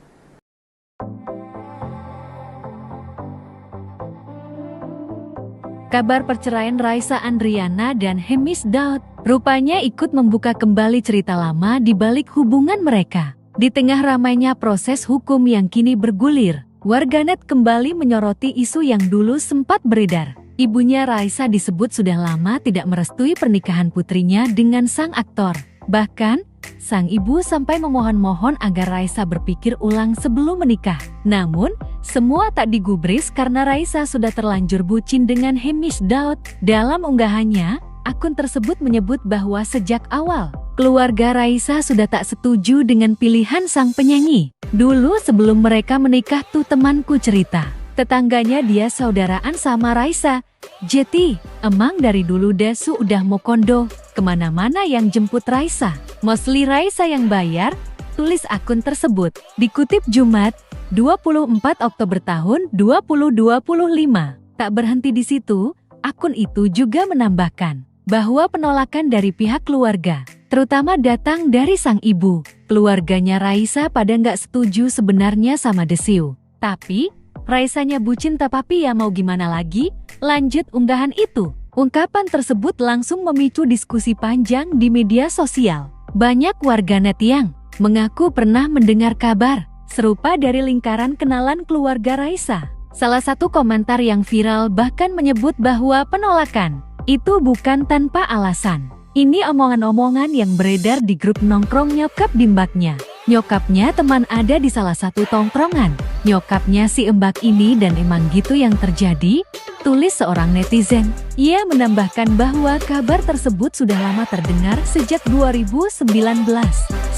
Kabar perceraian Raisa Andriana dan Hamish Daud rupanya ikut membuka kembali cerita lama di balik hubungan mereka. Di tengah ramainya proses hukum yang kini bergulir, warganet kembali menyoroti isu yang dulu sempat beredar. Ibunya Raisa disebut sudah lama tidak merestui pernikahan putrinya dengan sang aktor. Bahkan, sang ibu sampai memohon-mohon agar Raisa berpikir ulang sebelum menikah. Namun, semua tak digubris karena Raisa sudah terlanjur bucin dengan Hamish Daud. Dalam unggahannya, akun tersebut menyebut bahwa sejak awal, keluarga Raisa sudah tak setuju dengan pilihan sang penyanyi. Dulu sebelum mereka menikah tuh temanku cerita, tetangganya dia saudaraan sama Raisa. Jeti, emang dari dulu Desu udah mau kondo, kemana-mana yang jemput Raisa. Mostly Raisa yang bayar, tulis akun tersebut. Dikutip Jumat, 24 Oktober tahun 2025. Tak berhenti di situ, akun itu juga menambahkan bahwa penolakan dari pihak keluarga, terutama datang dari sang ibu. Keluarganya Raisa pada nggak setuju sebenarnya sama Desiu. Tapi, Raisanya bucin tapi ya mau gimana lagi? Lanjut unggahan itu. Ungkapan tersebut langsung memicu diskusi panjang di media sosial. Banyak warganet yang mengaku pernah mendengar kabar serupa dari lingkaran kenalan keluarga Raisa. Salah satu komentar yang viral bahkan menyebut bahwa penolakan itu bukan tanpa alasan. Ini omongan-omongan yang beredar di grup nongkrong nyokap di mbaknya. Nyokapnya teman ada di salah satu tongkrongan. Nyokapnya si Mbak ini dan emang gitu yang terjadi, tulis seorang netizen. Ia menambahkan bahwa kabar tersebut sudah lama terdengar sejak 2019.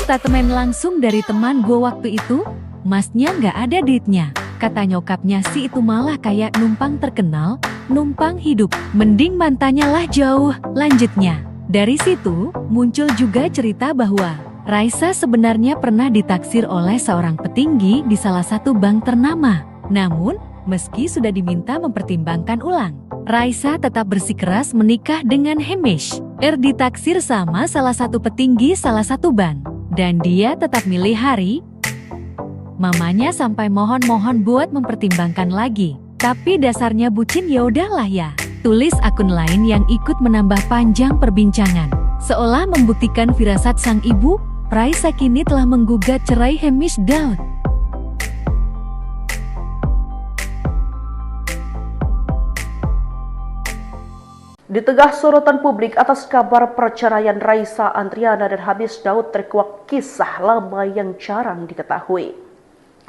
Statement langsung dari teman gue waktu itu, masnya nggak ada duitnya. Kata nyokapnya si itu malah kayak numpang terkenal, numpang hidup. Mending mantannya lah jauh, lanjutnya. Dari situ, muncul juga cerita bahwa Raisa sebenarnya pernah ditaksir oleh seorang petinggi di salah satu bank ternama. Namun, meski sudah diminta mempertimbangkan ulang, Raisa tetap bersikeras menikah dengan Hamish. Ditaksir sama salah satu petinggi salah satu bank. Dan dia tetap milih hari. Mamanya sampai mohon-mohon buat mempertimbangkan lagi. Tapi dasarnya bucin ya udahlah ya. Tulis akun lain yang ikut menambah panjang perbincangan. Seolah membuktikan firasat sang ibu, Raisa kini telah menggugat cerai Hamish Daud. Di tengah sorotan publik atas kabar perceraian Raisa Andriana dan Hamish Daud terkuak kisah lama yang jarang diketahui.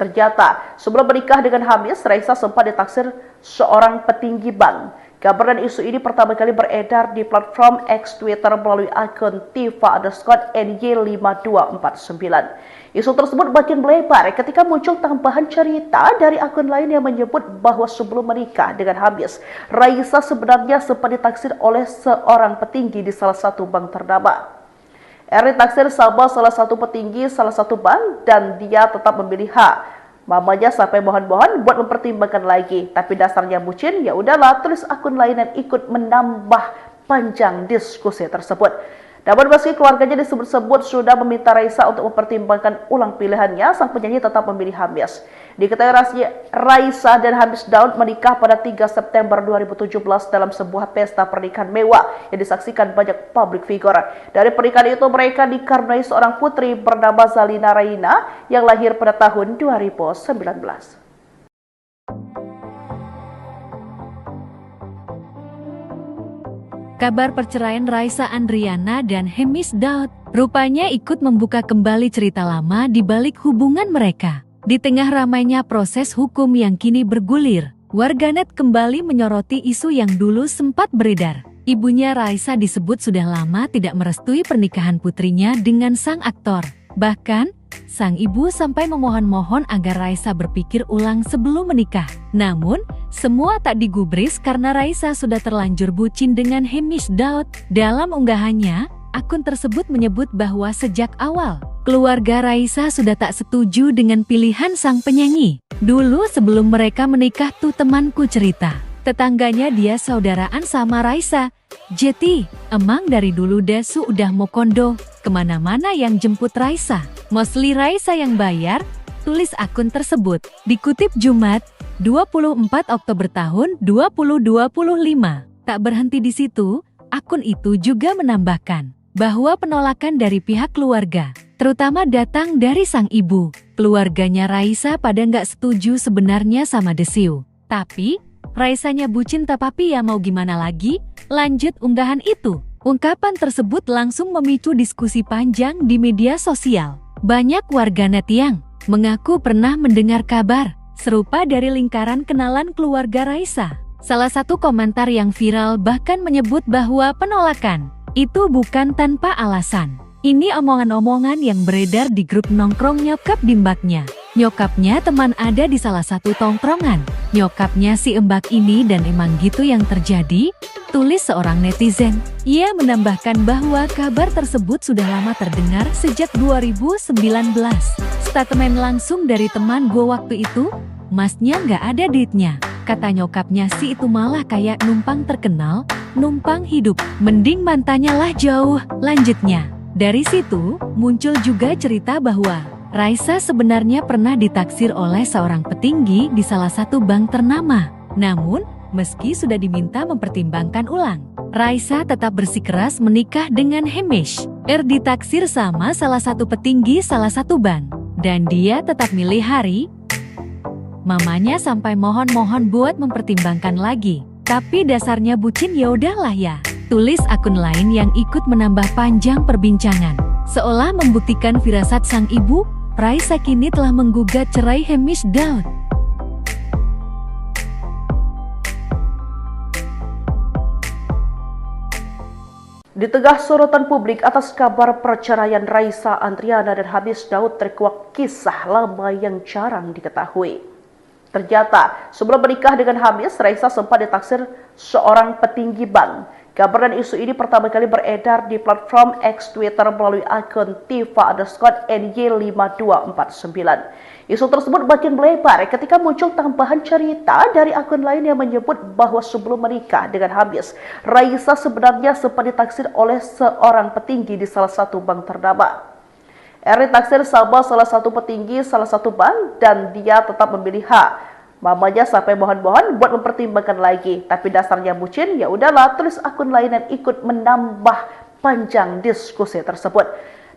Ternyata sebelum menikah dengan Hamish, Raisa sempat ditaksir seorang petinggi bank. Kabar dan isu ini pertama kali beredar di platform X Twitter melalui akun Tifa_NY5249. Isu tersebut makin melebar ketika muncul tambahan cerita dari akun lain yang menyebut bahwa sebelum menikah dengan Hamish, Raisa sebenarnya sempat ditaksir oleh seorang petinggi di salah satu bank ternama. Ditaksir sama salah satu petinggi salah satu bank dan dia tetap memilih H. Mamanya sampai mohon-mohon buat mempertimbangkan lagi, tapi dasarnya bucin, ya udahlah, tulis akun lain dan ikut menambah panjang diskusi tersebut. Namun meski keluarganya disebut-sebut sudah meminta Raisa untuk mempertimbangkan ulang pilihannya, sang penyanyi tetap memilih Hamish. Diketahui Raisa dan Hamish Daud menikah pada 3 September 2017 dalam sebuah pesta pernikahan mewah yang disaksikan banyak public figure. Dari pernikahan itu mereka dikaruniai seorang putri bernama Zalina Raina yang lahir pada tahun 2019. Kabar perceraian Raisa Andriana dan Hamish Daud rupanya ikut membuka kembali cerita lama di balik hubungan mereka. Di tengah ramainya proses hukum yang kini bergulir, warganet kembali menyoroti isu yang dulu sempat beredar. Ibunya Raisa disebut sudah lama tidak merestui pernikahan putrinya dengan sang aktor. Bahkan, sang ibu sampai memohon-mohon agar Raisa berpikir ulang sebelum menikah. Namun, semua tak digubris karena Raisa sudah terlanjur bucin dengan Hamish Daud. Dalam unggahannya, akun tersebut menyebut bahwa sejak awal, keluarga Raisa sudah tak setuju dengan pilihan sang penyanyi. Dulu sebelum mereka menikah tuh temanku cerita, tetangganya dia saudaraan sama Raisa. Jeti, emang dari dulu Dasu udah mau kondo, kemana-mana yang jemput Raisa. Mostly Raisa yang bayar, tulis akun tersebut. Dikutip Jumat, 24 Oktober tahun 2025. Tak berhenti di situ, akun itu juga menambahkan bahwa penolakan dari pihak keluarga, terutama datang dari sang ibu. Keluarganya Raisa pada nggak setuju sebenarnya sama Desiu. Tapi, Raisanya bucin tapi ya mau gimana lagi? Lanjut unggahan itu. Ungkapan tersebut langsung memicu diskusi panjang di media sosial. Banyak warganet yang mengaku pernah mendengar kabar serupa dari lingkaran kenalan keluarga Raisa. Salah satu komentar yang viral bahkan menyebut bahwa penolakan itu bukan tanpa alasan. Ini omongan-omongan yang beredar di grup nongkrong nyokap di mbaknya. Nyokapnya teman ada di salah satu tongkrongan. Nyokapnya si Mbak ini dan emang gitu yang terjadi, tulis seorang netizen. Ia menambahkan bahwa kabar tersebut sudah lama terdengar sejak 2019. Statement langsung dari teman gue waktu itu, masnya nggak ada duitnya. Kata nyokapnya si itu malah kayak numpang terkenal, numpang hidup. Mending mantannya lah jauh, lanjutnya. Dari situ, muncul juga cerita bahwa Raisa sebenarnya pernah ditaksir oleh seorang petinggi di salah satu bank ternama. Namun, meski sudah diminta mempertimbangkan ulang, Raisa tetap bersikeras menikah dengan Hamish. Ditaksir sama salah satu petinggi salah satu bank, dan dia tetap milih hari. Mamanya sampai mohon-mohon buat mempertimbangkan lagi, tapi dasarnya bucin ya udahlah ya. Tulis akun lain yang ikut menambah panjang perbincangan. Seolah membuktikan firasat sang ibu, Raisa kini telah menggugat cerai Hamish Daud. Di tengah sorotan publik atas kabar perceraian Raisa Andriana dan Hamish Daud terkuak kisah lama yang jarang diketahui. Ternyata, sebelum menikah dengan Hamish, Raisa sempat ditaksir seorang petinggi bank. Kabar dan isu ini pertama kali beredar di platform X Twitter melalui akun Tifa_NY5249. Isu tersebut makin melebar ketika muncul tambahan cerita dari akun lain yang menyebut bahwa sebelum menikah dengan Hamish, Raisa sebenarnya sempat ditaksir oleh seorang petinggi di salah satu bank ternama. Ditaksir sama salah satu petinggi salah satu bank dan dia tetap memilih H. Mamanya sampai mohon-mohon buat mempertimbangkan lagi, tapi dasarnya bucin, ya udahlah, tulis akun lain dan ikut menambah panjang diskusi tersebut.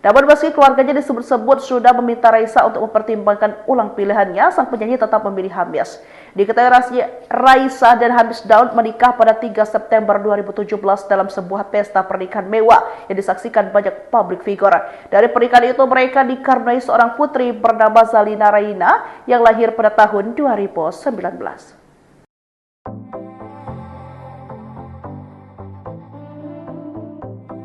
Namun meski keluarganya disebut-sebut sudah meminta Raisa untuk mempertimbangkan ulang pilihannya, sang penyanyi tetap memilih Hamish. Diketahui Raisa dan Hamish Daud menikah pada 3 September 2017 dalam sebuah pesta pernikahan mewah yang disaksikan banyak publik figure. Dari pernikahan itu mereka dikaruniai seorang putri bernama Zalina Raina yang lahir pada tahun 2019.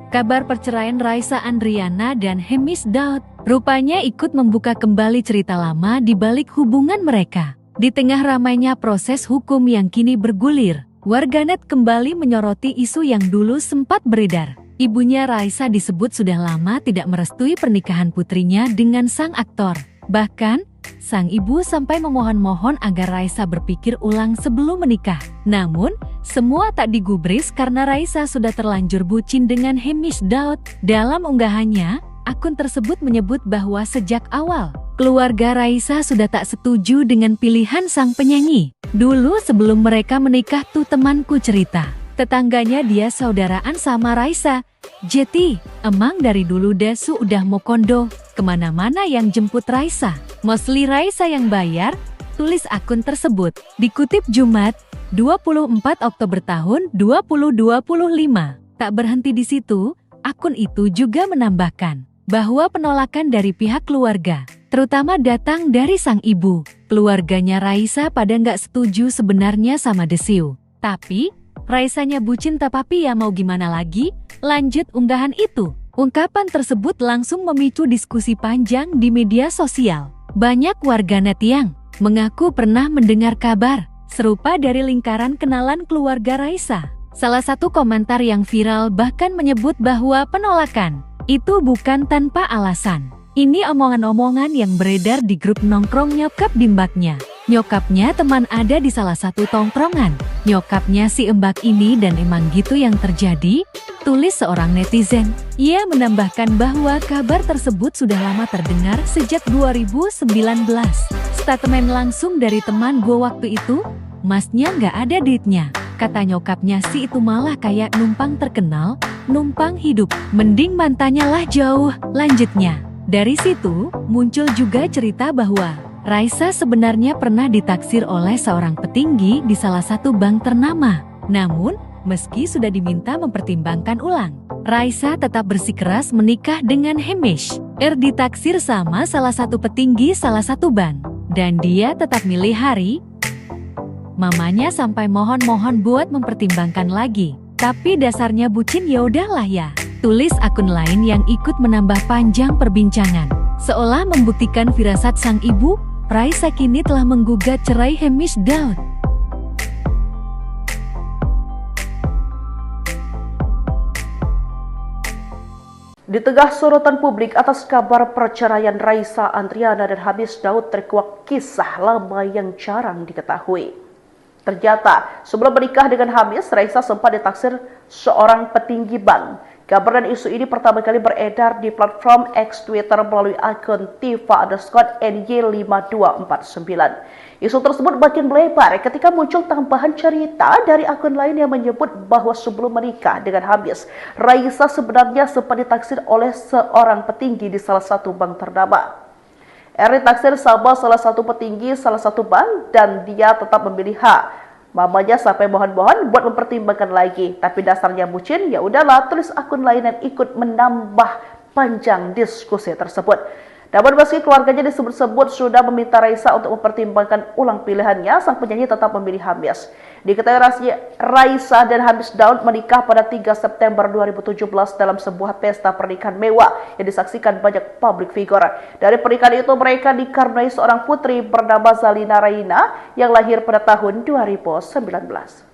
Kabar perceraian Raisa Andriana dan Hamish Daud rupanya ikut membuka kembali cerita lama di balik hubungan mereka. Di tengah ramainya proses hukum yang kini bergulir, warganet kembali menyoroti isu yang dulu sempat beredar. Ibunya Raisa disebut sudah lama tidak merestui pernikahan putrinya dengan sang aktor. Bahkan, sang ibu sampai memohon-mohon agar Raisa berpikir ulang sebelum menikah. Namun, semua tak digubris karena Raisa sudah terlanjur bucin dengan Hamish Daud. Dalam unggahannya, akun tersebut menyebut bahwa sejak awal, keluarga Raisa sudah tak setuju dengan pilihan sang penyanyi. Dulu sebelum mereka menikah tuh temanku cerita, tetangganya dia saudaraan sama Raisa. Jeti, emang dari dulu Dasu udah mau kondo, kemana-mana yang jemput Raisa. Mostly Raisa yang bayar, tulis akun tersebut. Dikutip Jumat, 24 Oktober tahun 2025. Tak berhenti di situ, akun itu juga menambahkan bahwa penolakan dari pihak keluarga, terutama datang dari sang ibu. Keluarganya Raisa pada nggak setuju sebenarnya sama Desiu. Tapi, Raisanya bucin tapi ya mau gimana lagi? Lanjut unggahan itu. Ungkapan tersebut langsung memicu diskusi panjang di media sosial. Banyak warganet yang mengaku pernah mendengar kabar serupa dari lingkaran kenalan keluarga Raisa. Salah satu komentar yang viral bahkan menyebut bahwa penolakan itu bukan tanpa alasan. Ini omongan-omongan yang beredar di grup nongkrong nyokap di mbaknya. Nyokapnya teman ada di salah satu tongkrongan. Nyokapnya si embak ini dan emang gitu yang terjadi, tulis seorang netizen. Ia menambahkan bahwa kabar tersebut sudah lama terdengar sejak 2019. Statement langsung dari teman gue waktu itu, masnya nggak ada duitnya. Kata nyokapnya si itu malah kayak numpang terkenal, numpang hidup. Mending mantannya lah jauh, lanjutnya. Dari situ, muncul juga cerita bahwa Raisa sebenarnya pernah ditaksir oleh seorang petinggi di salah satu bank ternama. Namun, meski sudah diminta mempertimbangkan ulang, Raisa tetap bersikeras menikah dengan Hamish. Ditaksir sama salah satu petinggi salah satu bank, dan dia tetap milih hari. Mamanya sampai mohon-mohon buat mempertimbangkan lagi, tapi dasarnya bucin ya udahlah ya. Tulis akun lain yang ikut menambah panjang perbincangan. Seolah membuktikan firasat sang ibu, Raisa kini telah menggugat cerai Hamish Daud. Di tengah sorotan publik atas kabar perceraian Raisa Andriana dan Hamish Daud terkuak kisah lama yang jarang diketahui. Ternyata, sebelum menikah dengan Hamish, Raisa sempat ditaksir seorang petinggi bank. Kabar dan isu ini pertama kali beredar di platform X Twitter melalui akun Tifa_NY5249. Isu tersebut makin melebar ketika muncul tambahan cerita dari akun lain yang menyebut bahwa sebelum menikah dengan Hamis, Raisa sebenarnya sempat ditaksir oleh seorang petinggi di salah satu bank ternama. R ditaksir sama salah satu petinggi salah satu bank dan dia tetap memilih H. Mamanya sampai mohon-mohon buat mempertimbangkan lagi, tapi dasarnya bucin, ya udahlah, tulis akun lain dan ikut menambah panjang diskusi tersebut. Namun meski keluarganya disebut-sebut sudah meminta Raisa untuk mempertimbangkan ulang pilihannya, sang penyanyi tetap memilih Hamis. Diketahui Raisa dan Hamis Daud menikah pada 3 September 2017 dalam sebuah pesta pernikahan mewah yang disaksikan banyak public figure. Dari pernikahan itu mereka dikaruniai seorang putri bernama Zalina Raina yang lahir pada tahun 2019.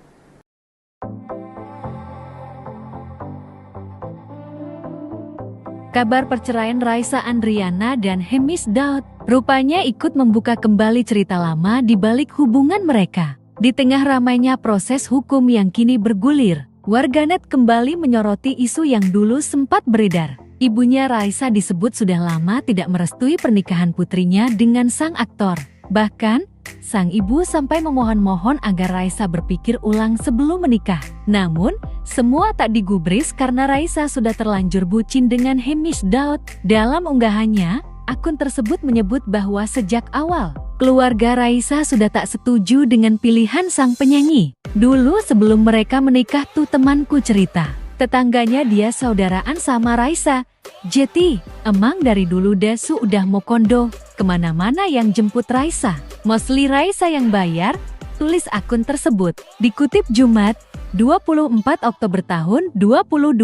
Kabar perceraian Raisa Andriana dan Hemis Daud rupanya ikut membuka kembali cerita lama di balik hubungan mereka. Di tengah ramainya proses hukum yang kini bergulir, warganet kembali menyoroti isu yang dulu sempat beredar. Ibunya Raisa disebut sudah lama tidak merestui pernikahan putrinya dengan sang aktor. Bahkan, sang ibu sampai memohon-mohon agar Raisa berpikir ulang sebelum menikah. Namun, semua tak digubris karena Raisa sudah terlanjur bucin dengan Hemis Daud. Dalam unggahannya, akun tersebut menyebut bahwa sejak awal, keluarga Raisa sudah tak setuju dengan pilihan sang penyanyi. Dulu sebelum mereka menikah tuh temanku cerita, tetangganya dia saudaraan sama Raisa. Jeti, emang dari dulu Dasu udah mau kondo, kemana-mana yang jemput Raisa. Mostly Raisa yang bayar, tulis akun tersebut. Dikutip Jumat, 24 Oktober tahun 2025.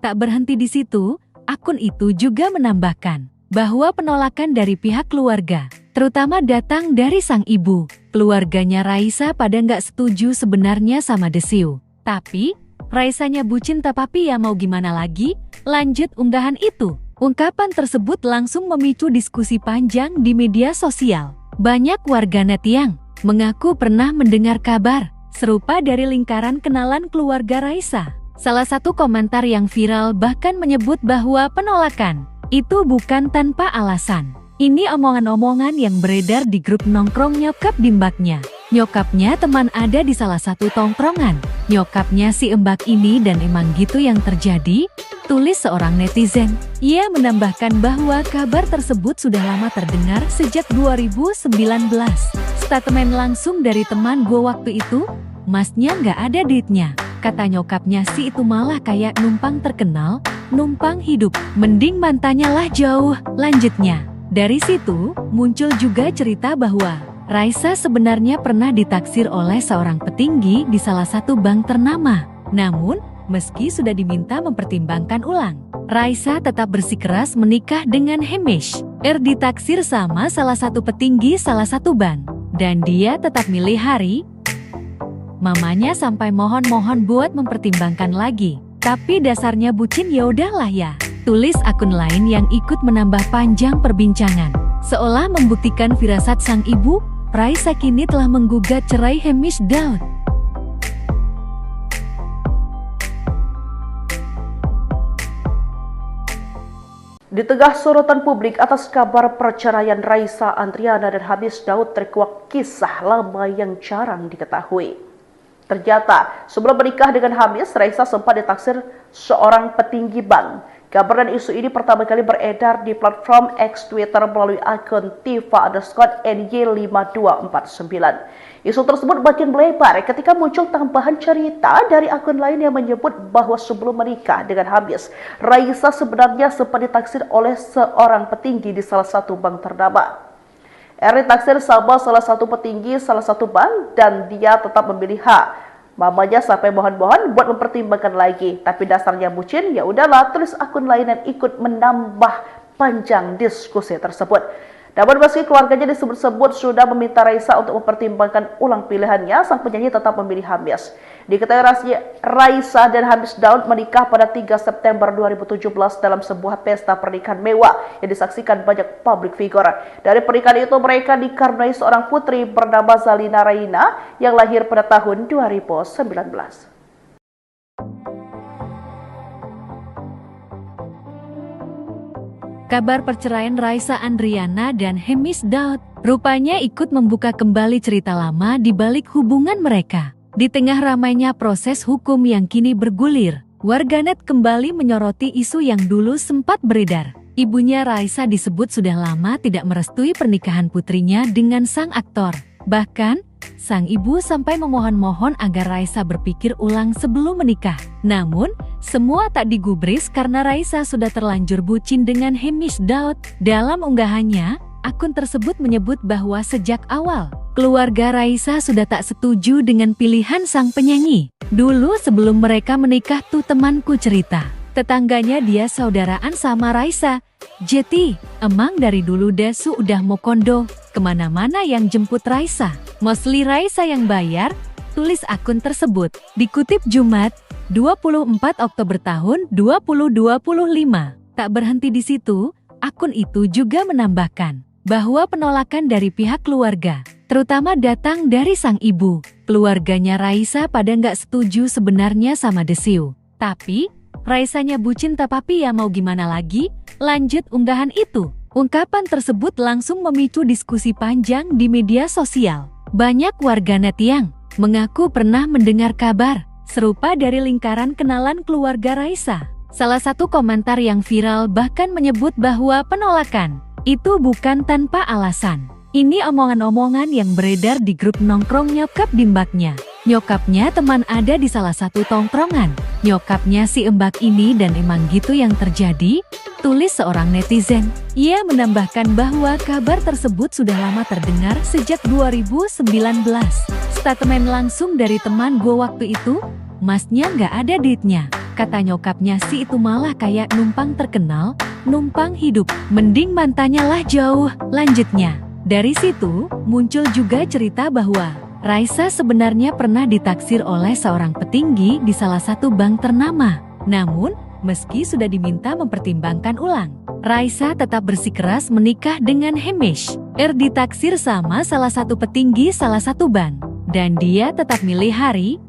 Tak berhenti di situ, akun itu juga menambahkan bahwa penolakan dari pihak keluarga, terutama datang dari sang ibu. Keluarganya Raisa pada nggak setuju sebenarnya sama Desiu. Tapi, Raisanya bucin tapi ya mau gimana lagi? Lanjut unggahan itu. Ungkapan tersebut langsung memicu diskusi panjang di media sosial. Banyak warganet yang mengaku pernah mendengar kabar serupa dari lingkaran kenalan keluarga Raisa. Salah satu komentar yang viral bahkan menyebut bahwa penolakan itu bukan tanpa alasan. Ini omongan-omongan yang beredar di grup nongkrong nyokap di mbaknya. Nyokapnya teman ada di salah satu tongkrongan. Nyokapnya si embak ini dan emang gitu yang terjadi, tulis seorang netizen. Ia menambahkan bahwa kabar tersebut sudah lama terdengar sejak 2019. Statement langsung dari teman gue waktu itu, masnya nggak ada duitnya. Kata nyokapnya si itu malah kayak numpang terkenal, numpang hidup. Mending mantannya lah jauh, lanjutnya. Dari situ, muncul juga cerita bahwa Raisa sebenarnya pernah ditaksir oleh seorang petinggi di salah satu bank ternama. Namun, meski sudah diminta mempertimbangkan ulang, Raisa tetap bersikeras menikah dengan Hemis. Ditaksir sama salah satu petinggi salah satu bank. Dan dia tetap milih hari. Mamanya sampai mohon-mohon buat mempertimbangkan lagi. Tapi dasarnya bucin ya udahlah ya. Tulis akun lain yang ikut menambah panjang perbincangan. Seolah membuktikan firasat sang ibu, Raisa kini telah menggugat cerai Hemis Daud. Di tengah sorotan publik atas kabar perceraian Raisa Andriana dan Hamis Daud terkuak kisah lama yang jarang diketahui. Ternyata, sebelum menikah dengan Hamis, Raisa sempat ditaksir seorang petinggi bank. Kabar dan isu ini pertama kali beredar di platform X Twitter melalui akun Tifa_NY5249. Isu tersebut makin melebar ketika muncul tambahan cerita dari akun lain yang menyebut bahwa sebelum menikah dengan Hamis, Raisa sebenarnya sempat ditaksir oleh seorang petinggi di salah satu bank ternama. Ditaksir sama salah satu petinggi salah satu bank dan dia tetap memilih H. Mamanya sampai mohon-mohon buat mempertimbangkan lagi, tapi dasarnya bucin, ya udahlah, tulis akun lain dan ikut menambah panjang diskusi tersebut. Namun meski keluarganya disebut-sebut sudah meminta Raisa untuk mempertimbangkan ulang pilihannya, sang penyanyi tetap memilih Hamis. Diketahui Raisa dan Hamis Daud menikah pada 3 September 2017 dalam sebuah pesta pernikahan mewah yang disaksikan banyak public figure. Dari pernikahan itu mereka dikaruniai seorang putri bernama Zalina Raina yang lahir pada tahun 2019. Kabar perceraian Raisa Andriana dan Hemis Daud rupanya ikut membuka kembali cerita lama di balik hubungan mereka. Di tengah ramainya proses hukum yang kini bergulir, warganet kembali menyoroti isu yang dulu sempat beredar. Ibunya Raisa disebut sudah lama tidak merestui pernikahan putrinya dengan sang aktor. Bahkan, sang ibu sampai memohon-mohon agar Raisa berpikir ulang sebelum menikah. Namun, semua tak digubris karena Raisa sudah terlanjur bucin dengan Hemis Daud. Dalam unggahannya, akun tersebut menyebut bahwa sejak awal, keluarga Raisa sudah tak setuju dengan pilihan sang penyanyi. Dulu sebelum mereka menikah tuh temanku cerita, tetangganya dia saudaraan sama Raisa. Jeti, emang dari dulu Dasu udah mau kondo, kemana-mana yang jemput Raisa. Mostly Raisa yang bayar, tulis akun tersebut. Dikutip Jumat, 24 Oktober tahun 2025. Tak berhenti di situ, akun itu juga menambahkan bahwa penolakan dari pihak keluarga, terutama datang dari sang ibu. Keluarganya Raisa pada nggak setuju sebenarnya sama Desiu. Tapi, Raisanya bucin tapi ya mau gimana lagi? Lanjut unggahan itu. Ungkapan tersebut langsung memicu diskusi panjang di media sosial. Banyak warganet yang mengaku pernah mendengar kabar serupa dari lingkaran kenalan keluarga Raisa. Salah satu komentar yang viral bahkan menyebut bahwa penolakan itu bukan tanpa alasan. Ini omongan-omongan yang beredar di grup nongkrong nyokap di mbaknya. Nyokapnya teman ada di salah satu tongkrongan. Nyokapnya si mbak ini dan emang gitu yang terjadi, tulis seorang netizen. Ia menambahkan bahwa kabar tersebut sudah lama terdengar sejak 2019. Statement langsung dari teman gue waktu itu, masnya nggak ada duitnya. Kata nyokapnya si itu malah kayak numpang terkenal, numpang hidup. Mending mantannya lah jauh, lanjutnya. Dari situ, muncul juga cerita bahwa Raisa sebenarnya pernah ditaksir oleh seorang petinggi di salah satu bank ternama. Namun, meski sudah diminta mempertimbangkan ulang, Raisa tetap bersikeras menikah dengan Hemis. Ditaksir sama salah satu petinggi salah satu bank. Dan dia tetap milih hari.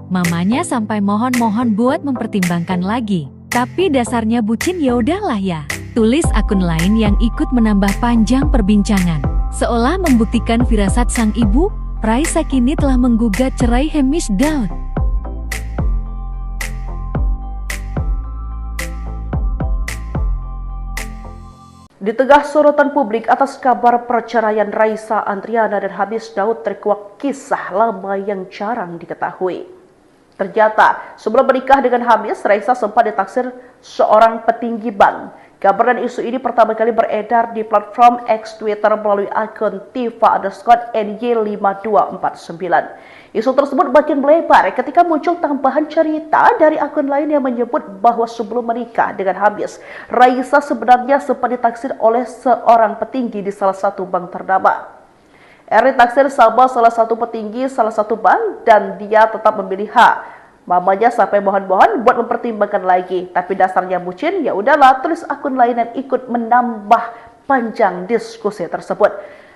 Mamanya sampai mohon-mohon buat mempertimbangkan lagi. Tapi dasarnya bucin ya udahlah ya. Tulis akun lain yang ikut menambah panjang perbincangan. Seolah membuktikan firasat sang ibu, Raisa kini telah menggugat cerai Hemis Daud. Di tengah sorotan publik atas kabar perceraian Raisa Andriana dan Hemis Daud terkuak kisah lama yang jarang diketahui. Ternyata, sebelum menikah dengan Hemis, Raisa sempat ditaksir seorang petinggi bank. Kabar dan isu ini pertama kali beredar di platform X Twitter melalui akun Tifa_NY5249. Isu tersebut makin melebar ketika muncul tambahan cerita dari akun lain yang menyebut bahwa sebelum menikah dengan Hemis, Raisa sebenarnya sempat ditaksir oleh seorang petinggi di salah satu bank ternama. Ditaksir sama salah satu petinggi salah satu bank dan dia tetap memilih hak. Mamanya sampai mohon-mohon buat mempertimbangkan lagi, tapi dasarnya bucin, ya udahlah, tulis akun lain dan ikut menambah panjang diskusi tersebut.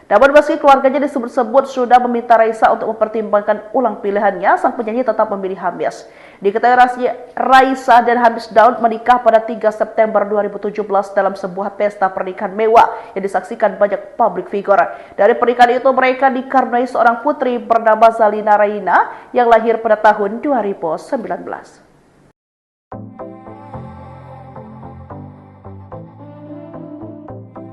Namun meski keluarganya disebut-sebut sudah meminta Raisa untuk mempertimbangkan ulang pilihannya, sang penyanyi tetap memilih Hemis. Diketahui Raisa dan Hemis Daud menikah pada 3 September 2017 dalam sebuah pesta pernikahan mewah yang disaksikan banyak publik figure. Dari pernikahan itu mereka dikaruniai seorang putri bernama Zalina Raina yang lahir pada tahun 2019.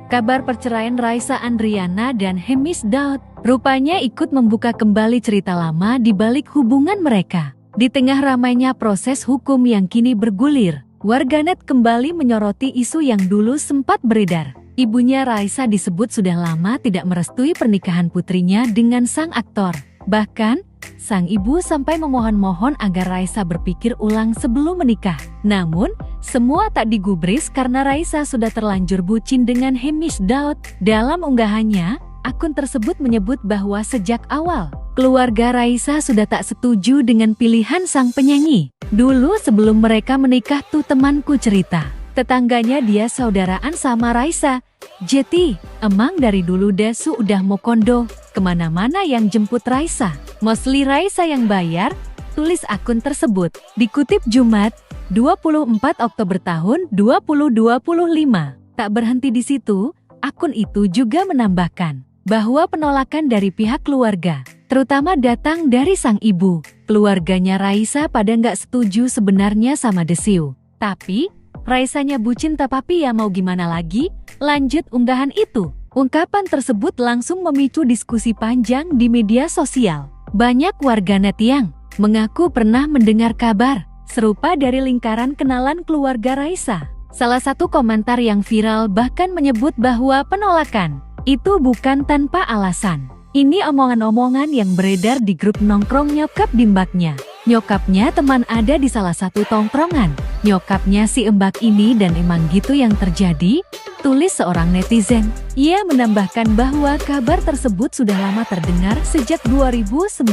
Kabar perceraian Raisa Andriana dan Hemis Daud rupanya ikut membuka kembali cerita lama di balik hubungan mereka. Di tengah ramainya proses hukum yang kini bergulir, warganet kembali menyoroti isu yang dulu sempat beredar. Ibunya Raisa disebut sudah lama tidak merestui pernikahan putrinya dengan sang aktor. Bahkan, sang ibu sampai memohon-mohon agar Raisa berpikir ulang sebelum menikah. Namun, semua tak digubris karena Raisa sudah terlanjur bucin dengan Hemis Daud. Dalam unggahannya, akun tersebut menyebut bahwa sejak awal, keluarga Raisa sudah tak setuju dengan pilihan sang penyanyi. Dulu sebelum mereka menikah tuh temanku cerita, tetangganya dia saudaraan sama Raisa. Jeti, emang dari dulu Dasu udah mau kondo, kemana-mana yang jemput Raisa. Mostly Raisa yang bayar, tulis akun tersebut. Dikutip Jumat, 24 Oktober tahun 2025. Tak berhenti di situ, akun itu juga menambahkan bahwa penolakan dari pihak keluarga, terutama datang dari sang ibu. Keluarganya Raisa pada nggak setuju sebenarnya sama Desiu. Tapi, Raisanya bucin tapi ya mau gimana lagi? Lanjut unggahan itu. Ungkapan tersebut langsung memicu diskusi panjang di media sosial. Banyak warganet yang mengaku pernah mendengar kabar serupa dari lingkaran kenalan keluarga Raisa. Salah satu komentar yang viral bahkan menyebut bahwa penolakan itu bukan tanpa alasan. Ini omongan-omongan yang beredar di grup nongkrong nyokap Dimbaknya. Nyokapnya teman ada di salah satu tongkrongan. Nyokapnya si Embak ini dan emang gitu yang terjadi, tulis seorang netizen. Ia menambahkan bahwa kabar tersebut sudah lama terdengar sejak 2019.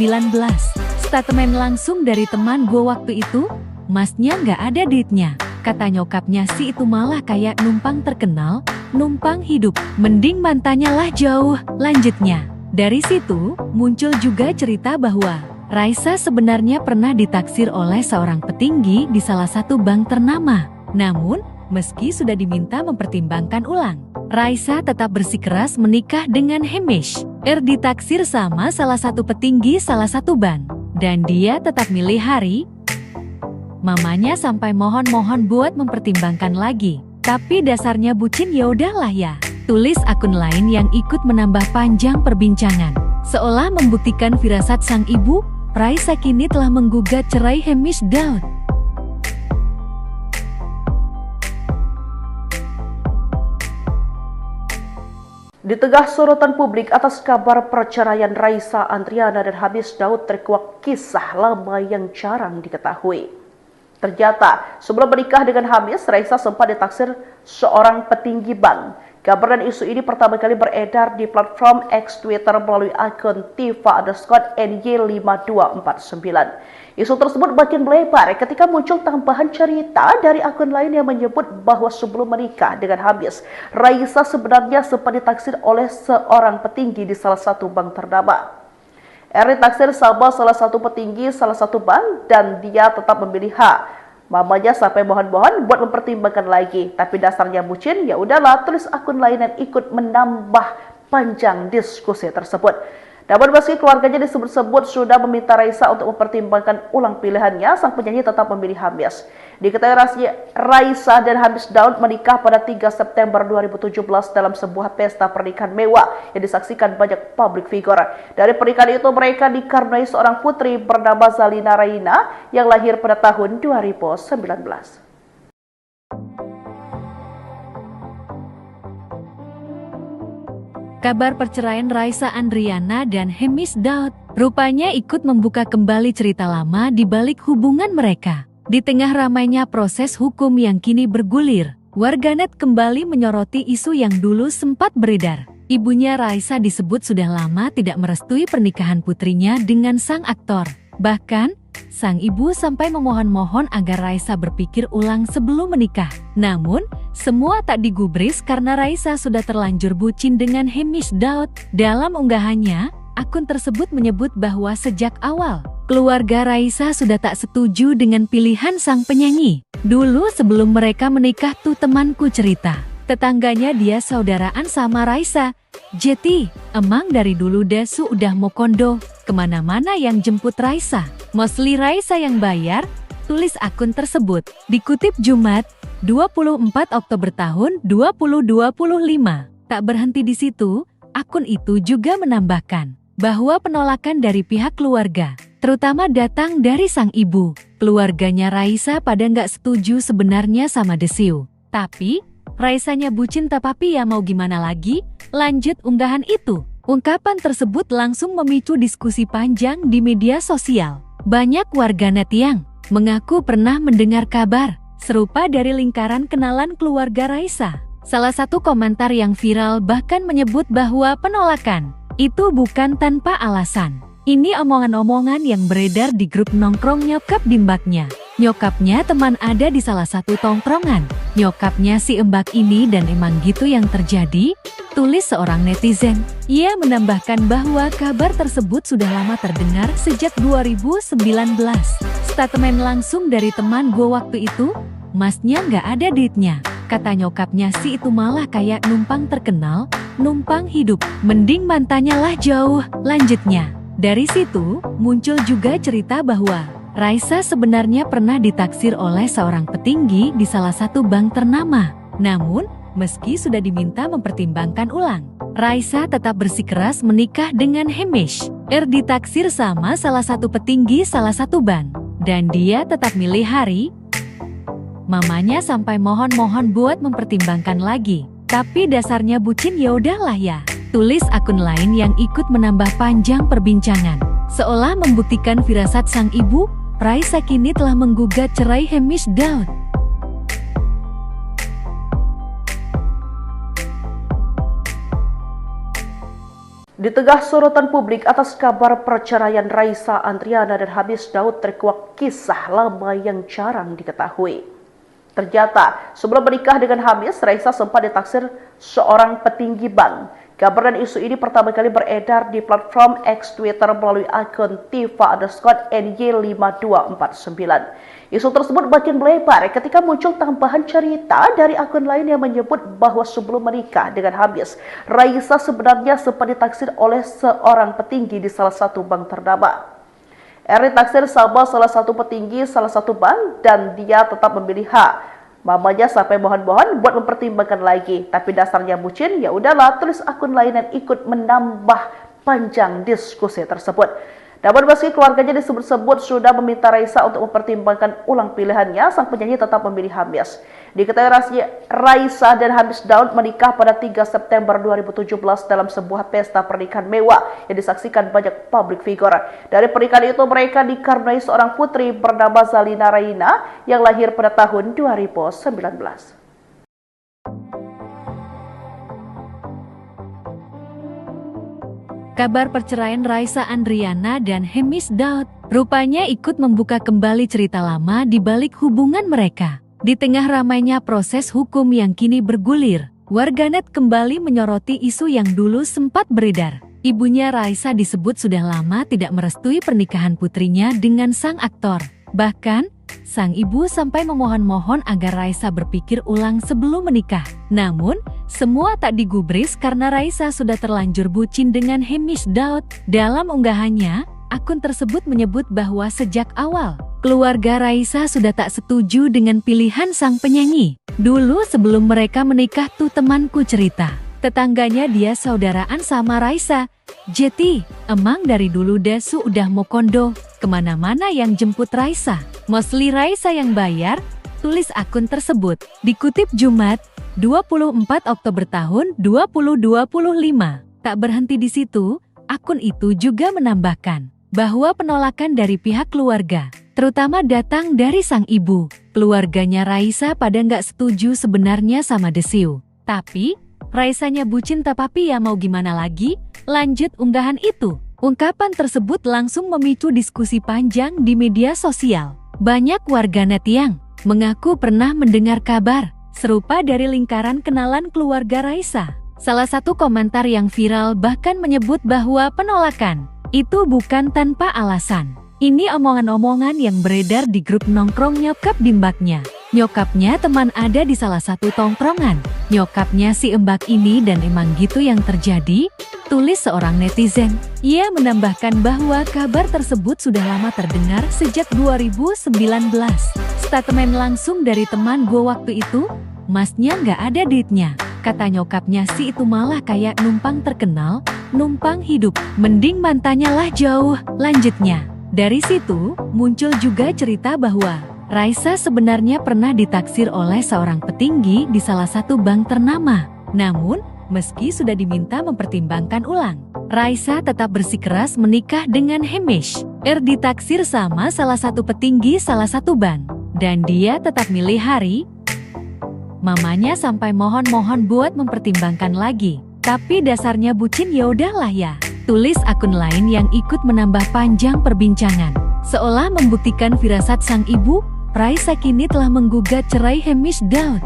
Statemen langsung dari teman gue waktu itu, masnya nggak ada duitnya. Kata nyokapnya si itu malah kayak numpang terkenal, numpang hidup. Mending mantannya lah jauh, lanjutnya. Dari situ, muncul juga cerita bahwa Raisa sebenarnya pernah ditaksir oleh seorang petinggi di salah satu bank ternama. Namun, meski sudah diminta mempertimbangkan ulang, Raisa tetap bersikeras menikah dengan Hemish. Ditaksir sama salah satu petinggi salah satu bank. Dan dia tetap milih hari. Mamanya sampai mohon-mohon buat mempertimbangkan lagi. Tapi dasarnya bucin ya udahlah ya. Tulis akun lain yang ikut menambah panjang perbincangan. Seolah membuktikan firasat sang ibu, Raisa kini telah menggugat cerai Hemish Daud. Di tengah sorotan publik atas kabar perceraian Raisa Andriana dan Hemish Daud terkuak kisah lama yang jarang diketahui. Ternyata, sebelum menikah dengan Hemish, Raisa sempat ditaksir seorang petinggi bank. Kabar dan isu ini pertama kali beredar di platform X Twitter melalui akun Tifa_NY5249. Isu tersebut makin melebar ketika muncul tambahan cerita dari akun lain yang menyebut bahwa sebelum menikah dengan Hemish, Raisa sebenarnya sempat ditaksir oleh seorang petinggi di salah satu bank ternama. Ditaksir sama salah satu petinggi salah satu bank dan dia tetap memilih H. Mamanya sampai mohon-mohon buat mempertimbangkan lagi, tapi dasarnya bucin, ya udahlah, tulis akun lain yang ikut menambah panjang diskusi tersebut. Namun meski keluarganya disebut-sebut sudah meminta Raisa untuk mempertimbangkan ulang pilihannya, sang penyanyi tetap memilih Hemish. Diketahui Raisa dan Hemish Daud menikah pada 3 September 2017 dalam sebuah pesta pernikahan mewah yang disaksikan banyak public figure. Dari pernikahan itu mereka dikaruniai seorang putri bernama Zalina Raina yang lahir pada tahun 2019. Kabar perceraian Raisa Andriana dan Hemish Daud rupanya ikut membuka kembali cerita lama di balik hubungan mereka. Di tengah ramainya proses hukum yang kini bergulir, warganet kembali menyoroti isu yang dulu sempat beredar. Ibunya Raisa disebut sudah lama tidak merestui pernikahan putrinya dengan sang aktor. Bahkan, sang ibu sampai memohon-mohon agar Raisa berpikir ulang sebelum menikah. Namun, semua tak digubris karena Raisa sudah terlanjur bucin dengan Hemish Daud. Dalam unggahannya, akun tersebut menyebut bahwa sejak awal, keluarga Raisa sudah tak setuju dengan pilihan sang penyanyi. Dulu sebelum mereka menikah tuh temanku cerita, tetangganya dia saudaraan sama Raisa. Jeti, emang dari dulu Desu udah mau kondo, kemana-mana yang jemput Raisa. Mostly Raisa yang bayar, tulis akun tersebut. Dikutip Jumat, 24 Oktober tahun 2025. Tak berhenti di situ, akun itu juga menambahkan bahwa penolakan dari pihak keluarga, terutama datang dari sang ibu. Keluarganya Raisa pada nggak setuju sebenarnya sama Desiu. Tapi, Raisanya bucin tapi ya mau gimana lagi? Lanjut unggahan itu. Ungkapan tersebut langsung memicu diskusi panjang di media sosial. Banyak warganet yang mengaku pernah mendengar kabar serupa dari lingkaran kenalan keluarga Raisa. Salah satu komentar yang viral bahkan menyebut bahwa penolakan itu bukan tanpa alasan. Ini omongan-omongan yang beredar di grup nongkrong nyokap Dimbaknya. Nyokapnya teman ada di salah satu tongkrongan. Nyokapnya si Embak ini dan emang gitu yang terjadi, tulis seorang netizen. Ia menambahkan bahwa kabar tersebut sudah lama terdengar sejak 2019. Statemen langsung dari teman gue waktu itu, masnya nggak ada duitnya. Kata nyokapnya si itu malah kayak numpang terkenal, numpang hidup. Mending mantannya lah jauh, lanjutnya. Dari situ, muncul juga cerita bahwa Raisa sebenarnya pernah ditaksir oleh seorang petinggi di salah satu bank ternama. Namun, meski sudah diminta mempertimbangkan ulang, Raisa tetap bersikeras menikah dengan Hamish. Ditaksir sama salah satu petinggi salah satu bank. Dan dia tetap milih hari. Mamanya sampai mohon-mohon buat mempertimbangkan lagi. Tapi dasarnya bucin ya udahlah ya. Tulis akun lain yang ikut menambah panjang perbincangan. Seolah membuktikan firasat sang ibu, Raisa kini telah menggugat cerai Hamish Daud. Di tengah sorotan publik atas kabar perceraian Raisa Andriana dan Hamish Daud terkuak kisah lama yang jarang diketahui. Ternyata, sebelum menikah dengan Hamish, Raisa sempat ditaksir seorang petinggi bank. Kabar dan isu ini pertama kali beredar di platform X Twitter melalui akun Tifa_NY5249. Isu tersebut makin melebar ketika muncul tambahan cerita dari akun lain yang menyebut bahwa sebelum menikah dengan Hamish, Raisa sebenarnya sempat ditaksir oleh seorang petinggi di salah satu bank ternama. Ditaksir sama salah satu petinggi salah satu bank dan dia tetap memilih H. Mamanya sampai mohon-mohon buat mempertimbangkan lagi, tapi dasarnya bucin, ya udahlah, tulis akun lain dan ikut menambah panjang diskusi tersebut. Namun meski keluarganya disebut-sebut sudah meminta Raisa untuk mempertimbangkan ulang pilihannya, sang penyanyi tetap memilih Hamish. Diketahui Raisa dan Hamish Daud menikah pada 3 September 2017 dalam sebuah pesta pernikahan mewah yang disaksikan banyak public figure. Dari pernikahan itu mereka dikaruniai seorang putri bernama Zalina Raina yang lahir pada tahun 2019. Kabar perceraian Raisa Andriana dan Hamish Daud rupanya ikut membuka kembali cerita lama di balik hubungan mereka. Di tengah ramainya proses hukum yang kini bergulir, warganet kembali menyoroti isu yang dulu sempat beredar. Ibunya Raisa disebut sudah lama tidak merestui pernikahan putrinya dengan sang aktor. Bahkan, sang ibu sampai memohon-mohon agar Raisa berpikir ulang sebelum menikah. Namun, semua tak digubris karena Raisa sudah terlanjur bucin dengan Hamish Daud. Dalam unggahannya, akun tersebut menyebut bahwa sejak awal, keluarga Raisa sudah tak setuju dengan pilihan sang penyanyi. Dulu sebelum mereka menikah tuh temanku cerita, tetangganya dia saudaraan sama Raisa. Jeti, emang dari dulu Dasu udah mau kondo, kemana-mana yang jemput Raisa. Mostly Raisa yang bayar, tulis akun tersebut. Dikutip Jumat, 24 Oktober tahun 2025. Tak berhenti di situ, akun itu juga menambahkan bahwa penolakan dari pihak keluarga, terutama datang dari sang ibu. Keluarganya Raisa pada nggak setuju sebenarnya sama Desiu. Tapi, Raisanya bucin tapi ya mau gimana lagi? Lanjut unggahan itu. Ungkapan tersebut langsung memicu diskusi panjang di media sosial. Banyak warganet yang mengaku pernah mendengar kabar serupa dari lingkaran kenalan keluarga Raisa. Salah satu komentar yang viral bahkan menyebut bahwa penolakan itu bukan tanpa alasan. Ini omongan-omongan yang beredar di grup nongkrong nyokap bimbaknya. Nyokapnya teman ada di salah satu tongkrongan. Nyokapnya si embak ini dan emang gitu yang terjadi, tulis seorang netizen. Ia menambahkan bahwa kabar tersebut sudah lama terdengar sejak 2019. Statement langsung dari teman gue waktu itu, masnya nggak ada duitnya. Kata nyokapnya si itu malah kayak numpang terkenal, numpang hidup. Mending mantannya lah jauh, lanjutnya. Dari situ, muncul juga cerita bahwa Raisa sebenarnya pernah ditaksir oleh seorang petinggi di salah satu bank ternama. Namun, meski sudah diminta mempertimbangkan ulang, Raisa tetap bersikeras menikah dengan Hamish. Ditaksir sama salah satu petinggi salah satu bank. Dan dia tetap milih hari. Mamanya sampai mohon-mohon buat mempertimbangkan lagi. Tapi dasarnya bucin ya udahlah ya. Tulis akun lain yang ikut menambah panjang perbincangan. Seolah membuktikan firasat sang ibu, Raisa kini telah menggugat cerai Hamish Daud.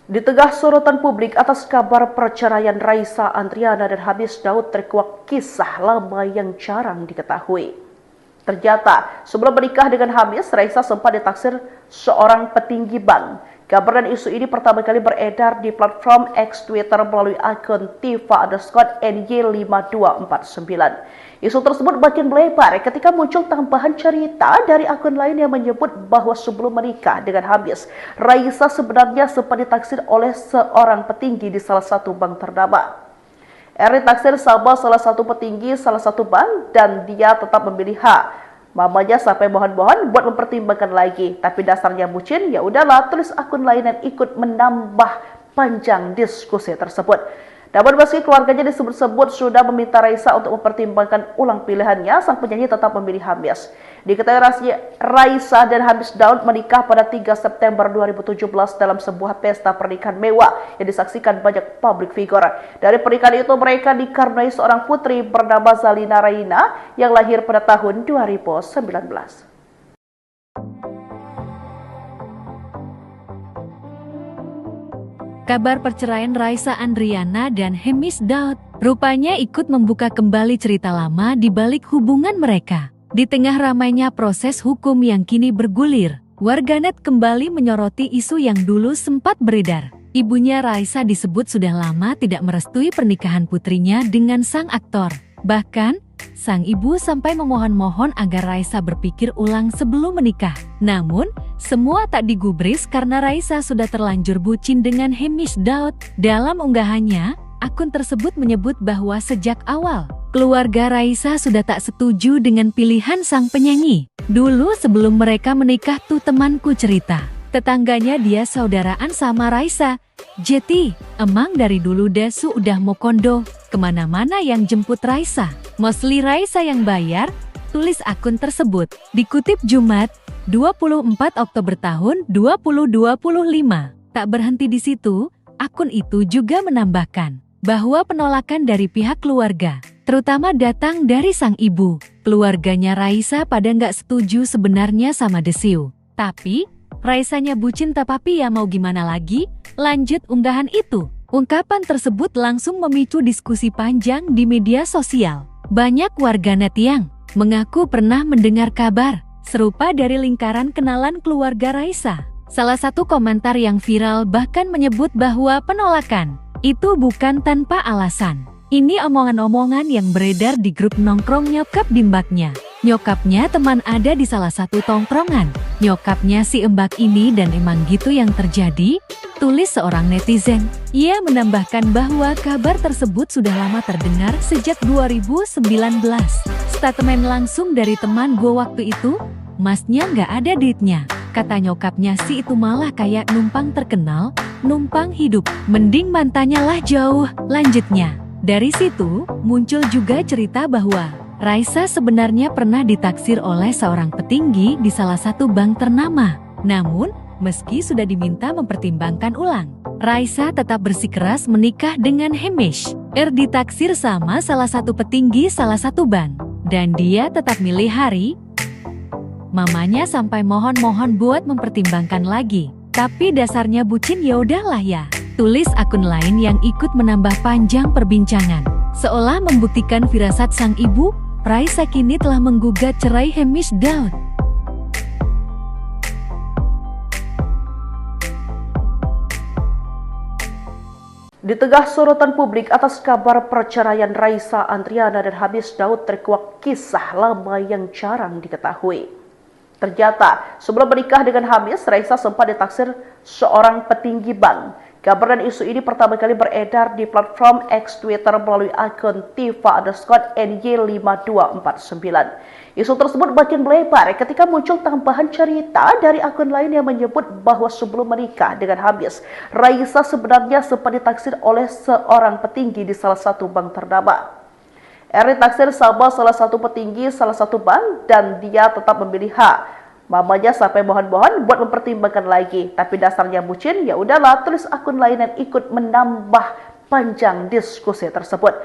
Di tengah sorotan publik atas kabar perceraian Raisa Andriana dan Hamish Daud terkuak kisah lama yang jarang diketahui. Ternyata, sebelum menikah dengan Hamis, Raisa sempat ditaksir seorang petinggi bank. Kabar dan isu ini pertama kali beredar di platform X Twitter melalui akun Tifa_NY5249. Isu tersebut makin melebar ketika muncul tambahan cerita dari akun lain yang menyebut bahwa sebelum menikah dengan Hamis, Raisa sebenarnya sempat ditaksir oleh seorang petinggi di salah satu bank ternama. Ditaksir sama salah satu petinggi salah satu bank dan dia tetap memilih hak. Mamanya sampai mohon-mohon buat mempertimbangkan lagi, tapi dasarnya bucin, ya udahlah, tulis akun lain dan ikut menambah panjang diskusi tersebut. Namun meski keluarganya disebut-sebut sudah meminta Raisa untuk mempertimbangkan ulang pilihannya, sang penyanyi tetap memilih Hamis. Diketahui Raisa dan Hamis Daud menikah pada 3 September 2017 dalam sebuah pesta pernikahan mewah yang disaksikan banyak public figure. Dari pernikahan itu mereka dikaruniai seorang putri bernama Zalina Raina yang lahir pada tahun 2019. Kabar perceraian Raisa Andriana dan Hemis Daud rupanya ikut membuka kembali cerita lama di balik hubungan mereka. Di tengah ramainya proses hukum yang kini bergulir, warganet kembali menyoroti isu yang dulu sempat beredar. Ibunya Raisa disebut sudah lama tidak merestui pernikahan putrinya dengan sang aktor. Bahkan, sang ibu sampai memohon-mohon agar Raisa berpikir ulang sebelum menikah. Namun, semua tak digubris karena Raisa sudah terlanjur bucin dengan Hemis Daud. Dalam unggahannya, akun tersebut menyebut bahwa sejak awal, keluarga Raisa sudah tak setuju dengan pilihan sang penyanyi. Dulu sebelum mereka menikah tuh temanku cerita, tetangganya dia saudaraan sama Raisa. Jeti, emang dari dulu Desu udah mau kondo, kemana-mana yang jemput Raisa. Mostly Raisa yang bayar, tulis akun tersebut. Dikutip Jumat, 24 Oktober tahun 2025. Tak berhenti di situ, akun itu juga menambahkan bahwa penolakan dari pihak keluarga, terutama datang dari sang ibu. Keluarganya Raisa pada nggak setuju sebenarnya sama Desiu. Tapi, Raisanya bucin tapi ya mau gimana lagi? Lanjut unggahan itu. Ungkapan tersebut langsung memicu diskusi panjang di media sosial. Banyak warganet yang mengaku pernah mendengar kabar serupa dari lingkaran kenalan keluarga Raisa. Salah satu komentar yang viral bahkan menyebut bahwa penolakan itu bukan tanpa alasan. Ini omongan-omongan yang beredar di grup nongkrong nyokap bimbaknya. Nyokapnya teman ada di salah satu tongkrongan. Nyokapnya si embak ini dan emang gitu yang terjadi, tulis seorang netizen. Ia menambahkan bahwa kabar tersebut sudah lama terdengar sejak 2019. Statement langsung dari teman gue waktu itu, masnya nggak ada duitnya. Kata nyokapnya si itu malah kayak numpang terkenal, numpang hidup. Mending mantannya lah jauh, lanjutnya. Dari situ, muncul juga cerita bahwa Raisa sebenarnya pernah ditaksir oleh seorang petinggi di salah satu bank ternama. Namun, meski sudah diminta mempertimbangkan ulang, Raisa tetap bersikeras menikah dengan Hemis. Ditaksir sama salah satu petinggi salah satu bank. Dan dia tetap milih hari. Mamanya sampai mohon-mohon buat mempertimbangkan lagi. Tapi dasarnya bucin ya udahlah ya. Tulis akun lain yang ikut menambah panjang perbincangan. Seolah membuktikan firasat sang ibu, Raisa kini telah menggugat cerai Hemis Daud. Di tengah sorotan publik atas kabar perceraian Raisa Andriana dan Hamis Daud terkuak kisah lama yang jarang diketahui. Ternyata, sebelum menikah dengan Hamis, Raisa sempat ditaksir seorang petinggi bank. Kabar dan isu ini pertama kali beredar di platform X Twitter melalui akun Tifa_NY5249. Isu tersebut makin melebar ketika muncul tambahan cerita dari akun lain yang menyebut bahwa sebelum menikah dengan Hamis, Raisa sebenarnya sempat ditaksir oleh seorang petinggi di salah satu bank ternama. Ditaksir sama salah satu petinggi salah satu bank dan dia tetap memilih hak. Mamanya sampai mohon-mohon buat mempertimbangkan lagi, tapi dasarnya bucin, ya udahlah, tulis akun lain dan ikut menambah panjang diskusi tersebut.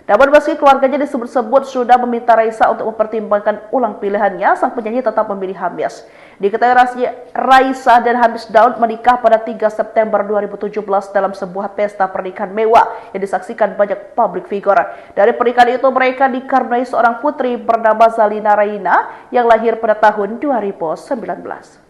Namun meski keluarganya disebut-sebut sudah meminta Raisa untuk mempertimbangkan ulang pilihannya, sang penyanyi tetap memilih Hamis. Diketahui Raisa dan Hamis Daud menikah pada 3 September 2017 dalam sebuah pesta pernikahan mewah yang disaksikan banyak publik figure. Dari pernikahan itu mereka dikaruniai seorang putri bernama Zalina Raina yang lahir pada tahun 2019.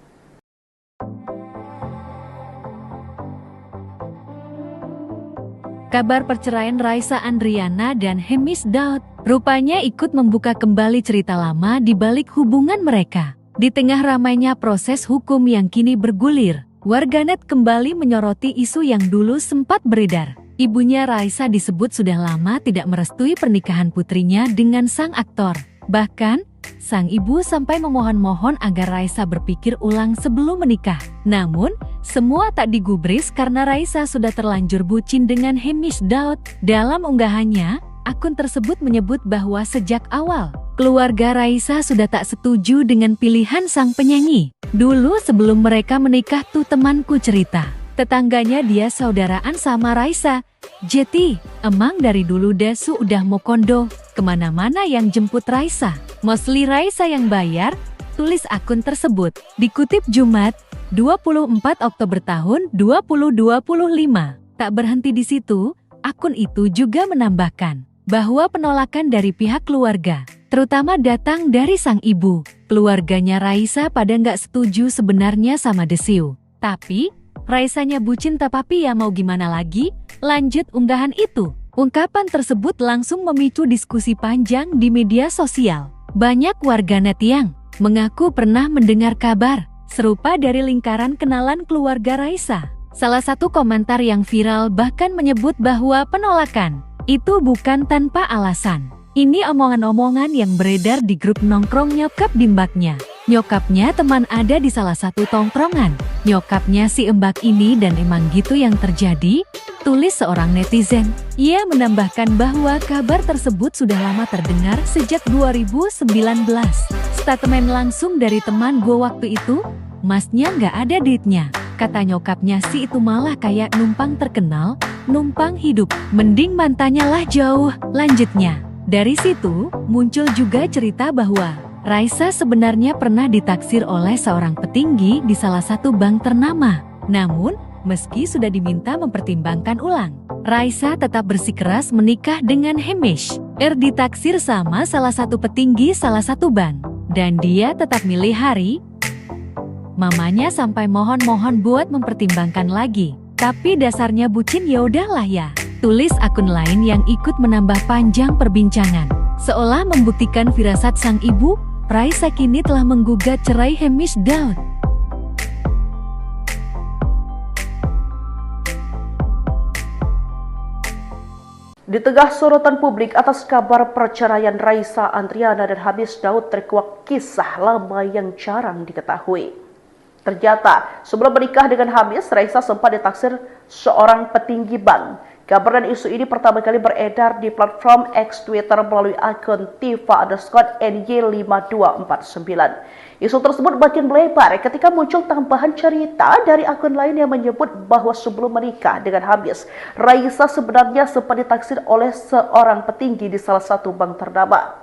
Kabar perceraian Raisa Andriana dan Hemis Daud rupanya ikut membuka kembali cerita lama di balik hubungan mereka. Di tengah ramainya proses hukum yang kini bergulir, warganet kembali menyoroti isu yang dulu sempat beredar. Ibunya Raisa disebut sudah lama tidak merestui pernikahan putrinya dengan sang aktor. Bahkan, sang ibu sampai memohon-mohon agar Raisa berpikir ulang sebelum menikah. Namun, semua tak digubris karena Raisa sudah terlanjur bucin dengan Hemis Daud. Dalam unggahannya, akun tersebut menyebut bahwa sejak awal, keluarga Raisa sudah tak setuju dengan pilihan sang penyanyi. Dulu sebelum mereka menikah tuh temanku cerita, tetangganya dia saudaraan sama Raisa. Jeti, emang dari dulu Desu udah mau kondo, kemana-mana yang jemput Raisa. Mostly Raisa yang bayar, tulis akun tersebut. Dikutip Jumat, 24 Oktober tahun 2025. Tak berhenti di situ, akun itu juga menambahkan bahwa penolakan dari pihak keluarga, terutama datang dari sang ibu. Keluarganya Raisa pada nggak setuju sebenarnya sama Desiu. Tapi, Raisanya bucin tapi ya mau gimana lagi? Lanjut unggahan itu. Ungkapan tersebut langsung memicu diskusi panjang di media sosial. Banyak warganet yang mengaku pernah mendengar kabar serupa dari lingkaran kenalan keluarga Raisa. Salah satu komentar yang viral bahkan menyebut bahwa penolakan itu bukan tanpa alasan. Ini omongan-omongan yang beredar di grup nongkrong nyokap di mbaknya. Nyokapnya teman ada di salah satu tongkrongan. Nyokapnya si mbak ini dan emang gitu yang terjadi, tulis seorang netizen. Ia menambahkan bahwa kabar tersebut sudah lama terdengar sejak 2019. Statement langsung dari teman gue waktu itu, masnya nggak ada duitnya. Kata nyokapnya si itu malah kayak numpang terkenal, numpang hidup. Mending mantannya lah jauh, lanjutnya. Dari situ, muncul juga cerita bahwa Raisa sebenarnya pernah ditaksir oleh seorang petinggi di salah satu bank ternama. Namun, meski sudah diminta mempertimbangkan ulang, Raisa tetap bersikeras menikah dengan Hemis. Ditaksir sama salah satu petinggi salah satu bank. Dan dia tetap milih hari. Mamanya sampai mohon-mohon buat mempertimbangkan lagi. Tapi dasarnya bucin ya udahlah ya. Tulis akun lain yang ikut menambah panjang perbincangan. Seolah membuktikan firasat sang ibu, Raisa kini telah menggugat cerai Hemis Daud. Di tengah sorotan publik atas kabar perceraian Raisa Andriana dan Hamis Daud terkuak kisah lama yang jarang diketahui. Ternyata, sebelum menikah dengan Hamis, Raisa sempat ditaksir seorang petinggi bank. Kabar dan isu ini pertama kali beredar di platform X Twitter melalui akun Tifa_NY5249. Isu tersebut makin melebar ketika muncul tambahan cerita dari akun lain yang menyebut bahwa sebelum menikah dengan Hamis, Raisa sebenarnya sempat ditaksir oleh seorang petinggi di salah satu bank ternama.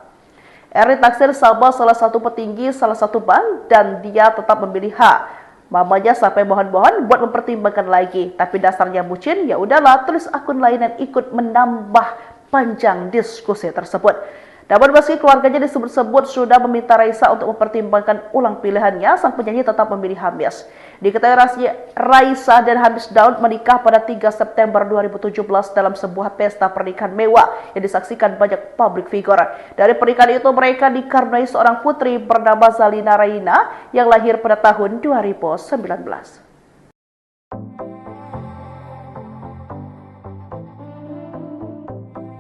Ditaksir sama salah satu petinggi salah satu bank dan dia tetap memilih H. Mamanya sampai mohon-mohon buat mempertimbangkan lagi, tapi dasarnya bucin, ya udahlah, tulis akun lain dan ikut menambah panjang diskusi tersebut. Namun meski keluarganya disebut-sebut sudah meminta Raisa untuk mempertimbangkan ulang pilihannya, sang penyanyi tetap memilih Hamis. Diketahui Raisa dan Hamis Daud menikah pada 3 September 2017 dalam sebuah pesta pernikahan mewah yang disaksikan banyak publik figure. Dari pernikahan itu mereka dikaruniai seorang putri bernama Zalina Raina yang lahir pada tahun 2019.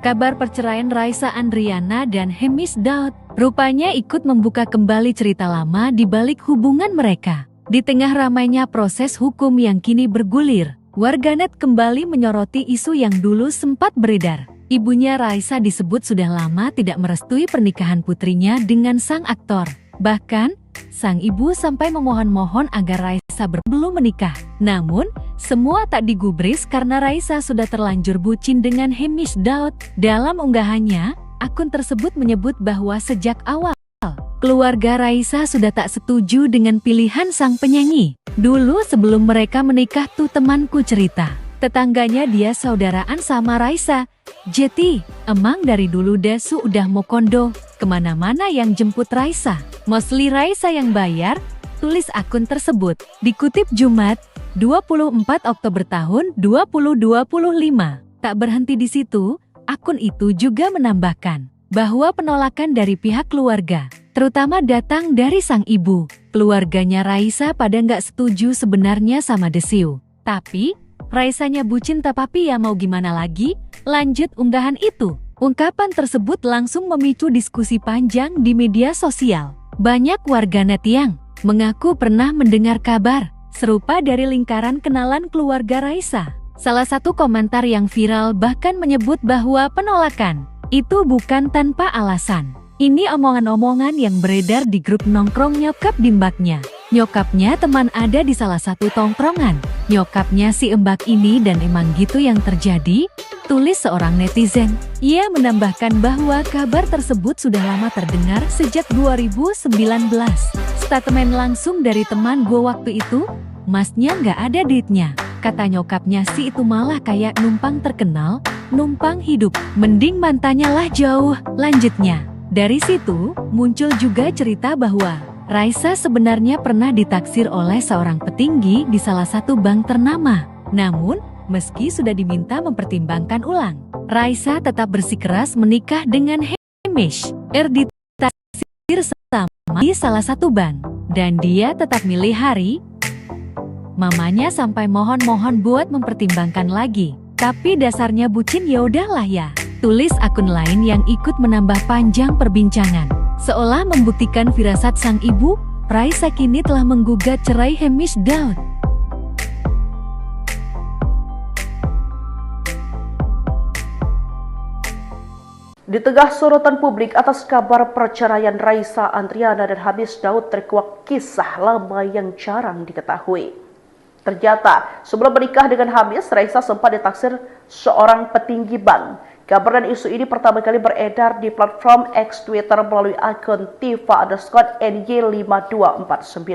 Kabar perceraian Raisa Andriana dan Hemis Daud rupanya ikut membuka kembali cerita lama di balik hubungan mereka. Di tengah ramainya proses hukum yang kini bergulir, warganet kembali menyoroti isu yang dulu sempat beredar. Ibunya Raisa disebut sudah lama tidak merestui pernikahan putrinya dengan sang aktor. Bahkan, sang ibu sampai memohon-mohon agar Raisa belum menikah. Namun, semua tak digubris karena Raisa sudah terlanjur bucin dengan Hamish Daud. Dalam unggahannya, akun tersebut menyebut bahwa sejak awal, keluarga Raisa sudah tak setuju dengan pilihan sang penyanyi. Dulu sebelum mereka menikah tuh temanku cerita, tetangganya dia saudaraan sama Raisa. Jeti, emang dari dulu Dasu udah mau kondo, kemana-mana yang jemput Raisa. Mostly Raisa yang bayar, tulis akun tersebut. Dikutip Jumat, 24 Oktober tahun 2025. Tak berhenti di situ, akun itu juga menambahkan bahwa penolakan dari pihak keluarga, terutama datang dari sang ibu. Keluarganya Raisa pada nggak setuju sebenarnya sama Desiu. Tapi, Raisanya bucin tapi ya mau gimana lagi? Lanjut unggahan itu. Ungkapan tersebut langsung memicu diskusi panjang di media sosial. Banyak warganet yang mengaku pernah mendengar kabar serupa dari lingkaran kenalan keluarga Raisa. Salah satu komentar yang viral bahkan menyebut bahwa penolakan itu bukan tanpa alasan. Ini omongan-omongan yang beredar di grup nongkrong nyokap di mbaknya. Nyokapnya teman ada di salah satu tongkrongan. Nyokapnya si mbak ini dan emang gitu yang terjadi, tulis seorang netizen. Ia menambahkan bahwa kabar tersebut sudah lama terdengar sejak 2019. Statement langsung dari teman gue waktu itu, masnya nggak ada duitnya. Kata nyokapnya si itu malah kayak numpang terkenal, numpang hidup. Mending mantannya lah jauh, lanjutnya. Dari situ, muncul juga cerita bahwa Raisa sebenarnya pernah ditaksir oleh seorang petinggi di salah satu bank ternama. Namun, meski sudah diminta mempertimbangkan ulang, Raisa tetap bersikeras menikah dengan Hamish. Ditaksir sama di salah satu bank, dan dia tetap milih hari. Mamanya sampai mohon-mohon buat mempertimbangkan lagi. Tapi dasarnya bucin ya udahlah ya. Tulis akun lain yang ikut menambah panjang perbincangan. Seolah membuktikan firasat sang ibu, Raisa kini telah menggugat cerai Hamish Daud. Di tengah sorotan publik atas kabar perceraian Raisa Andriana dan Hamish Daud terkuak kisah lama yang jarang diketahui. Ternyata, sebelum menikah dengan Hamish, Raisa sempat ditaksir seorang petinggi bank. Kabar dan isu ini pertama kali beredar di platform X Twitter melalui akun Tifa_NY5249.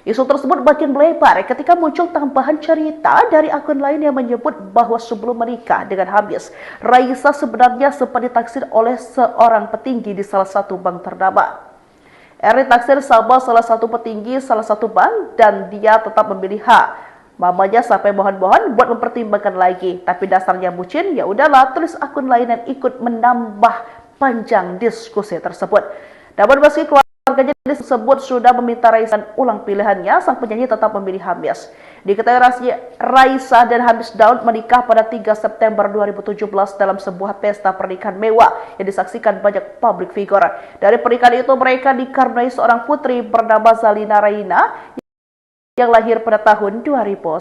Isu tersebut makin melebar ketika muncul tambahan cerita dari akun lain yang menyebut bahwa sebelum menikah dengan Hamish, Raisa sebenarnya sempat ditaksir oleh seorang petinggi di salah satu bank ternama. Ditaksir sama salah satu petinggi salah satu bank dan dia tetap memilih H. Mamanya sampai mohon-mohon buat mempertimbangkan lagi, tapi dasarnya bucin, ya udahlah, tulis akun lain yang ikut menambah panjang diskusi tersebut. Namun meski keluarganya disebut sudah meminta Raisa ulang pilihannya, sang penyanyi tetap memilih Hamish. Diketahui Raisa dan Hamish Daud menikah pada 3 September 2017 dalam sebuah pesta pernikahan mewah yang disaksikan banyak public figure. Dari pernikahan itu mereka dikaruniai seorang putri bernama Zalina Raina yang lahir pada tahun 2019.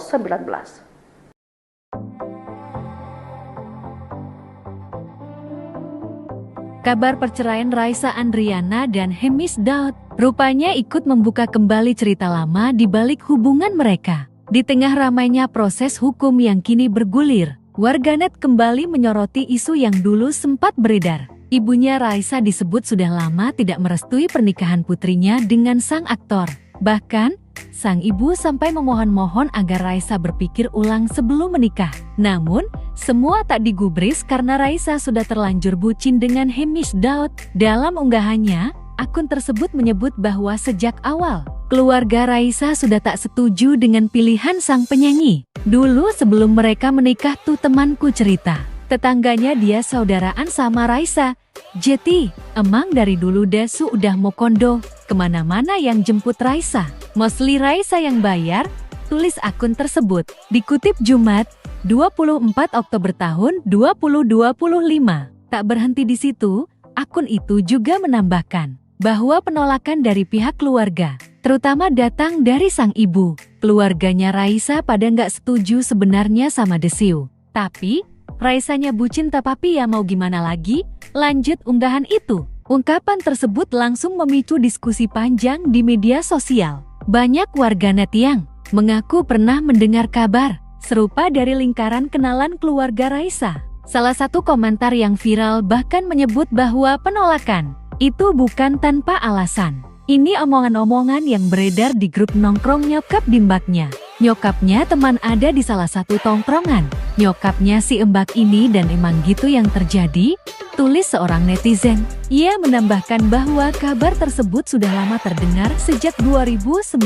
Kabar perceraian Raisa Andriana dan Hamish Daud rupanya ikut membuka kembali cerita lama di balik hubungan mereka. Di tengah ramainya proses hukum yang kini bergulir, warganet kembali menyoroti isu yang dulu sempat beredar. Ibunya Raisa disebut sudah lama tidak merestui pernikahan putrinya dengan sang aktor. Bahkan, sang ibu sampai memohon-mohon agar Raisa berpikir ulang sebelum menikah. Namun, semua tak digubris karena Raisa sudah terlanjur bucin dengan Hamish Daud. Dalam unggahannya, akun tersebut menyebut bahwa sejak awal, keluarga Raisa sudah tak setuju dengan pilihan sang penyanyi. Dulu sebelum mereka menikah tuh temanku cerita, tetangganya dia saudaraan sama Raisa. Jeti, emang dari dulu Dasu udah mau kondo, kemana-mana yang jemput Raisa. Mostly Raisa yang bayar, tulis akun tersebut. Dikutip Jumat, 24 Oktober tahun 2025. Tak berhenti di situ, akun itu juga menambahkan bahwa penolakan dari pihak keluarga, terutama datang dari sang ibu. Keluarganya Raisa pada nggak setuju sebenarnya sama Desiu. Tapi, Raisanya bucin tapi ya mau gimana lagi? Lanjut unggahan itu. Ungkapan tersebut langsung memicu diskusi panjang di media sosial. Banyak warganet yang mengaku pernah mendengar kabar serupa dari lingkaran kenalan keluarga Raisa. Salah satu komentar yang viral bahkan menyebut bahwa penolakan itu bukan tanpa alasan. Ini omongan-omongan yang beredar di grup nongkrong nyokap di mbaknya. Nyokapnya teman ada di salah satu tongkrongan. Nyokapnya si mbak ini dan emang gitu yang terjadi, tulis seorang netizen. Ia menambahkan bahwa kabar tersebut sudah lama terdengar sejak 2019.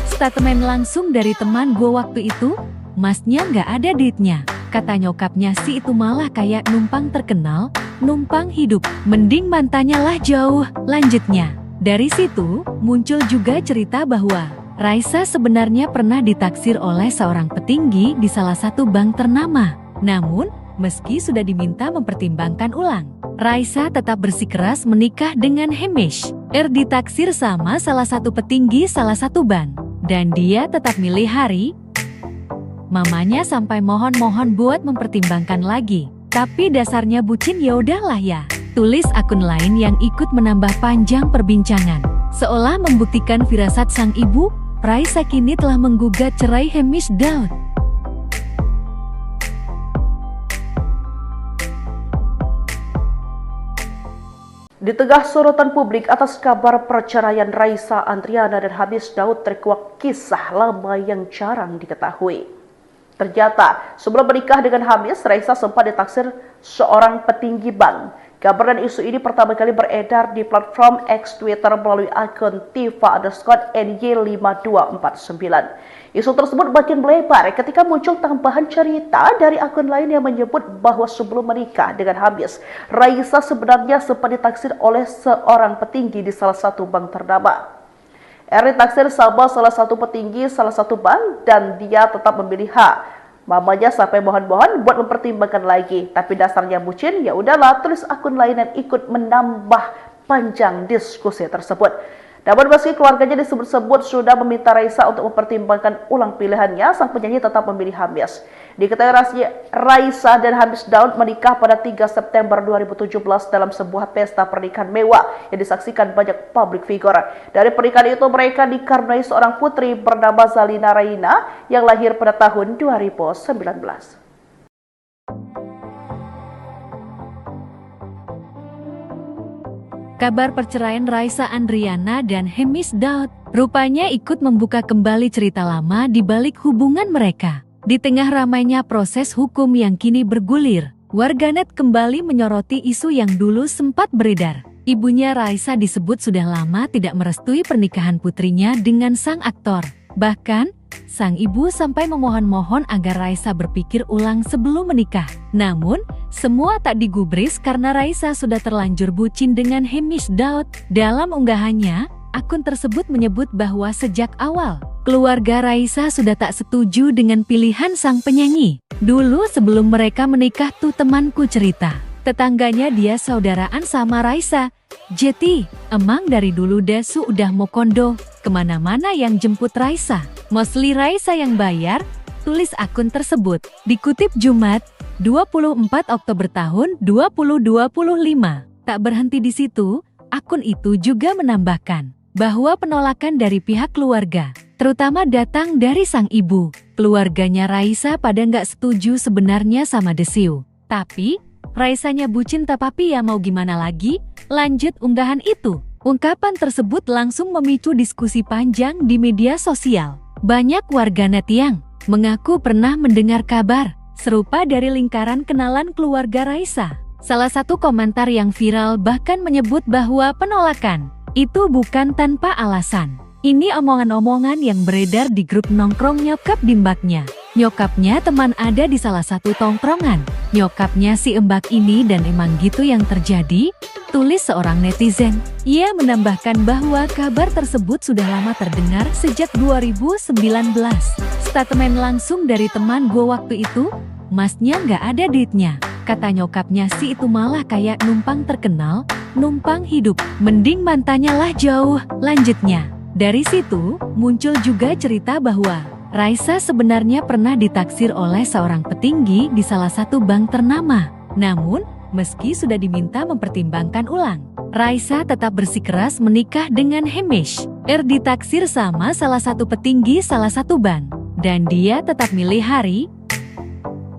Statement langsung dari teman gue waktu itu, masnya nggak ada duitnya. Kata nyokapnya si itu malah kayak numpang terkenal, numpang hidup. Mending mantannya lah jauh, lanjutnya. Dari situ, muncul juga cerita bahwa Raisa sebenarnya pernah ditaksir oleh seorang petinggi di salah satu bank ternama. Namun, meski sudah diminta mempertimbangkan ulang, Raisa tetap bersikeras menikah dengan Hamish. Ditaksir sama salah satu petinggi salah satu bank. Dan dia tetap milih hari. Mamanya sampai mohon-mohon buat mempertimbangkan lagi. Tapi dasarnya bucin ya udahlah ya. Tulis akun lain yang ikut menambah panjang perbincangan. Seolah membuktikan firasat sang ibu, Raisa kini telah menggugat cerai Hamish Daud. Di tengah sorotan publik atas kabar perceraian Raisa Andriana dan Hamish Daud terkuak kisah lama yang jarang diketahui. Ternyata, sebelum menikah dengan Hamish, Raisa sempat ditaksir seorang petinggi bank. Kabar dan isu ini pertama kali beredar di platform X Twitter melalui akun Tifa_NY5249. Isu tersebut makin melebar ketika muncul tambahan cerita dari akun lain yang menyebut bahwa sebelum menikah dengan Hamish, Raisa sebenarnya sempat ditaksir oleh seorang petinggi di salah satu bank ternama. Ditaksir sama salah satu petinggi salah satu bank dan dia tetap memilih H. Mamanya sampai mohon-mohon buat mempertimbangkan lagi, tapi dasarnya bucin, ya udahlah, tulis akun lain yang ikut menambah panjang diskusi tersebut. Namun meski keluarganya disebut-sebut sudah meminta Raisa untuk mempertimbangkan ulang pilihannya, sang penyanyi tetap memilih Hamish. Diketahui Raisa dan Hamish Daud menikah pada 3 September 2017 dalam sebuah pesta pernikahan mewah yang disaksikan banyak public figure. Dari pernikahan itu mereka dikaruniai seorang putri bernama Zalina Raina yang lahir pada tahun 2019. Kabar perceraian Raisa Andriana dan Hamish Daud rupanya ikut membuka kembali cerita lama di balik hubungan mereka. Di tengah ramainya proses hukum yang kini bergulir, warganet kembali menyoroti isu yang dulu sempat beredar. Ibunya Raisa disebut sudah lama tidak merestui pernikahan putrinya dengan sang aktor. Bahkan, sang ibu sampai memohon-mohon agar Raisa berpikir ulang sebelum menikah. Namun, semua tak digubris karena Raisa sudah terlanjur bucin dengan Hamish Daud. Dalam unggahannya, akun tersebut menyebut bahwa sejak awal, keluarga Raisa sudah tak setuju dengan pilihan sang penyanyi. Dulu sebelum mereka menikah tuh temanku cerita, tetangganya dia saudaraan sama Raisa. Jeti, emang dari dulu Dasu udah mau kondo, kemana-mana yang jemput Raisa. Mostly Raisa yang bayar, tulis akun tersebut. Dikutip Jumat, 24 Oktober tahun 2025. Tak berhenti di situ, akun itu juga menambahkan bahwa penolakan dari pihak keluarga, terutama datang dari sang ibu. Keluarganya Raisa pada nggak setuju sebenarnya sama Desiu. Tapi, Raisanya bucin tapi ya mau gimana lagi? Lanjut unggahan itu. Ungkapan tersebut langsung memicu diskusi panjang di media sosial. Banyak warganet yang mengaku pernah mendengar kabar serupa dari lingkaran kenalan keluarga Raisa. Salah satu komentar yang viral bahkan menyebut bahwa penolakan itu bukan tanpa alasan. Ini omongan-omongan yang beredar di grup nongkrong nyokap di mbaknya. Nyokapnya teman ada di salah satu tongkrongan. Nyokapnya si mbak ini dan emang gitu yang terjadi, tulis seorang netizen. Ia menambahkan bahwa kabar tersebut sudah lama terdengar sejak 2019. Statement langsung dari teman gue waktu itu, masnya nggak ada duitnya. Kata nyokapnya si itu malah kayak numpang terkenal, numpang hidup. Mending mantannya lah jauh, lanjutnya. Dari situ, muncul juga cerita bahwa Raisa sebenarnya pernah ditaksir oleh seorang petinggi di salah satu bank ternama. Namun, meski sudah diminta mempertimbangkan ulang, Raisa tetap bersikeras menikah dengan Hamish. Ditaksir sama salah satu petinggi salah satu bank, dan dia tetap milih hari.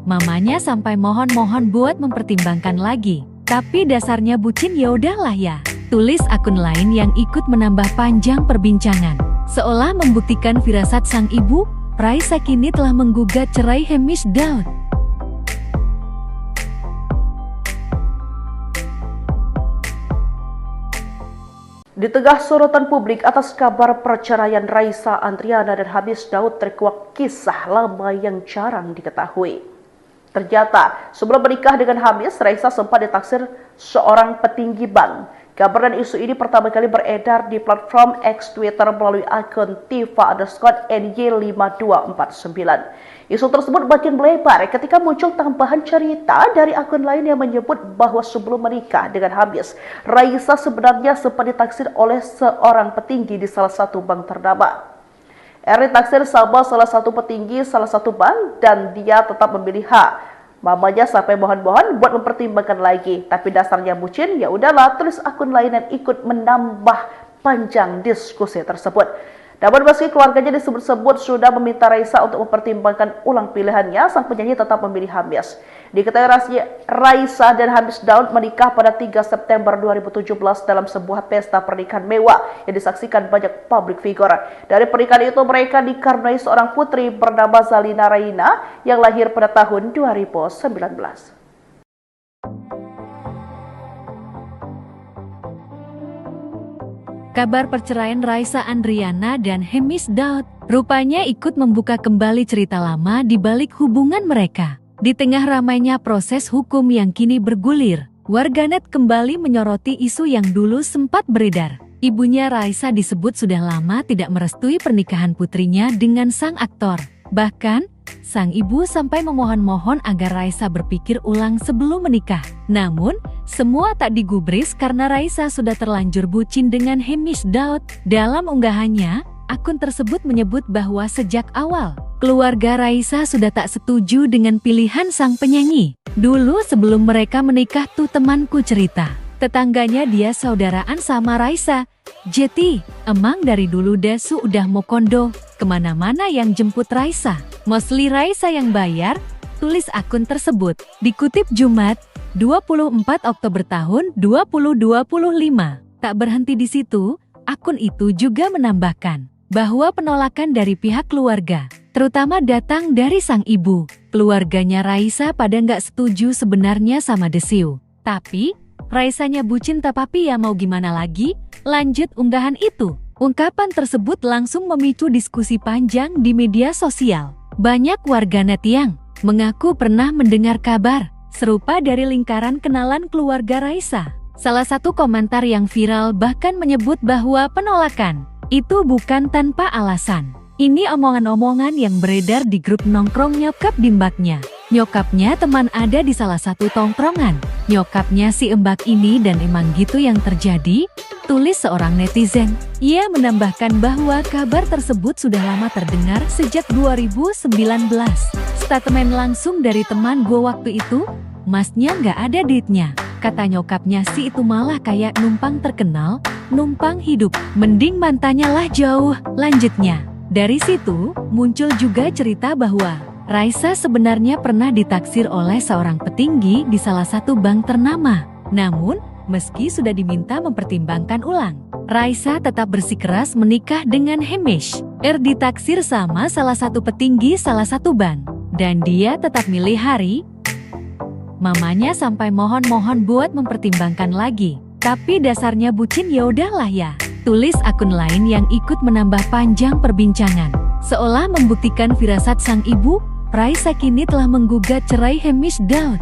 Mamanya sampai mohon-mohon buat mempertimbangkan lagi, tapi dasarnya bucin ya udahlah ya. Tulis akun lain yang ikut menambah panjang perbincangan. Seolah membuktikan firasat sang ibu, Raisa kini telah menggugat cerai Hamish Daud. Di tengah sorotan publik atas kabar perceraian Raisa Andriana dan Hamish Daud terkuak kisah lama yang jarang diketahui. Ternyata, sebelum menikah dengan Hamish, Raisa sempat ditaksir seorang petinggi bank. Kabar dan isu ini pertama kali beredar di platform X Twitter melalui akun Tifa_NY5249. Isu tersebut makin melebar ketika muncul tambahan cerita dari akun lain yang menyebut bahwa sebelum menikah dengan Hamish, Raisa sebenarnya sempat ditaksir oleh seorang petinggi di salah satu bank ternama. Ditaksir sama salah satu petinggi salah satu bank dan dia tetap memilih H. Mamanya sampai mohon-mohon buat mempertimbangkan lagi, tapi dasarnya bucin, ya udahlah, tulis akun lain dan ikut menambah panjang diskusi tersebut. Namun meski keluarganya disebut-sebut sudah meminta Raisa untuk mempertimbangkan ulang pilihannya, sang penyanyi tetap memilih Hamish. Diketahui Raisa dan Hamish Daud menikah pada 3 September 2017 dalam sebuah pesta pernikahan mewah yang disaksikan banyak publik figure. Dari pernikahan itu mereka dikaruniai seorang putri bernama Zalina Raina yang lahir pada tahun 2019. Kabar perceraian Raisa Andriana dan Hamish Daud rupanya ikut membuka kembali cerita lama di balik hubungan mereka. Di tengah ramainya proses hukum yang kini bergulir, warganet kembali menyoroti isu yang dulu sempat beredar. Ibunya Raisa disebut sudah lama tidak merestui pernikahan putrinya dengan sang aktor. Bahkan, sang ibu sampai memohon-mohon agar Raisa berpikir ulang sebelum menikah. Namun, semua tak digubris karena Raisa sudah terlanjur bucin dengan Hamish Daud. Dalam unggahannya, akun tersebut menyebut bahwa sejak awal, keluarga Raisa sudah tak setuju dengan pilihan sang penyanyi. Dulu sebelum mereka menikah tuh temanku cerita, tetangganya dia saudaraan sama Raisa. Jeti, emang dari dulu Dasu udah mau kondo, kemana-mana yang jemput Raisa. Mostly Raisa yang bayar, tulis akun tersebut. Dikutip Jumat, 24 Oktober tahun 2025. Tak berhenti di situ, akun itu juga menambahkan bahwa penolakan dari pihak keluarga, terutama datang dari sang ibu. Keluarganya Raisa pada nggak setuju sebenarnya sama Desiu. Tapi, Raisanya bucin tapi ya mau gimana lagi? Lanjut unggahan itu. Ungkapan tersebut langsung memicu diskusi panjang di media sosial. Banyak warganet yang mengaku pernah mendengar kabar serupa dari lingkaran kenalan keluarga Raisa. Salah satu komentar yang viral bahkan menyebut bahwa penolakan itu bukan tanpa alasan. Ini omongan-omongan yang beredar di grup nongkrong nyokap bimbaknya. Nyokapnya teman ada di salah satu tongkrongan. Nyokapnya si embak ini dan emang gitu yang terjadi, tulis seorang netizen. Ia menambahkan bahwa kabar tersebut sudah lama terdengar sejak 2019. Statement langsung dari teman gue waktu itu, masnya nggak ada duitnya. Kata nyokapnya si itu malah kayak numpang terkenal, numpang hidup. Mending mantannya lah jauh, lanjutnya. Dari situ, muncul juga cerita bahwa Raisa sebenarnya pernah ditaksir oleh seorang petinggi di salah satu bank ternama. Namun, meski sudah diminta mempertimbangkan ulang, Raisa tetap bersikeras menikah dengan Hamish. Ditaksir sama salah satu petinggi salah satu bank, dan dia tetap milih hari. Mamanya sampai mohon-mohon buat mempertimbangkan lagi, tapi dasarnya bucin ya udahlah ya. Tulis akun lain yang ikut menambah panjang perbincangan. Seolah membuktikan firasat sang ibu, Raisa kini telah menggugat cerai Hamish Daud.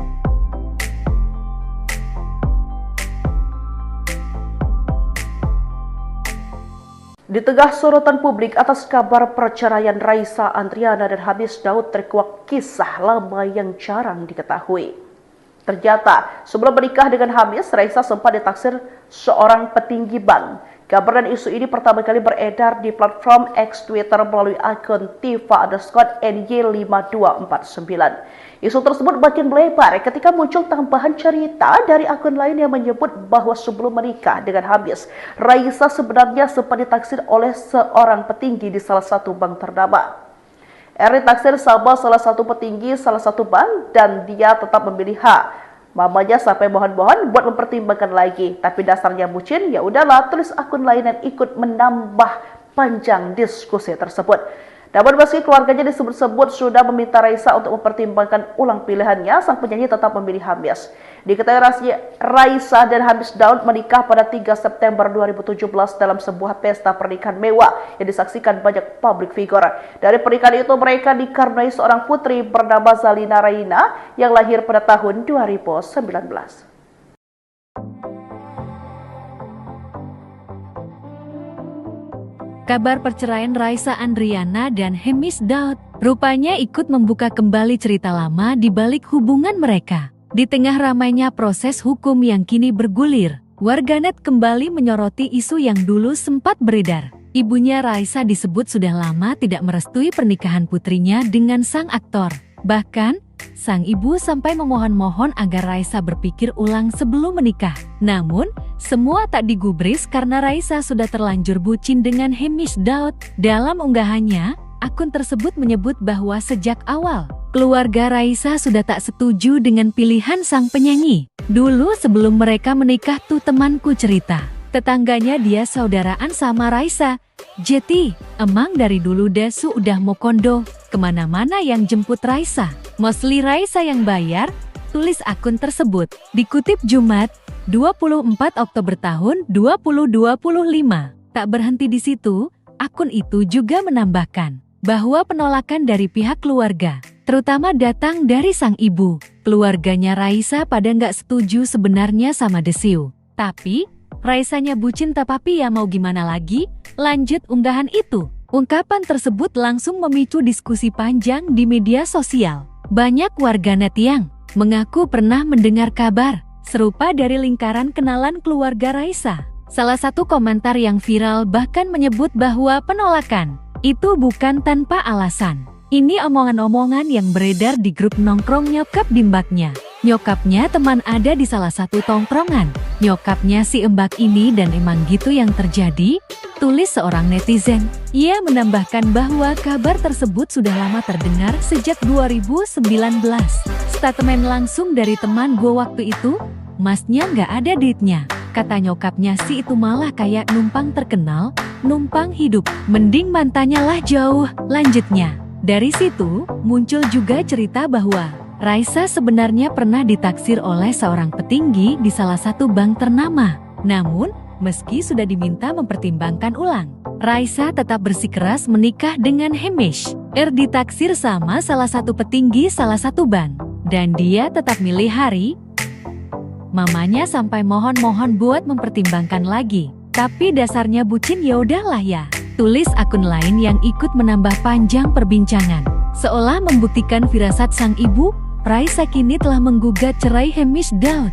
Di tengah sorotan publik atas kabar perceraian Raisa Andriana dan Hamish Daud terkuak kisah lama yang jarang diketahui. Ternyata, sebelum menikah dengan Hamish, Raisa sempat ditaksir seorang petinggi bank. Kabar dan isu ini pertama kali beredar di platform X Twitter melalui akun Tifa_NY5249. Isu tersebut makin melebar ketika muncul tambahan cerita dari akun lain yang menyebut bahwa sebelum menikah dengan Hamis, Raisa sebenarnya sempat ditaksir oleh seorang petinggi di salah satu bank ternama. R ditaksir sama salah satu petinggi salah satu bank dan dia tetap memilih H. Mamanya sampai mohon-mohon buat mempertimbangkan lagi, tapi dasarnya bucin, ya udahlah, tulis akun lain dan ikut menambah panjang diskusi tersebut. Namun meski keluarganya disebut-sebut sudah meminta Raisa untuk mempertimbangkan ulang pilihannya, sang penyanyi tetap memilih Hamis. Diketahui Raisa dan Hamis Daud menikah pada 3 September 2017 dalam sebuah pesta pernikahan mewah yang disaksikan banyak public figure. Dari pernikahan itu mereka dikaruniai seorang putri bernama Zalina Raina yang lahir pada tahun 2019. Kabar perceraian Raisa Andriana dan Hemis Daud rupanya ikut membuka kembali cerita lama di balik hubungan mereka. Di tengah ramainya proses hukum yang kini bergulir, warganet kembali menyoroti isu yang dulu sempat beredar. Ibunya Raisa disebut sudah lama tidak merestui pernikahan putrinya dengan sang aktor. Bahkan, sang ibu sampai memohon-mohon agar Raisa berpikir ulang sebelum menikah. Namun, semua tak digubris karena Raisa sudah terlanjur bucin dengan Hemis Daud. Dalam unggahannya, akun tersebut menyebut bahwa sejak awal, keluarga Raisa sudah tak setuju dengan pilihan sang penyanyi. Dulu sebelum mereka menikah tuh temanku cerita, tetangganya dia saudaraan sama Raisa. Jeti, emang dari dulu Dasu udah mau kondo, kemana-mana yang jemput Raisa. Mostly Raisa yang bayar, tulis akun tersebut. Dikutip Jumat, 24 Oktober tahun 2025. Tak berhenti di situ, akun itu juga menambahkan bahwa penolakan dari pihak keluarga, terutama datang dari sang ibu. Keluarganya Raisa pada nggak setuju sebenarnya sama Desiu. Tapi, Raisanya bucin tapi ya mau gimana lagi? Lanjut unggahan itu. Ungkapan tersebut langsung memicu diskusi panjang di media sosial. Banyak warganet yang mengaku pernah mendengar kabar serupa dari lingkaran kenalan keluarga Raisa. Salah satu komentar yang viral bahkan menyebut bahwa penolakan itu bukan tanpa alasan. Ini omongan-omongan yang beredar di grup nongkrong nyokap bimbaknya. Nyokapnya teman ada di salah satu tongkrongan. Nyokapnya si embak ini dan emang gitu yang terjadi, tulis seorang netizen. Ia menambahkan bahwa kabar tersebut sudah lama terdengar sejak 2019. Statement langsung dari teman gue waktu itu, masnya nggak ada duitnya. Kata nyokapnya si itu malah kayak numpang terkenal, numpang hidup. Mending mantannya lah jauh, lanjutnya. Dari situ, muncul juga cerita bahwa Raisa sebenarnya pernah ditaksir oleh seorang petinggi di salah satu bank ternama. Namun, meski sudah diminta mempertimbangkan ulang, Raisa tetap bersikeras menikah dengan Hemis. Ditaksir sama salah satu petinggi salah satu bank. Dan dia tetap milih hari. Mamanya sampai mohon-mohon buat mempertimbangkan lagi. Tapi dasarnya bucin ya udahlah ya. Tulis akun lain yang ikut menambah panjang perbincangan. Seolah membuktikan firasat sang ibu, Raisa kini telah menggugat cerai Hemis Daud.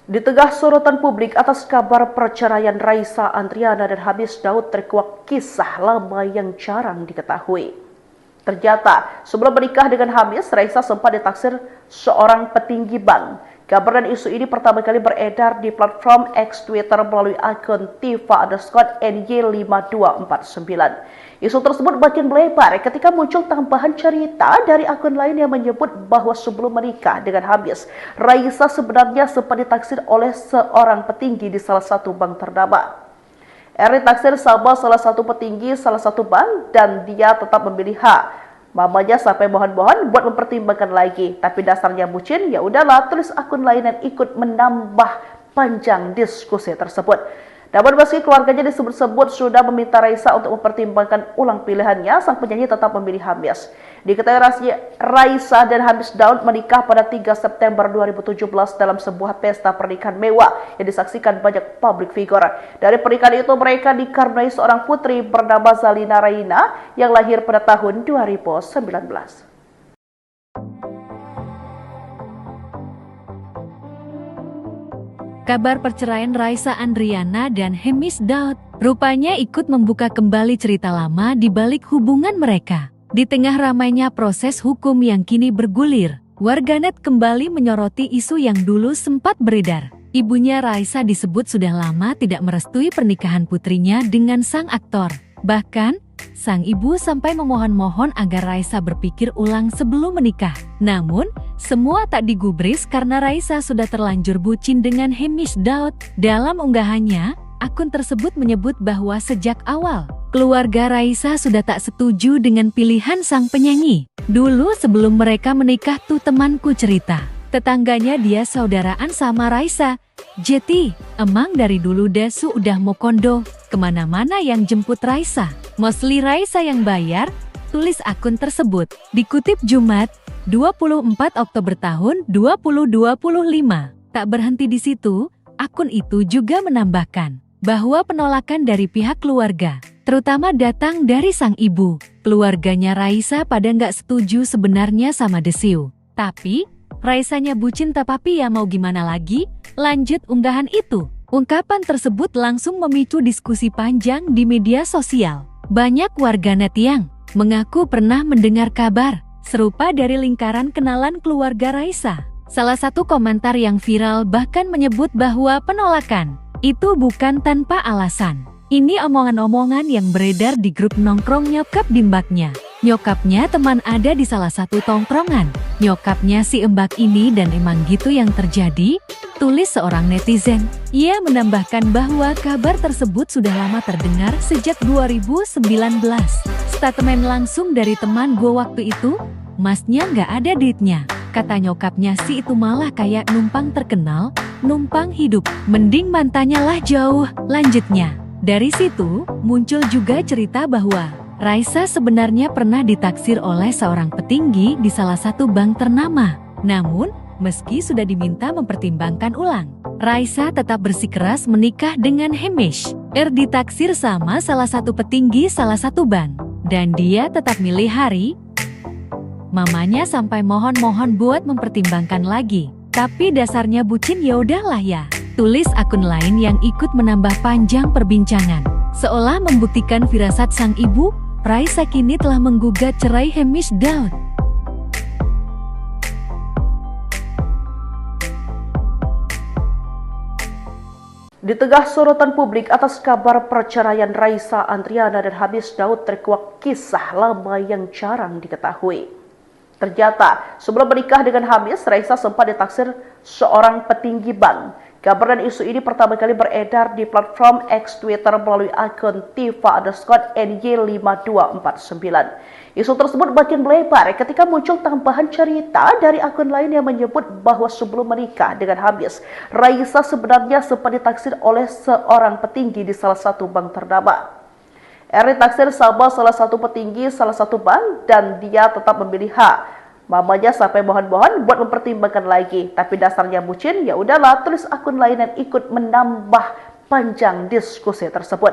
Di tengah sorotan publik atas kabar perceraian Raisa Andriana dan Hamis Daud terkuak kisah lama yang jarang diketahui. Ternyata, sebelum menikah dengan Hamis, Raisa sempat ditaksir seorang petinggi bank. Kabar dan isu ini pertama kali beredar di platform X Twitter melalui akun Tifa_NY5249. Isu tersebut makin melebar ketika muncul tambahan cerita dari akun lain yang menyebut bahwa sebelum menikah dengan Hamis, Raisa sebenarnya sempat ditaksir oleh seorang petinggi di salah satu bank ternama. Ditaksir sama salah satu petinggi salah satu bank dan dia tetap memilih H. Mamanya sampai mohon-mohon buat mempertimbangkan lagi, tapi dasarnya bucin, ya udahlah, tulis akun lain dan ikut menambah panjang diskusi tersebut. Namun meski keluarganya disebut-sebut sudah meminta Raisa untuk mempertimbangkan ulang pilihannya, sang penyanyi tetap memilih Hamis. Diketahui Raisa dan Hamis Daud menikah pada 3 September 2017 dalam sebuah pesta pernikahan mewah yang disaksikan banyak public figure. Dari pernikahan itu mereka dikaruniai seorang putri bernama Zalina Raina yang lahir pada tahun 2019. Kabar perceraian Raisa Andriana dan Hemis Daud rupanya ikut membuka kembali cerita lama di balik hubungan mereka. Di tengah ramainya proses hukum yang kini bergulir, warganet kembali menyoroti isu yang dulu sempat beredar. Ibunya Raisa disebut sudah lama tidak merestui pernikahan putrinya dengan sang aktor. Bahkan, sang ibu sampai memohon-mohon agar Raisa berpikir ulang sebelum menikah. Namun, semua tak digubris karena Raisa sudah terlanjur bucin dengan Hemis Daud. Dalam unggahannya, akun tersebut menyebut bahwa sejak awal, keluarga Raisa sudah tak setuju dengan pilihan sang penyanyi. Dulu sebelum mereka menikah tuh temanku cerita, tetangganya dia saudaraan sama Raisa. Jeti, emang dari dulu Desu udah mau kondo, kemana-mana yang jemput Raisa. Mostly Raisa yang bayar, tulis akun tersebut. Dikutip Jumat, 24 Oktober tahun 2025. Tak berhenti di situ, akun itu juga menambahkan bahwa penolakan dari pihak keluarga, terutama datang dari sang ibu. Keluarganya Raisa pada nggak setuju sebenarnya sama Desiu. Tapi, Raisanya bucin tapi ya mau gimana lagi? Lanjut unggahan itu. Ungkapan tersebut langsung memicu diskusi panjang di media sosial. Banyak warganet yang mengaku pernah mendengar kabar serupa dari lingkaran kenalan keluarga Raisa. Salah satu komentar yang viral bahkan menyebut bahwa penolakan itu bukan tanpa alasan. Ini omongan-omongan yang beredar di grup nongkrong nyokap di mbaknya. Nyokapnya teman ada di salah satu tongkrongan. Nyokapnya si mbak ini dan emang gitu yang terjadi, tulis seorang netizen. Ia menambahkan bahwa kabar tersebut sudah lama terdengar sejak 2019. Statement langsung dari teman gue waktu itu, masnya nggak ada duitnya. Kata nyokapnya si itu malah kayak numpang terkenal, numpang hidup. Mending mantannya lah jauh, lanjutnya. Dari situ, muncul juga cerita bahwa Raisa sebenarnya pernah ditaksir oleh seorang petinggi di salah satu bank ternama. Namun, meski sudah diminta mempertimbangkan ulang, Raisa tetap bersikeras menikah dengan Hemis. Ditaksir sama salah satu petinggi salah satu bank. Dan dia tetap milih hari. Mamanya sampai mohon-mohon buat mempertimbangkan lagi. Tapi dasarnya bucin ya udahlah ya. Tulis akun lain yang ikut menambah panjang perbincangan. Seolah membuktikan firasat sang ibu, Raisa kini telah menggugat cerai Hemis Daud. Di tengah sorotan publik atas kabar perceraian Raisa Andriana dan Hemis Daud terkuak kisah lama yang jarang diketahui. Ternyata, sebelum menikah dengan Hemis, Raisa sempat ditaksir seorang petinggi bank. Kabar dan isu ini pertama kali beredar di platform X Twitter melalui akun Tifa_NY5249. Isu tersebut makin melebar ketika muncul tambahan cerita dari akun lain yang menyebut bahwa sebelum menikah dengan Hemis, Raisa sebenarnya sempat ditaksir oleh seorang petinggi di salah satu bank ternama. Ditaksir sama salah satu petinggi salah satu bank dan dia tetap memilih H. Mamanya sampai mohon-mohon buat mempertimbangkan lagi, tapi dasarnya bucin, ya udahlah, tulis akun lain dan ikut menambah panjang diskusi tersebut.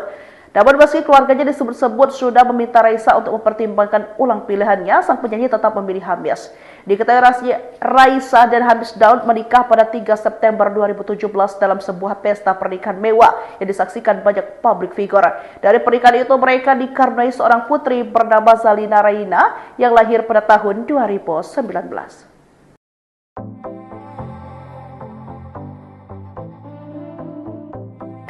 Namun meski keluarganya disebut-sebut sudah meminta Raisa untuk mempertimbangkan ulang pilihannya, sang penyanyi tetap memilih Hemis. Diketahui Raisa dan Hemis Daud menikah pada 3 September 2017 dalam sebuah pesta pernikahan mewah yang disaksikan banyak public figure. Dari pernikahan itu mereka dikaruniai seorang putri bernama Zalina Raina yang lahir pada tahun 2019.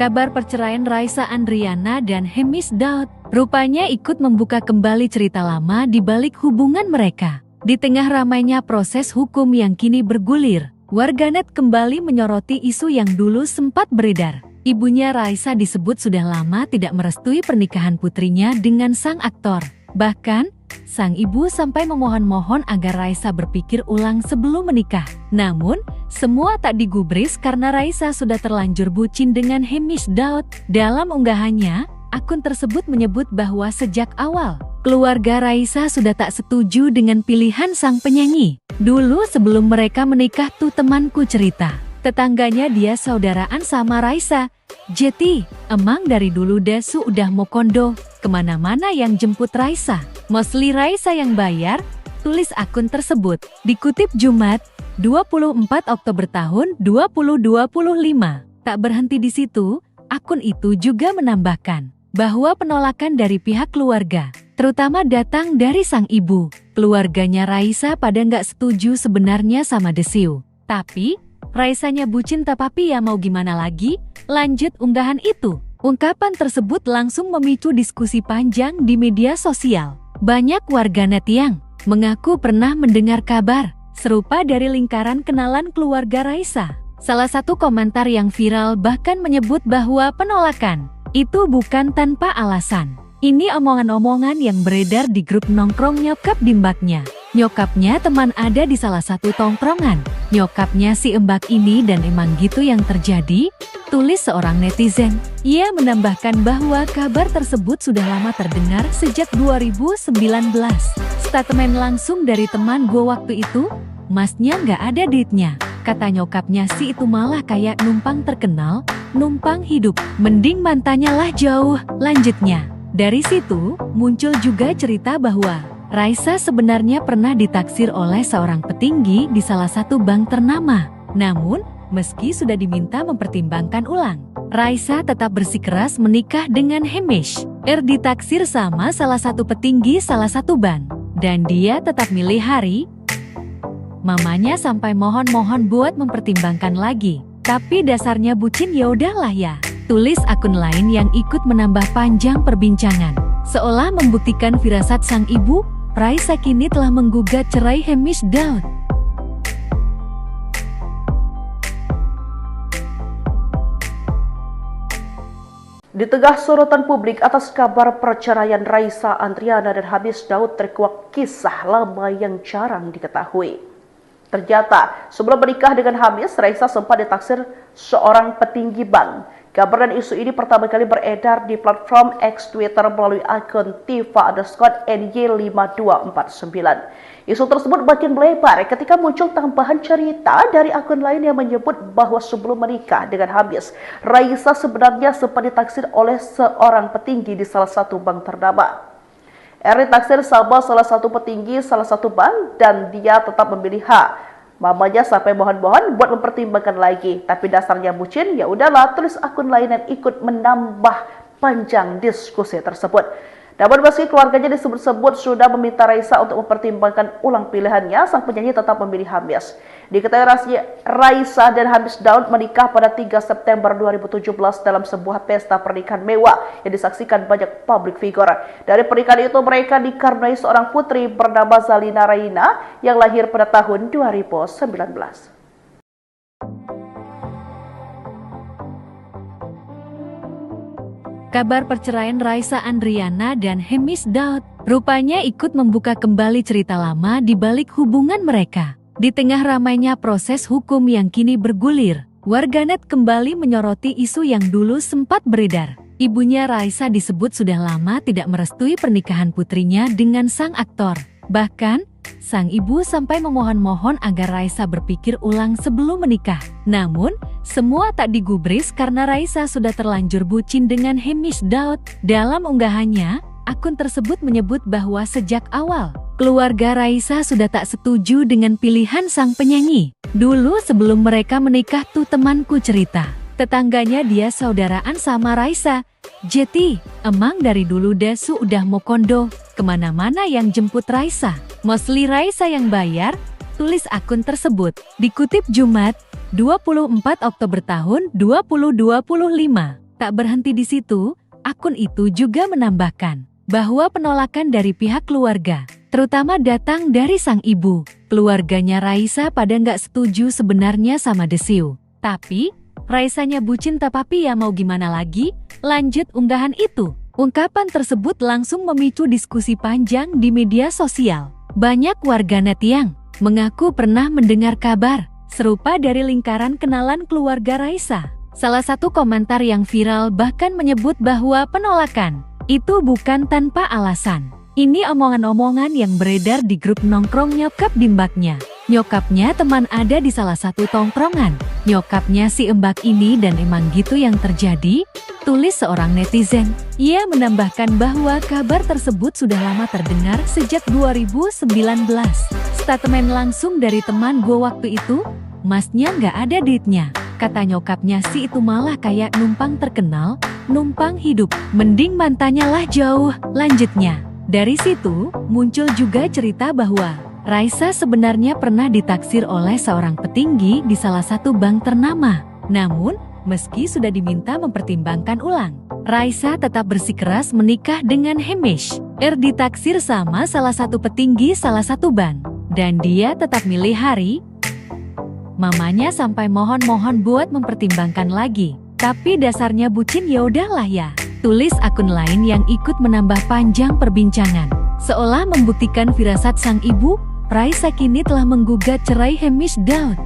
Kabar perceraian Raisa Andriana dan Hemis Daud rupanya ikut membuka kembali cerita lama di balik hubungan mereka. Di tengah ramainya proses hukum yang kini bergulir, warganet kembali menyoroti isu yang dulu sempat beredar. Ibunya Raisa disebut sudah lama tidak merestui pernikahan putrinya dengan sang aktor. Bahkan, sang ibu sampai memohon-mohon agar Raisa berpikir ulang sebelum menikah. Namun, semua tak digubris karena Raisa sudah terlanjur bucin dengan Hemis Daud. Dalam unggahannya, akun tersebut menyebut bahwa sejak awal, keluarga Raisa sudah tak setuju dengan pilihan sang penyanyi. Dulu sebelum mereka menikah tuh temanku cerita, tetangganya dia saudaraan sama Raisa. Jeti, emang dari dulu Desu udah mau kondo, kemana-mana yang jemput Raisa. Mostly Raisa yang bayar, tulis akun tersebut. Dikutip Jumat, 24 Oktober tahun 2025. Tak berhenti di situ, akun itu juga menambahkan bahwa penolakan dari pihak keluarga, terutama datang dari sang ibu. Keluarganya Raisa pada nggak setuju sebenarnya sama Desiu. Tapi, Raisanya bucin tapi ya mau gimana lagi? Lanjut unggahan itu. Ungkapan tersebut langsung memicu diskusi panjang di media sosial. Banyak warganet yang mengaku pernah mendengar kabar serupa dari lingkaran kenalan keluarga Raisa. Salah satu komentar yang viral bahkan menyebut bahwa penolakan itu bukan tanpa alasan. Ini omongan-omongan yang beredar di grup nongkrong nyokap di mbaknya. Nyokapnya teman ada di salah satu tongkrongan. Nyokapnya si embak ini dan emang gitu yang terjadi, tulis seorang netizen. Ia menambahkan bahwa kabar tersebut sudah lama terdengar sejak 2019. Statement langsung dari teman gue waktu itu, masnya nggak ada duitnya. Kata nyokapnya si itu malah kayak numpang terkenal, numpang hidup. Mending mantannya lah jauh, lanjutnya. Dari situ, muncul juga cerita bahwa Raisa sebenarnya pernah ditaksir oleh seorang petinggi di salah satu bank ternama. Namun, meski sudah diminta mempertimbangkan ulang, Raisa tetap bersikeras menikah dengan Hemish. Ditaksir sama salah satu petinggi salah satu bank. Dan dia tetap milih hari. Mamanya sampai mohon-mohon buat mempertimbangkan lagi. Tapi dasarnya bucin ya udahlah ya. Tulis akun lain yang ikut menambah panjang perbincangan. Seolah membuktikan firasat sang ibu, Raisa kini telah menggugat cerai Hemish Daud. Di tengah sorotan publik atas kabar perceraian Raisa Andriana dan Hemish Daud terkuak kisah lama yang jarang diketahui. Ternyata, sebelum menikah dengan Hemish, Raisa sempat ditaksir seorang petinggi bank. Kabar dan isu ini pertama kali beredar di platform X Twitter melalui akun Tifa_NY5249. Isu tersebut makin melebar ketika muncul tambahan cerita dari akun lain yang menyebut bahwa sebelum menikah dengan Hemish, Raisa sebenarnya sempat ditaksir oleh seorang petinggi di salah satu bank ternama. Ditaksir sama salah satu petinggi salah satu bank dan dia tetap memilih H. Mamanya sampai mohon-mohon buat mempertimbangkan lagi, tapi dasarnya bucin, ya udahlah, tulis akun lain yang ikut menambah panjang diskusi tersebut. Namun meski keluarganya disebut-sebut sudah meminta Raisa untuk mempertimbangkan ulang pilihannya, sang penyanyi tetap memilih Hemish. Diketahui Raisa dan Hemish Daud menikah pada 3 September 2017 dalam sebuah pesta pernikahan mewah yang disaksikan banyak publik figure. Dari pernikahan itu mereka dikaruniai seorang putri bernama Zalina Raina yang lahir pada tahun 2019. Kabar perceraian Raisa Andriana dan Hemish Daud rupanya ikut membuka kembali cerita lama di balik hubungan mereka. Di tengah ramainya proses hukum yang kini bergulir, warganet kembali menyoroti isu yang dulu sempat beredar. Ibunya Raisa disebut sudah lama tidak merestui pernikahan putrinya dengan sang aktor. Bahkan, sang ibu sampai memohon-mohon agar Raisa berpikir ulang sebelum menikah. Namun, semua tak digubris karena Raisa sudah terlanjur bucin dengan Hemish Daud. Dalam unggahannya, akun tersebut menyebut bahwa sejak awal, keluarga Raisa sudah tak setuju dengan pilihan sang penyanyi. Dulu sebelum mereka menikah tuh temanku cerita, tetangganya dia saudaraan sama Raisa. Jeti, emang dari dulu Desu udah mau kondo, kemana-mana yang jemput Raisa. Mostly Raisa yang bayar, tulis akun tersebut. Dikutip Jumat, 24 Oktober tahun 2025. Tak berhenti di situ, akun itu juga menambahkan bahwa penolakan dari pihak keluarga, terutama datang dari sang ibu. Keluarganya Raisa pada nggak setuju sebenarnya sama Desiu. Tapi, Raisanya bucin tapi ya mau gimana lagi? Lanjut unggahan itu. Ungkapan tersebut langsung memicu diskusi panjang di media sosial. Banyak warganet yang mengaku pernah mendengar kabar serupa dari lingkaran kenalan keluarga Raisa. Salah satu komentar yang viral bahkan menyebut bahwa penolakan itu bukan tanpa alasan. Ini omongan-omongan yang beredar di grup nongkrong nyokap di mbaknya. Nyokapnya teman ada di salah satu tongkrongan. Nyokapnya si embak ini dan emang gitu yang terjadi, tulis seorang netizen. Ia menambahkan bahwa kabar tersebut sudah lama terdengar sejak 2019. Statement langsung dari teman gue waktu itu, masnya nggak ada duitnya. Kata nyokapnya si itu malah kayak numpang terkenal, numpang hidup. Mending mantannya lah jauh, lanjutnya. Dari situ, muncul juga cerita bahwa Raisa sebenarnya pernah ditaksir oleh seorang petinggi di salah satu bank ternama. Namun, meski sudah diminta mempertimbangkan ulang, Raisa tetap bersikeras menikah dengan Hamish. Ditaksir sama salah satu petinggi salah satu bank. Dan dia tetap milih hari. Mamanya sampai mohon-mohon buat mempertimbangkan lagi. Tapi dasarnya bucin ya udahlah ya. Tulis akun lain yang ikut menambah panjang perbincangan. Seolah membuktikan firasat sang ibu, Raisa kini telah menggugat cerai Hamish Daud.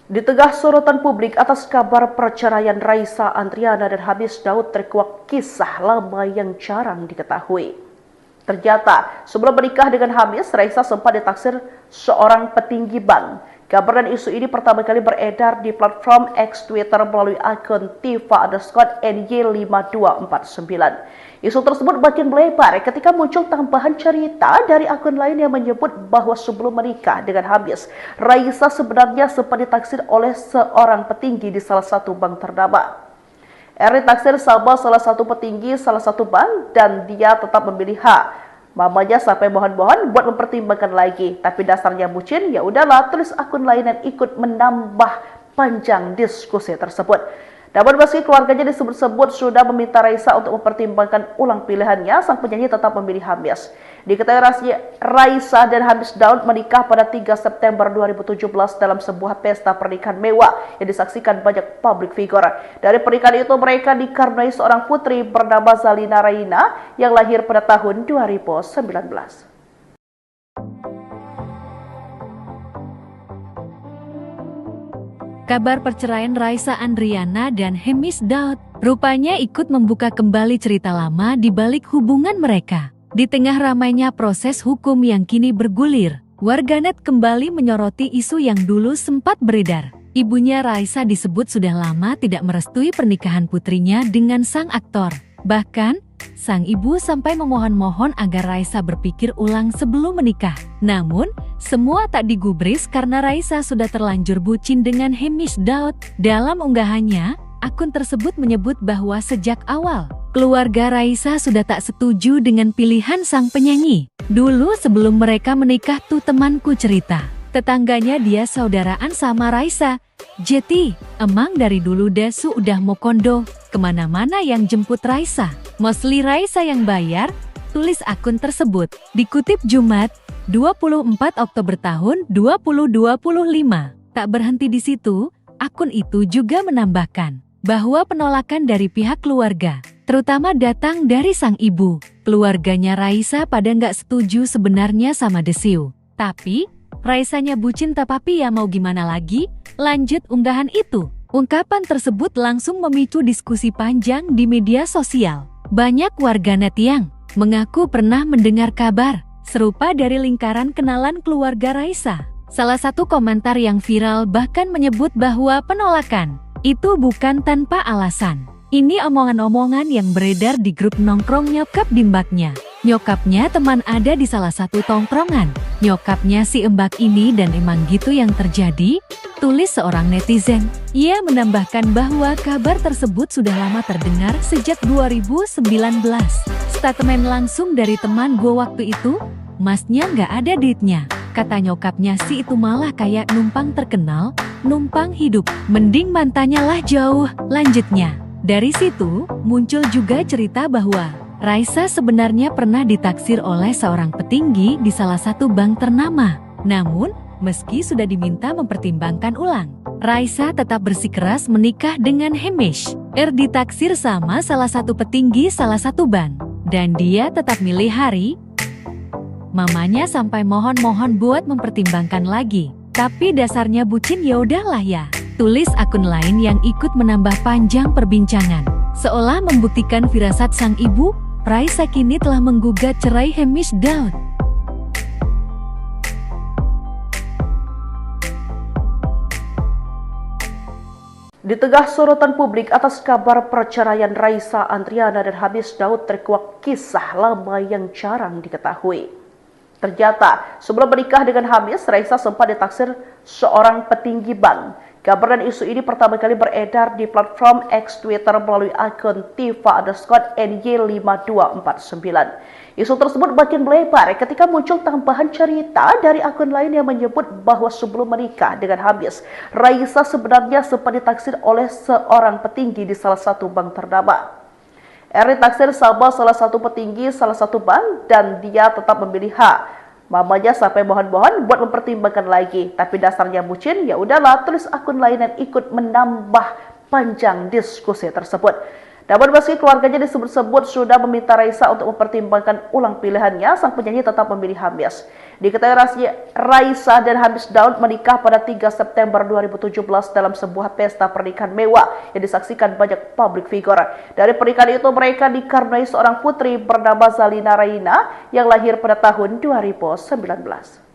Di tengah sorotan publik atas kabar perceraian Raisa Andriana dan Hamish Daud terkuak kisah lama yang jarang diketahui. Ternyata, sebelum menikah dengan Hamish, Raisa sempat ditaksir seorang petinggi bank. Kabar dan isu ini pertama kali beredar di platform X Twitter melalui akun Tifa_NY5249. Isu tersebut makin melebar ketika muncul tambahan cerita dari akun lain yang menyebut bahwa sebelum menikah dengan Hamish, Raisa sebenarnya sempat ditaksir oleh seorang petinggi di salah satu bank ternama. Ditaksir sama salah satu petinggi salah satu bank dan dia tetap memilih H. Mamanya sampai mohon-mohon buat mempertimbangkan lagi, tapi dasarnya bucin, ya udahlah, tulis akun lain dan ikut menambah panjang diskusi tersebut. Namun meski keluarganya disebut-sebut sudah meminta Raisa untuk mempertimbangkan ulang pilihannya, sang penyanyi tetap memilih Hamish. Diketahui Raisa dan Hamish Daud menikah pada 3 September 2017 dalam sebuah pesta pernikahan mewah yang disaksikan banyak public figure. Dari pernikahan itu mereka dikaruniai seorang putri bernama Zalina Raina yang lahir pada tahun 2019. Kabar perceraian Raisa Andriana dan Hamish Daud rupanya ikut membuka kembali cerita lama di balik hubungan mereka. Di tengah ramainya proses hukum yang kini bergulir, warganet kembali menyoroti isu yang dulu sempat beredar. Ibunya Raisa disebut sudah lama tidak merestui pernikahan putrinya dengan sang aktor. Bahkan, sang ibu sampai memohon-mohon agar Raisa berpikir ulang sebelum menikah. Namun, semua tak digubris karena Raisa sudah terlanjur bucin dengan Hamish Daud. Dalam unggahannya, akun tersebut menyebut bahwa sejak awal, keluarga Raisa sudah tak setuju dengan pilihan sang penyanyi. Dulu sebelum mereka menikah tuh temanku cerita, tetangganya dia saudaraan sama Raisa. Jeti, emang dari dulu Dasu udah mau kondo, kemana-mana yang jemput Raisa. Mostly Raisa yang bayar, tulis akun tersebut. Dikutip Jumat, 24 Oktober tahun 2025. Tak berhenti di situ, akun itu juga menambahkan bahwa penolakan dari pihak keluarga, terutama datang dari sang ibu. Keluarganya Raisa pada nggak setuju sebenarnya sama Desiu. Tapi, Raisanya bucin tapi ya mau gimana lagi? Lanjut unggahan itu. Ungkapan tersebut langsung memicu diskusi panjang di media sosial. Banyak warganet yang mengaku pernah mendengar kabar serupa dari lingkaran kenalan keluarga Raisa. Salah satu komentar yang viral bahkan menyebut bahwa penolakan itu bukan tanpa alasan. Ini omongan-omongan yang beredar di grup nongkrong nyokap di mbaknya. Nyokapnya teman ada di salah satu tongkrongan. Nyokapnya si mbak ini dan emang gitu yang terjadi, tulis seorang netizen. Ia menambahkan bahwa kabar tersebut sudah lama terdengar sejak 2019. Statement langsung dari teman gue waktu itu, masnya nggak ada duitnya. Kata nyokapnya si itu malah kayak numpang terkenal, numpang hidup. Mending mantannya lah jauh, lanjutnya. Dari situ, muncul juga cerita bahwa Raisa sebenarnya pernah ditaksir oleh seorang petinggi di salah satu bank ternama. Namun, meski sudah diminta mempertimbangkan ulang, Raisa tetap bersikeras menikah dengan Hamish. Ditaksir sama salah satu petinggi salah satu bank. Dan dia tetap milih hari. Mamanya sampai mohon-mohon buat mempertimbangkan lagi. Tapi dasarnya bucin ya udahlah ya. Tulis akun lain yang ikut menambah panjang perbincangan. Seolah membuktikan firasat sang ibu, Raisa kini telah menggugat cerai Hamish Daud. Di tengah sorotan publik atas kabar perceraian Raisa Andriana dan Hamish Daud terkuak kisah lama yang jarang diketahui. Ternyata, sebelum menikah dengan Hamis, Raisa sempat ditaksir seorang petinggi bank. Kabar dan isu ini pertama kali beredar di platform X Twitter melalui akun Tifa_NY5249. Isu tersebut makin melebar ketika muncul tambahan cerita dari akun lain yang menyebut bahwa sebelum menikah dengan Hamis, Raisa sebenarnya sempat ditaksir oleh seorang petinggi di salah satu bank ternama. Ditaksir sama salah satu petinggi salah satu bank dan dia tetap memilih hak. Mamanya sampai mohon-mohon buat mempertimbangkan lagi, tapi dasarnya bucin, ya udahlah, tulis akun lain dan ikut menambah panjang diskusi tersebut. Namun meski keluarganya disebut-sebut sudah meminta Raisa untuk mempertimbangkan ulang pilihannya, sang penyanyi tetap memilih Hamis. Diketahui Raisa dan Hamis Daud menikah pada 3 September 2017 dalam sebuah pesta pernikahan mewah yang disaksikan banyak public figure. Dari pernikahan itu mereka dikaruniai seorang putri bernama Zalina Raina yang lahir pada tahun 2019.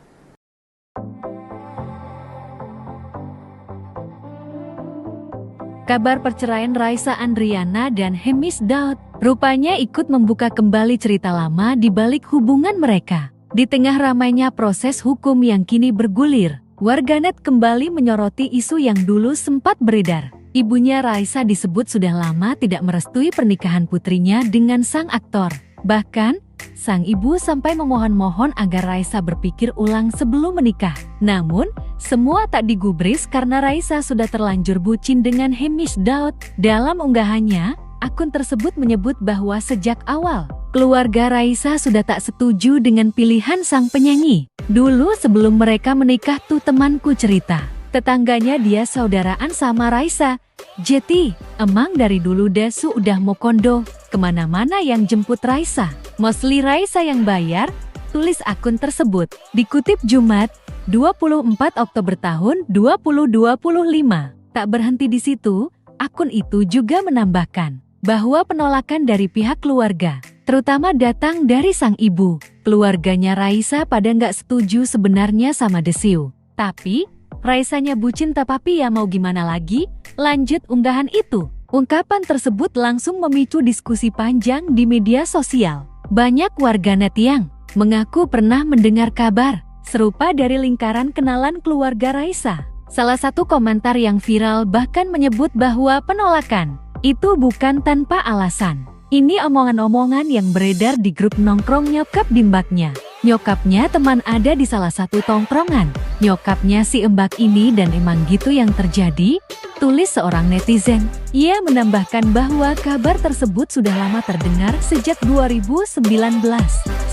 Kabar perceraian Raisa Andriana dan Hemis Daud rupanya ikut membuka kembali cerita lama di balik hubungan mereka. Di tengah ramainya proses hukum yang kini bergulir, warganet kembali menyoroti isu yang dulu sempat beredar. Ibunya Raisa disebut sudah lama tidak merestui pernikahan putrinya dengan sang aktor. Bahkan, sang ibu sampai memohon-mohon agar Raisa berpikir ulang sebelum menikah. Namun, semua tak digubris karena Raisa sudah terlanjur bucin dengan Hemis Daud. Dalam unggahannya, akun tersebut menyebut bahwa sejak awal, keluarga Raisa sudah tak setuju dengan pilihan sang penyanyi. Dulu sebelum mereka menikah tuh temanku cerita, tetangganya dia saudaraan sama Raisa. Jeti, emang dari dulu Dasu udah mau kondo, kemana-mana yang jemput Raisa. Mostly Raisa yang bayar, tulis akun tersebut. Dikutip Jumat, 24 Oktober tahun 2025. Tak berhenti di situ, akun itu juga menambahkan bahwa penolakan dari pihak keluarga, terutama datang dari sang ibu. Keluarganya Raisa pada nggak setuju sebenarnya sama Desiu. Tapi, Raisanya bucin tapi ya mau gimana lagi? Lanjut unggahan itu. Ungkapan tersebut langsung memicu diskusi panjang di media sosial. Banyak warganet yang mengaku pernah mendengar kabar serupa dari lingkaran kenalan keluarga Raisa. Salah satu komentar yang viral bahkan menyebut bahwa penolakan itu bukan tanpa alasan. Ini omongan-omongan yang beredar di grup nongkrong nyokap dimbaknya. Nyokapnya teman ada di salah satu tongkrongan. Nyokapnya si embak ini dan emang gitu yang terjadi, tulis seorang netizen. Ia menambahkan bahwa kabar tersebut sudah lama terdengar sejak 2019.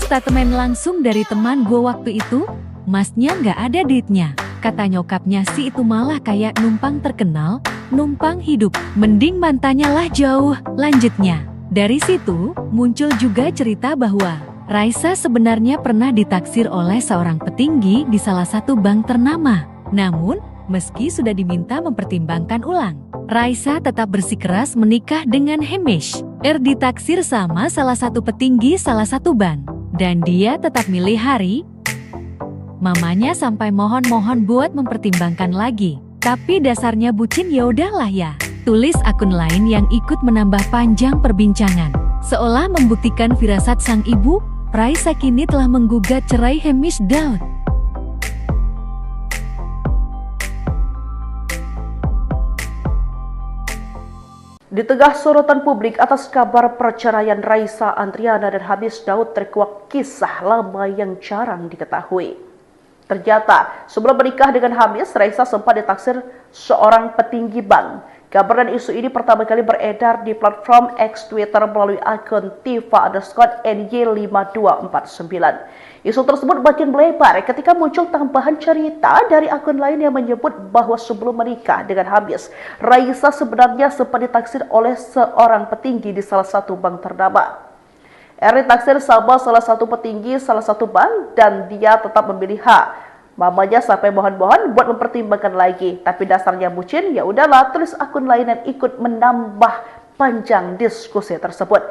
Statement langsung dari teman gue waktu itu, masnya nggak ada duitnya. Kata nyokapnya si itu malah kayak numpang terkenal, numpang hidup. Mending mantannya lah jauh, lanjutnya. Dari situ, muncul juga cerita bahwa Raisa sebenarnya pernah ditaksir oleh seorang petinggi di salah satu bank ternama. Namun, meski sudah diminta mempertimbangkan ulang, Raisa tetap bersikeras menikah dengan Hemis. Ditaksir sama salah satu petinggi salah satu bank. Dan dia tetap milih hari. Mamanya sampai mohon-mohon buat mempertimbangkan lagi. Tapi dasarnya bucin ya udahlah ya. Tulis akun lain yang ikut menambah panjang perbincangan. Seolah membuktikan firasat sang ibu, Raisa kini telah menggugat cerai Hemis Daud. Di tengah sorotan publik atas kabar perceraian Raisa Andriana dan Hamis Daud terkuak kisah lama yang jarang diketahui. Ternyata, sebelum menikah dengan Hamis, Raisa sempat ditaksir seorang petinggi bank. Kabar dan isu ini pertama kali beredar di platform X Twitter melalui akun Tifa_NY5249. Isu tersebut makin melebar ketika muncul tambahan cerita dari akun lain yang menyebut bahwa sebelum menikah dengan Hamis, Raisa sebenarnya sempat ditaksir oleh seorang petinggi di salah satu bank ternama. Ditaksir sama salah satu petinggi salah satu bank dan dia tetap memilih hak. Mamanya sampai mohon-mohon buat mempertimbangkan lagi, tapi dasarnya bucin, ya udahlah, tulis akun lain dan ikut menambah panjang diskusi tersebut.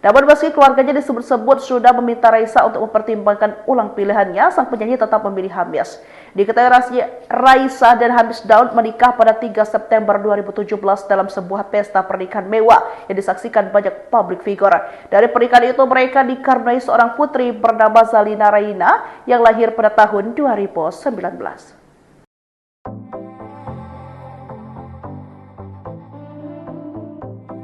Namun meski keluarganya disebut-sebut sudah meminta Raisa untuk mempertimbangkan ulang pilihannya, sang penyanyi tetap memilih Hamis. Diketahui Raisa dan Hamis Daud menikah pada 3 September 2017 dalam sebuah pesta pernikahan mewah yang disaksikan banyak publik figure. Dari pernikahan itu mereka dikaruniai seorang putri bernama Zalina Raina yang lahir pada tahun 2019.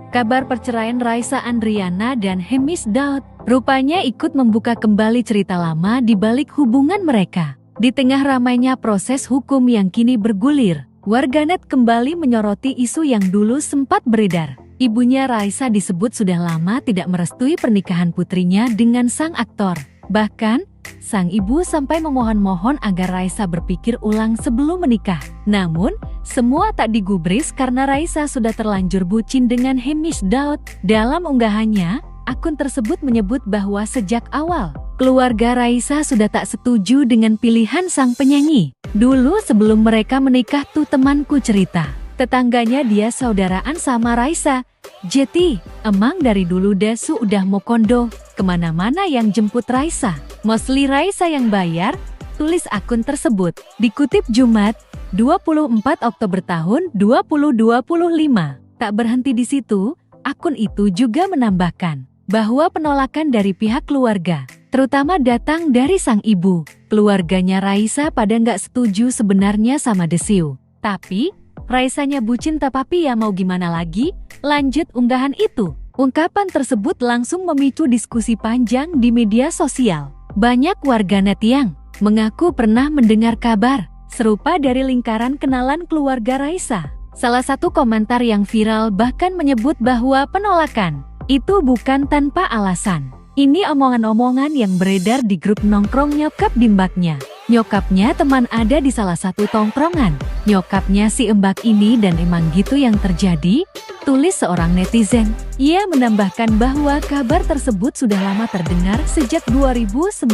Kabar perceraian Raisa Andriana dan Hemis Daud rupanya ikut membuka kembali cerita lama di balik hubungan mereka. Di tengah ramainya proses hukum yang kini bergulir, warganet kembali menyoroti isu yang dulu sempat beredar. Ibunya Raisa disebut sudah lama tidak merestui pernikahan putrinya dengan sang aktor. Bahkan, sang ibu sampai memohon-mohon agar Raisa berpikir ulang sebelum menikah. Namun, semua tak digubris karena Raisa sudah terlanjur bucin dengan Hemis Daud. Dalam unggahannya, akun tersebut menyebut bahwa sejak awal, keluarga Raisa sudah tak setuju dengan pilihan sang penyanyi. Dulu sebelum mereka menikah tuh temanku cerita, tetangganya dia saudaraan sama Raisa. Jeti, emang dari dulu Dasu udah mau kondo, kemana-mana yang jemput Raisa. Mostly Raisa yang bayar, tulis akun tersebut. Dikutip Jumat, 24 Oktober tahun 2025. Tak berhenti di situ, akun itu juga menambahkan bahwa penolakan dari pihak keluarga, terutama datang dari sang ibu. Keluarganya Raisa pada nggak setuju sebenarnya sama Desiu. Tapi, Raisanya bucin tapi ya mau gimana lagi? Lanjut unggahan itu. Ungkapan tersebut langsung memicu diskusi panjang di media sosial. Banyak warganet yang mengaku pernah mendengar kabar serupa dari lingkaran kenalan keluarga Raisa. Salah satu komentar yang viral bahkan menyebut bahwa penolakan itu bukan tanpa alasan. Ini omongan-omongan yang beredar di grup nongkrong nyokap bimbaknya. Nyokapnya teman ada di salah satu tongkrongan. Nyokapnya si embak ini dan emang gitu yang terjadi, tulis seorang netizen. Ia menambahkan bahwa kabar tersebut sudah lama terdengar sejak 2019.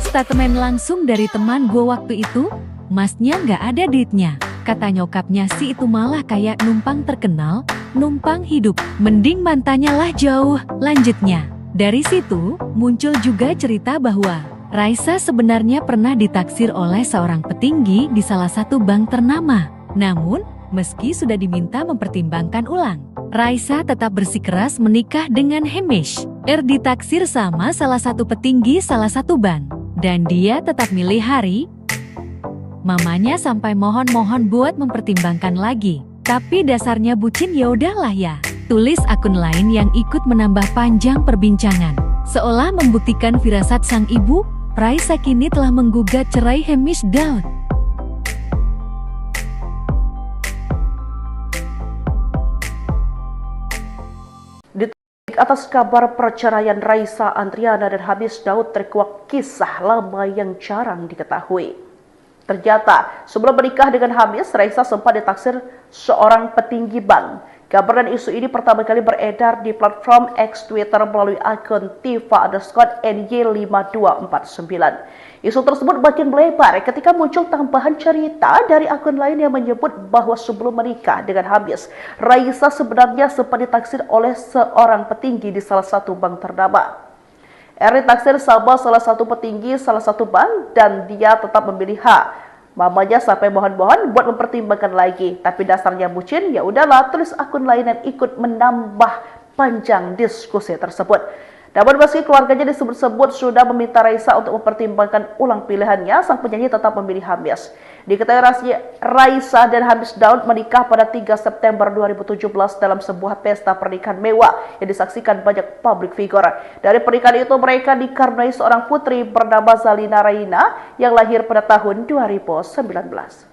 Statement langsung dari teman gue waktu itu, masnya nggak ada duitnya. Kata nyokapnya si itu malah kayak numpang terkenal, numpang hidup. Mending mantannya lah jauh, lanjutnya. Dari situ, muncul juga cerita bahwa Raisa sebenarnya pernah ditaksir oleh seorang petinggi di salah satu bank ternama. Namun, meski sudah diminta mempertimbangkan ulang, Raisa tetap bersikeras menikah dengan Hemis. Ditaksir sama salah satu petinggi salah satu bank. Dan dia tetap milih hari. Mamanya sampai mohon-mohon buat mempertimbangkan lagi. Tapi dasarnya bucin ya udahlah ya. Tulis akun lain yang ikut menambah panjang perbincangan. Seolah membuktikan firasat sang ibu, Raisa kini telah menggugat cerai Hemis Daud. Atas kabar perceraian Raisa Andriana dan Hamis Daud terkuak kisah lama yang jarang diketahui. Ternyata, sebelum menikah dengan Hamis, Raisa sempat ditaksir seorang petinggi bank. Kabar dan isu ini pertama kali beredar di platform X Twitter melalui akun Tifa_NY5249. Isu tersebut makin melebar ketika muncul tambahan cerita dari akun lain yang menyebut bahwa sebelum menikah dengan Hamis, Raisa sebenarnya sempat ditaksir oleh seorang petinggi di salah satu bank ternama. Ditaksir sama salah satu petinggi salah satu bank dan dia tetap memilih H. Mamanya sampai mohon-mohon buat mempertimbangkan lagi, tapi dasarnya bucin, ya udahlah, tulis akun lain yang ikut menambah panjang diskusi tersebut. Namun meski keluarganya disebut-sebut sudah meminta Raisa untuk mempertimbangkan ulang pilihannya, sang penyanyi tetap memilih Hamis. Diketahui Raisa dan Hamis Daud menikah pada 3 September 2017 dalam sebuah pesta pernikahan mewah yang disaksikan banyak publik figure. Dari pernikahan itu mereka dikaruniai seorang putri bernama Zalina Raina yang lahir pada tahun 2019.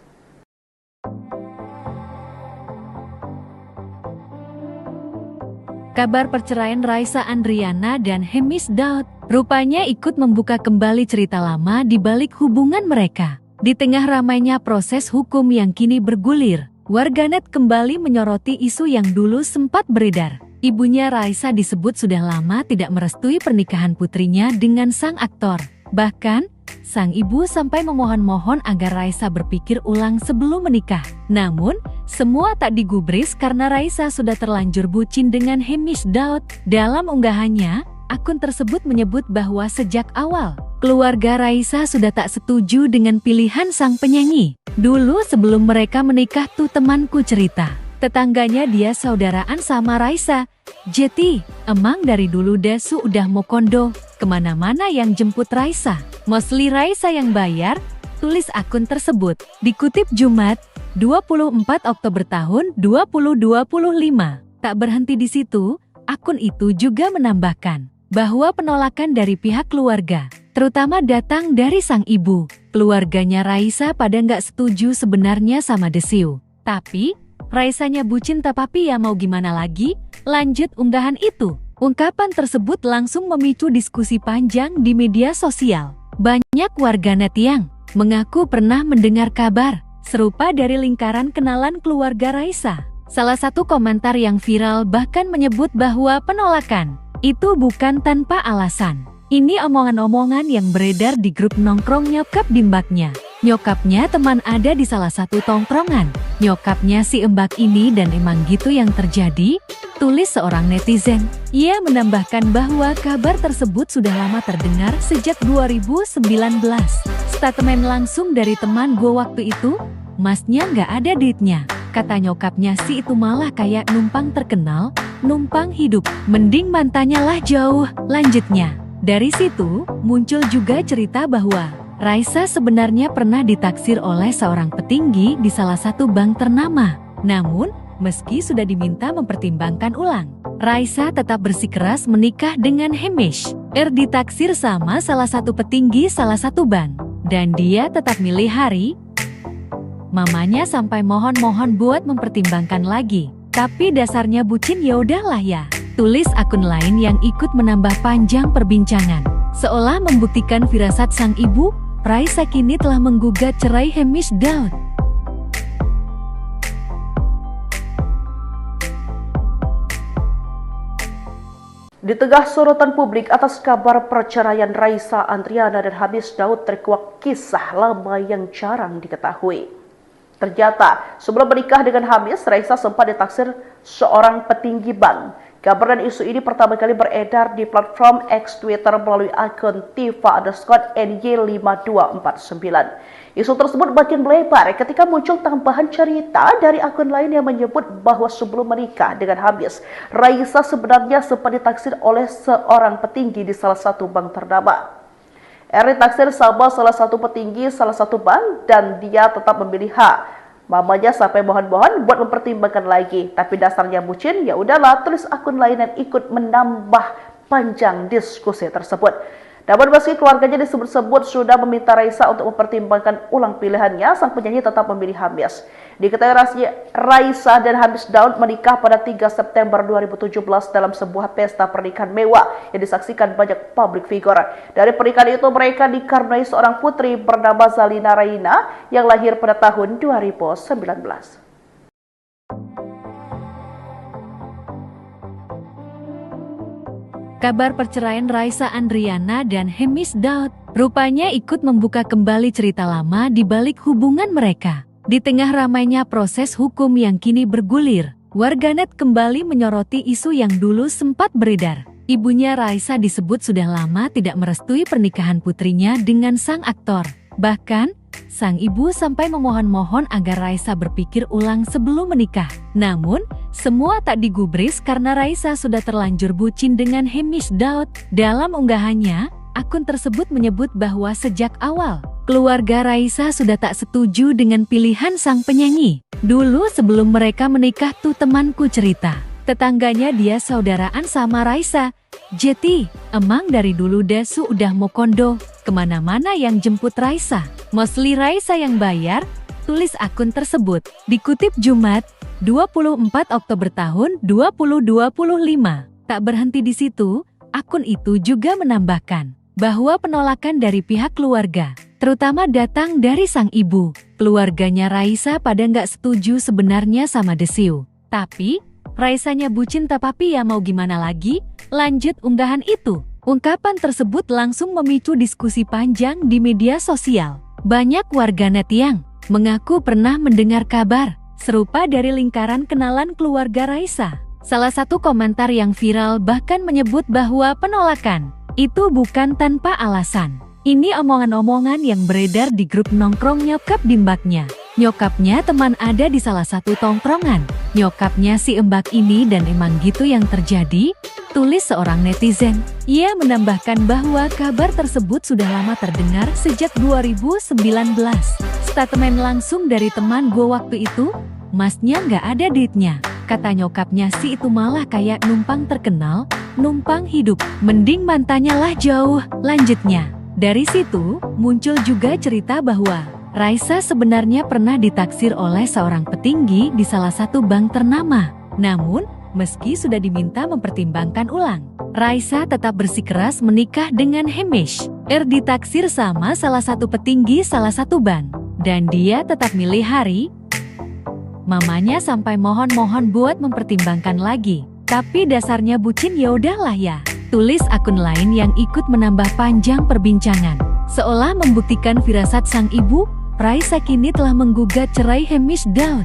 Kabar perceraian Raisa Andriana dan Hemis Daud rupanya ikut membuka kembali cerita lama di balik hubungan mereka. Di tengah ramainya proses hukum yang kini bergulir, warganet kembali menyoroti isu yang dulu sempat beredar. Ibunya Raisa disebut sudah lama tidak merestui pernikahan putrinya dengan sang aktor. Bahkan, sang ibu sampai memohon-mohon agar Raisa berpikir ulang sebelum menikah. Namun, semua tak digubris karena Raisa sudah terlanjur bucin dengan Hamish Daud. Dalam unggahannya, akun tersebut menyebut bahwa sejak awal, keluarga Raisa sudah tak setuju dengan pilihan sang penyanyi. Dulu sebelum mereka menikah tuh temanku cerita, tetangganya dia saudaraan sama Raisa. Jeti, emang dari dulu Dasu udah mau kondo, kemana-mana yang jemput Raisa. Mostly Raisa yang bayar, tulis akun tersebut. Dikutip Jumat, 24 Oktober tahun 2025. Tak berhenti di situ, akun itu juga menambahkan bahwa penolakan dari pihak keluarga, terutama datang dari sang ibu. Keluarganya Raisa pada nggak setuju sebenarnya sama Desiu. Tapi, Raisanya bucin tapi ya mau gimana lagi? Lanjut unggahan itu. Ungkapan tersebut langsung memicu diskusi panjang di media sosial. Banyak warganet yang mengaku pernah mendengar kabar serupa dari lingkaran kenalan keluarga Raisa. Salah satu komentar yang viral bahkan menyebut bahwa penolakan itu bukan tanpa alasan. Ini omongan-omongan yang beredar di grup nongkrong nyokap di mbaknya. Nyokapnya teman ada di salah satu tongkrongan. Nyokapnya si mbak ini dan emang gitu yang terjadi, tulis seorang netizen. Ia menambahkan bahwa kabar tersebut sudah lama terdengar sejak 2019. Statement langsung dari teman gue waktu itu, masnya nggak ada duitnya. Kata nyokapnya si itu malah kayak numpang terkenal, numpang hidup. Mending mantannya lah jauh, lanjutnya. Dari situ, muncul juga cerita bahwa Raisa sebenarnya pernah ditaksir oleh seorang petinggi di salah satu bank ternama. Namun, meski sudah diminta mempertimbangkan ulang, Raisa tetap bersikeras menikah dengan Hamish. Ditaksir sama salah satu petinggi salah satu bank. Dan dia tetap milih hari. Mamanya sampai mohon-mohon buat mempertimbangkan lagi. Tapi dasarnya bucin ya udahlah ya. Tulis akun lain yang ikut menambah panjang perbincangan. Seolah membuktikan firasat sang ibu, Raisa kini telah menggugat cerai Hamish Daud. Di tengah sorotan publik atas kabar perceraian Raisa Andriana dan Hamish Daud terkuak kisah lama yang jarang diketahui. Ternyata, sebelum menikah dengan Hamish, Raisa sempat ditaksir seorang petinggi bank. Kabar dan isu ini pertama kali beredar di platform X Twitter melalui akun Tifa_NY5249. Isu tersebut makin melebar ketika muncul tambahan cerita dari akun lain yang menyebut bahwa sebelum menikah dengan Hamish, Raisa sebenarnya sempat ditaksir oleh seorang petinggi di salah satu bank ternama. Ditaksir sama salah satu petinggi salah satu bank dan dia tetap memilih H. Mamanya sampai mohon-mohon buat mempertimbangkan lagi, tapi dasarnya bucin, ya udahlah, tulis akun lain dan ikut menambah panjang diskusi tersebut. Namun meski keluarganya disebut-sebut sudah meminta Raisa untuk mempertimbangkan ulang pilihannya, sang penyanyi tetap memilih Hamish. Diketahui Raisa dan Hamish Daud menikah pada 3 September 2017 dalam sebuah pesta pernikahan mewah yang disaksikan banyak public figure. Dari pernikahan itu mereka dikaruniai seorang putri bernama Zalina Raina yang lahir pada tahun 2019. Kabar perceraian Raisa Andriana dan Hamish Daud rupanya ikut membuka kembali cerita lama di balik hubungan mereka. Di tengah ramainya proses hukum yang kini bergulir, warganet kembali menyoroti isu yang dulu sempat beredar. Ibunya Raisa disebut sudah lama tidak merestui pernikahan putrinya dengan sang aktor. Bahkan, sang ibu sampai memohon-mohon agar Raisa berpikir ulang sebelum menikah. Namun, semua tak digubris karena Raisa sudah terlanjur bucin dengan Hamish Daud. Dalam unggahannya, akun tersebut menyebut bahwa sejak awal, keluarga Raisa sudah tak setuju dengan pilihan sang penyanyi. Dulu sebelum mereka menikah tuh temanku cerita, tetangganya dia saudaraan sama Raisa. Jeti, emang dari dulu Dasu udah mau kondo, kemana-mana yang jemput Raisa. Mostly Raisa yang bayar, tulis akun tersebut. Dikutip Jumat, 24 Oktober tahun 2025. Tak berhenti di situ, akun itu juga menambahkan bahwa penolakan dari pihak keluarga, terutama datang dari sang ibu. Keluarganya Raisa pada nggak setuju sebenarnya sama Desiu. Tapi, Raisanya bucin tapi ya mau gimana lagi? Lanjut unggahan itu. Ungkapan tersebut langsung memicu diskusi panjang di media sosial. Banyak warganet yang mengaku pernah mendengar kabar serupa dari lingkaran kenalan keluarga Raisa. Salah satu komentar yang viral bahkan menyebut bahwa penolakan itu bukan tanpa alasan. Ini omongan-omongan yang beredar di grup nongkrong nyokap di mbaknya. Nyokapnya teman ada di salah satu tongkrongan. Nyokapnya si Mbak ini dan emang gitu yang terjadi, tulis seorang netizen. Ia menambahkan bahwa kabar tersebut sudah lama terdengar sejak 2019. Statement langsung dari teman gue waktu itu, masnya nggak ada duitnya. Kata nyokapnya si itu malah kayak numpang terkenal, numpang hidup. Mending mantannya lah jauh, lanjutnya. Dari situ, muncul juga cerita bahwa Raisa sebenarnya pernah ditaksir oleh seorang petinggi di salah satu bank ternama. Namun, meski sudah diminta mempertimbangkan ulang, Raisa tetap bersikeras menikah dengan Hamish. Ditaksir sama salah satu petinggi salah satu bank. Dan dia tetap milih hari. Mamanya sampai mohon-mohon buat mempertimbangkan lagi. Tapi dasarnya bucin ya udahlah ya. Tulis akun lain yang ikut menambah panjang perbincangan. Seolah membuktikan firasat sang ibu, Raisa kini telah menggugat cerai Hamish Daud.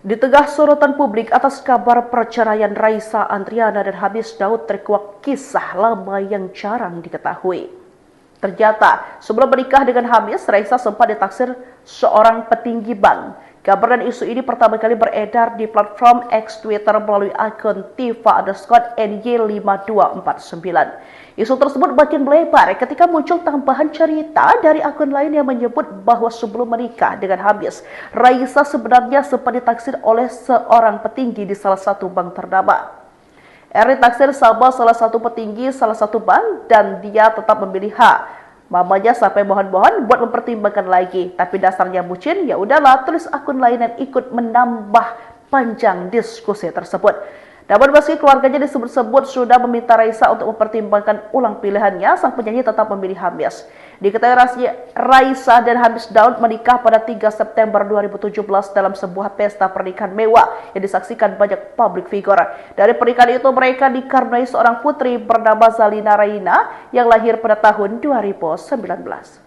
Di tengah sorotan publik atas kabar perceraian Raisa Andriana dan Hamish Daud terkuak kisah lama yang jarang diketahui. Ternyata, sebelum menikah dengan Hamish, Raisa sempat ditaksir seorang petinggi bank. Kabar dan isu ini pertama kali beredar di platform X Twitter melalui akun Tifa_NY5249. Isu tersebut makin melebar ketika muncul tambahan cerita dari akun lain yang menyebut bahwa sebelum menikah dengan Hamish, Raisa sebenarnya sempat ditaksir oleh seorang petinggi di salah satu bank ternama. Ditaksir sama salah satu petinggi salah satu bank dan dia tetap memilih H. Mamanya sampai mohon-mohon buat mempertimbangkan lagi, tapi dasarnya bucin, ya udahlah, tulis akun lain yang ikut menambah panjang diskusi tersebut. Namun meski keluarganya disebut-sebut sudah meminta Raisa untuk mempertimbangkan ulang pilihannya, sang penyanyi tetap memilih Hamish. Diketahui Raisa dan Hamish Daud menikah pada 3 September 2017 dalam sebuah pesta pernikahan mewah yang disaksikan banyak publik figure. Dari pernikahan itu mereka dikaruniai seorang putri bernama Zalina Raina yang lahir pada tahun 2019.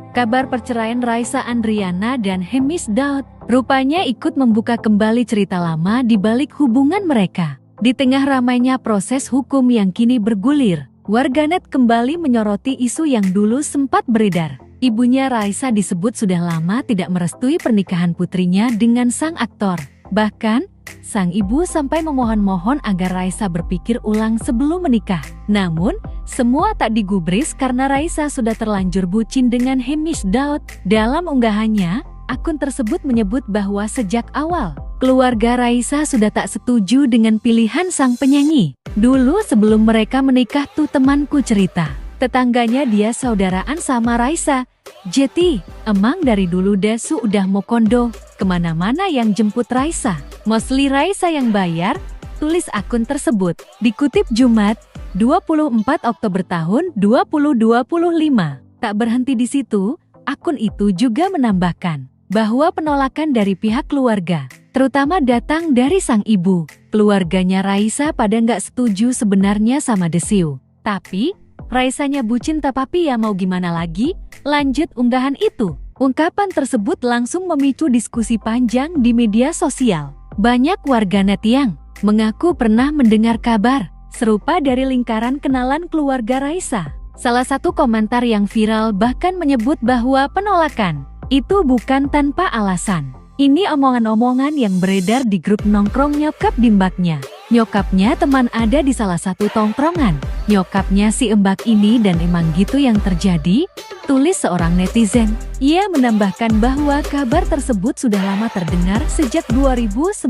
Kabar perceraian Raisa Andriana dan Hamish Daud rupanya ikut membuka kembali cerita lama di balik hubungan mereka. Di tengah ramainya proses hukum yang kini bergulir, warganet kembali menyoroti isu yang dulu sempat beredar. Ibunya Raisa disebut sudah lama tidak merestui pernikahan putrinya dengan sang aktor. Bahkan, sang ibu sampai memohon-mohon agar Raisa berpikir ulang sebelum menikah. Namun, semua tak digubris karena Raisa sudah terlanjur bucin dengan Hamish Daud. Dalam unggahannya, akun tersebut menyebut bahwa sejak awal, keluarga Raisa sudah tak setuju dengan pilihan sang penyanyi. Dulu sebelum mereka menikah tuh temanku cerita, tetangganya dia saudaraan sama Raisa. Jeti, emang dari dulu Dasu udah mau kondo, kemana-mana yang jemput Raisa. Mostly Raisa yang bayar, tulis akun tersebut. Dikutip Jumat, 24 Oktober tahun 2025. Tak berhenti di situ, akun itu juga menambahkan bahwa penolakan dari pihak keluarga, terutama datang dari sang ibu. Keluarganya Raisa pada nggak setuju sebenarnya sama Desiu. Tapi, Raisanya bucin tapi ya mau gimana lagi? Lanjut unggahan itu. Ungkapan tersebut langsung memicu diskusi panjang di media sosial. Banyak warganet yang mengaku pernah mendengar kabar serupa dari lingkaran kenalan keluarga Raisa. Salah satu komentar yang viral bahkan menyebut bahwa penolakan itu bukan tanpa alasan. Ini omongan-omongan yang beredar di grup nongkrong nyokap di mbaknya. Nyokapnya teman ada di salah satu tongkrongan. Nyokapnya si Mbak ini dan emang gitu yang terjadi, tulis seorang netizen. Ia menambahkan bahwa kabar tersebut sudah lama terdengar sejak 2019.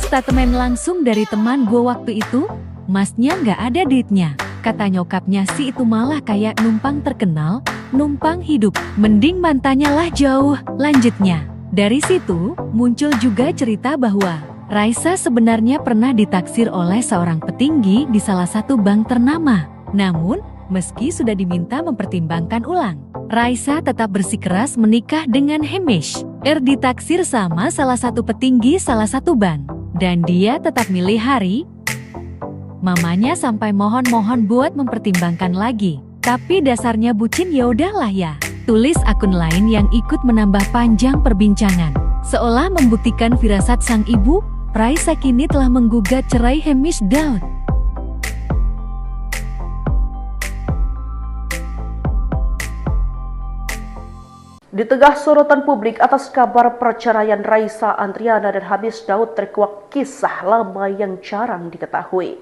Statement langsung dari teman gue waktu itu, masnya nggak ada duitnya. Kata nyokapnya si itu malah kayak numpang terkenal, numpang hidup. Mending mantannya lah jauh, lanjutnya. Dari situ, muncul juga cerita bahwa Raisa sebenarnya pernah ditaksir oleh seorang petinggi di salah satu bank ternama. Namun, meski sudah diminta mempertimbangkan ulang, Raisa tetap bersikeras menikah dengan Hamish. Ditaksir sama salah satu petinggi salah satu bank. Dan dia tetap milih hari. Mamanya sampai mohon-mohon buat mempertimbangkan lagi. Tapi dasarnya bucin ya udahlah ya. Tulis akun lain yang ikut menambah panjang perbincangan. Seolah membuktikan firasat sang ibu, Raisa kini telah menggugat cerai Hamish Daud. Di tengah sorotan publik atas kabar perceraian Raisa Andriana dan Hamish Daud terkuak kisah lama yang jarang diketahui.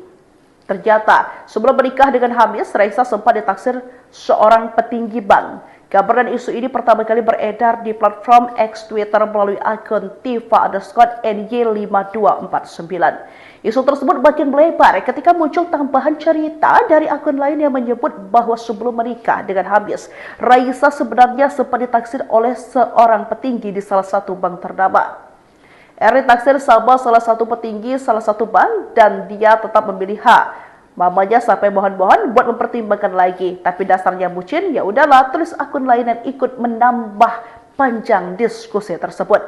Ternyata sebelum menikah dengan Hamish, Raisa sempat ditaksir seorang petinggi bank. Kabar dan isu ini pertama kali beredar di platform X Twitter melalui akun Tifa_NY5249. Isu tersebut makin melebar ketika muncul tambahan cerita dari akun lain yang menyebut bahwa sebelum menikah dengan Hamish, Raisa sebenarnya sempat ditaksir oleh seorang petinggi di salah satu bank ternama. Ditaksir sama salah satu petinggi salah satu bank dan dia tetap memilih H. Mamanya sampai mohon-mohon buat mempertimbangkan lagi, tapi dasarnya bucin, ya udahlah, tulis akun lain dan ikut menambah panjang diskusi tersebut.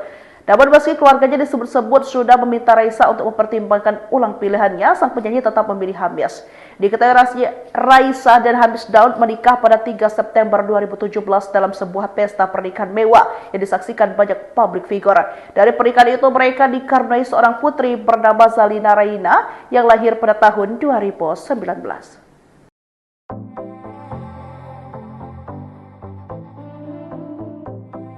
Namun meski keluarganya disebut-sebut sudah meminta Raisa untuk mempertimbangkan ulang pilihannya, sang penyanyi tetap memilih Hamish. Diketahui Raisa dan Hamish Daud menikah pada 3 September 2017 dalam sebuah pesta pernikahan mewah yang disaksikan banyak public figure. Dari pernikahan itu mereka dikaruniai seorang putri bernama Zalina Raina yang lahir pada tahun 2019.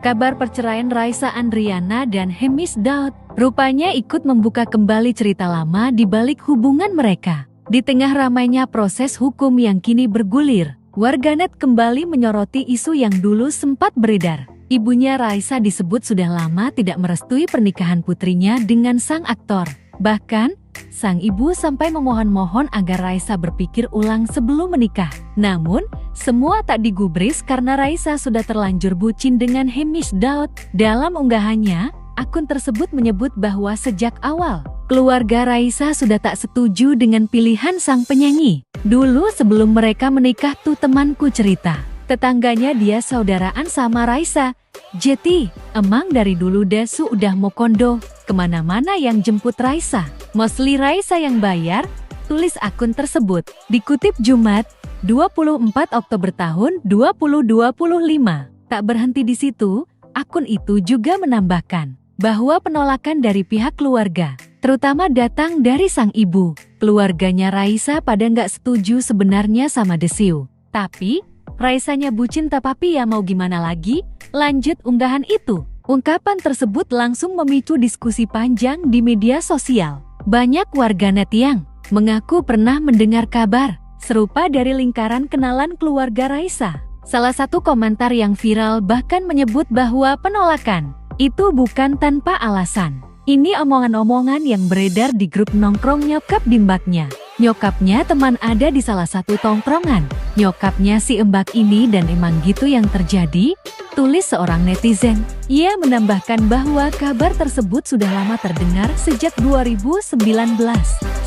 Kabar perceraian Raisa Andriana dan Hamish Daud rupanya ikut membuka kembali cerita lama di balik hubungan mereka. Di tengah ramainya proses hukum yang kini bergulir, warganet kembali menyoroti isu yang dulu sempat beredar. Ibunya Raisa disebut sudah lama tidak merestui pernikahan putrinya dengan sang aktor. Bahkan, sang ibu sampai memohon-mohon agar Raisa berpikir ulang sebelum menikah. Namun, semua tak digubris karena Raisa sudah terlanjur bucin dengan Hamish Daud. Dalam unggahannya, akun tersebut menyebut bahwa sejak awal, keluarga Raisa sudah tak setuju dengan pilihan sang penyanyi. Dulu sebelum mereka menikah tuh temanku cerita, tetangganya dia saudaraan sama Raisa. Jeti, emang dari dulu Dasu udah mau kondo, kemana-mana yang jemput Raisa. Mostly Raisa yang bayar, tulis akun tersebut. Dikutip Jumat, 24 Oktober tahun 2025. Tak berhenti di situ, akun itu juga menambahkan bahwa penolakan dari pihak keluarga, terutama datang dari sang ibu. Keluarganya Raisa pada nggak setuju sebenarnya sama Desiu. Tapi, Raisanya bucin tapi ya mau gimana lagi? Lanjut unggahan itu. Ungkapan tersebut langsung memicu diskusi panjang di media sosial. Banyak warganet yang mengaku pernah mendengar kabar serupa dari lingkaran kenalan keluarga Raisa. Salah satu komentar yang viral bahkan menyebut bahwa penolakan itu bukan tanpa alasan. Ini omongan-omongan yang beredar di grup nongkrong nyokap bimbaknya. Nyokapnya teman ada di salah satu tongkrongan. Nyokapnya si embak ini dan emang gitu yang terjadi, tulis seorang netizen. Ia menambahkan bahwa kabar tersebut sudah lama terdengar sejak 2019.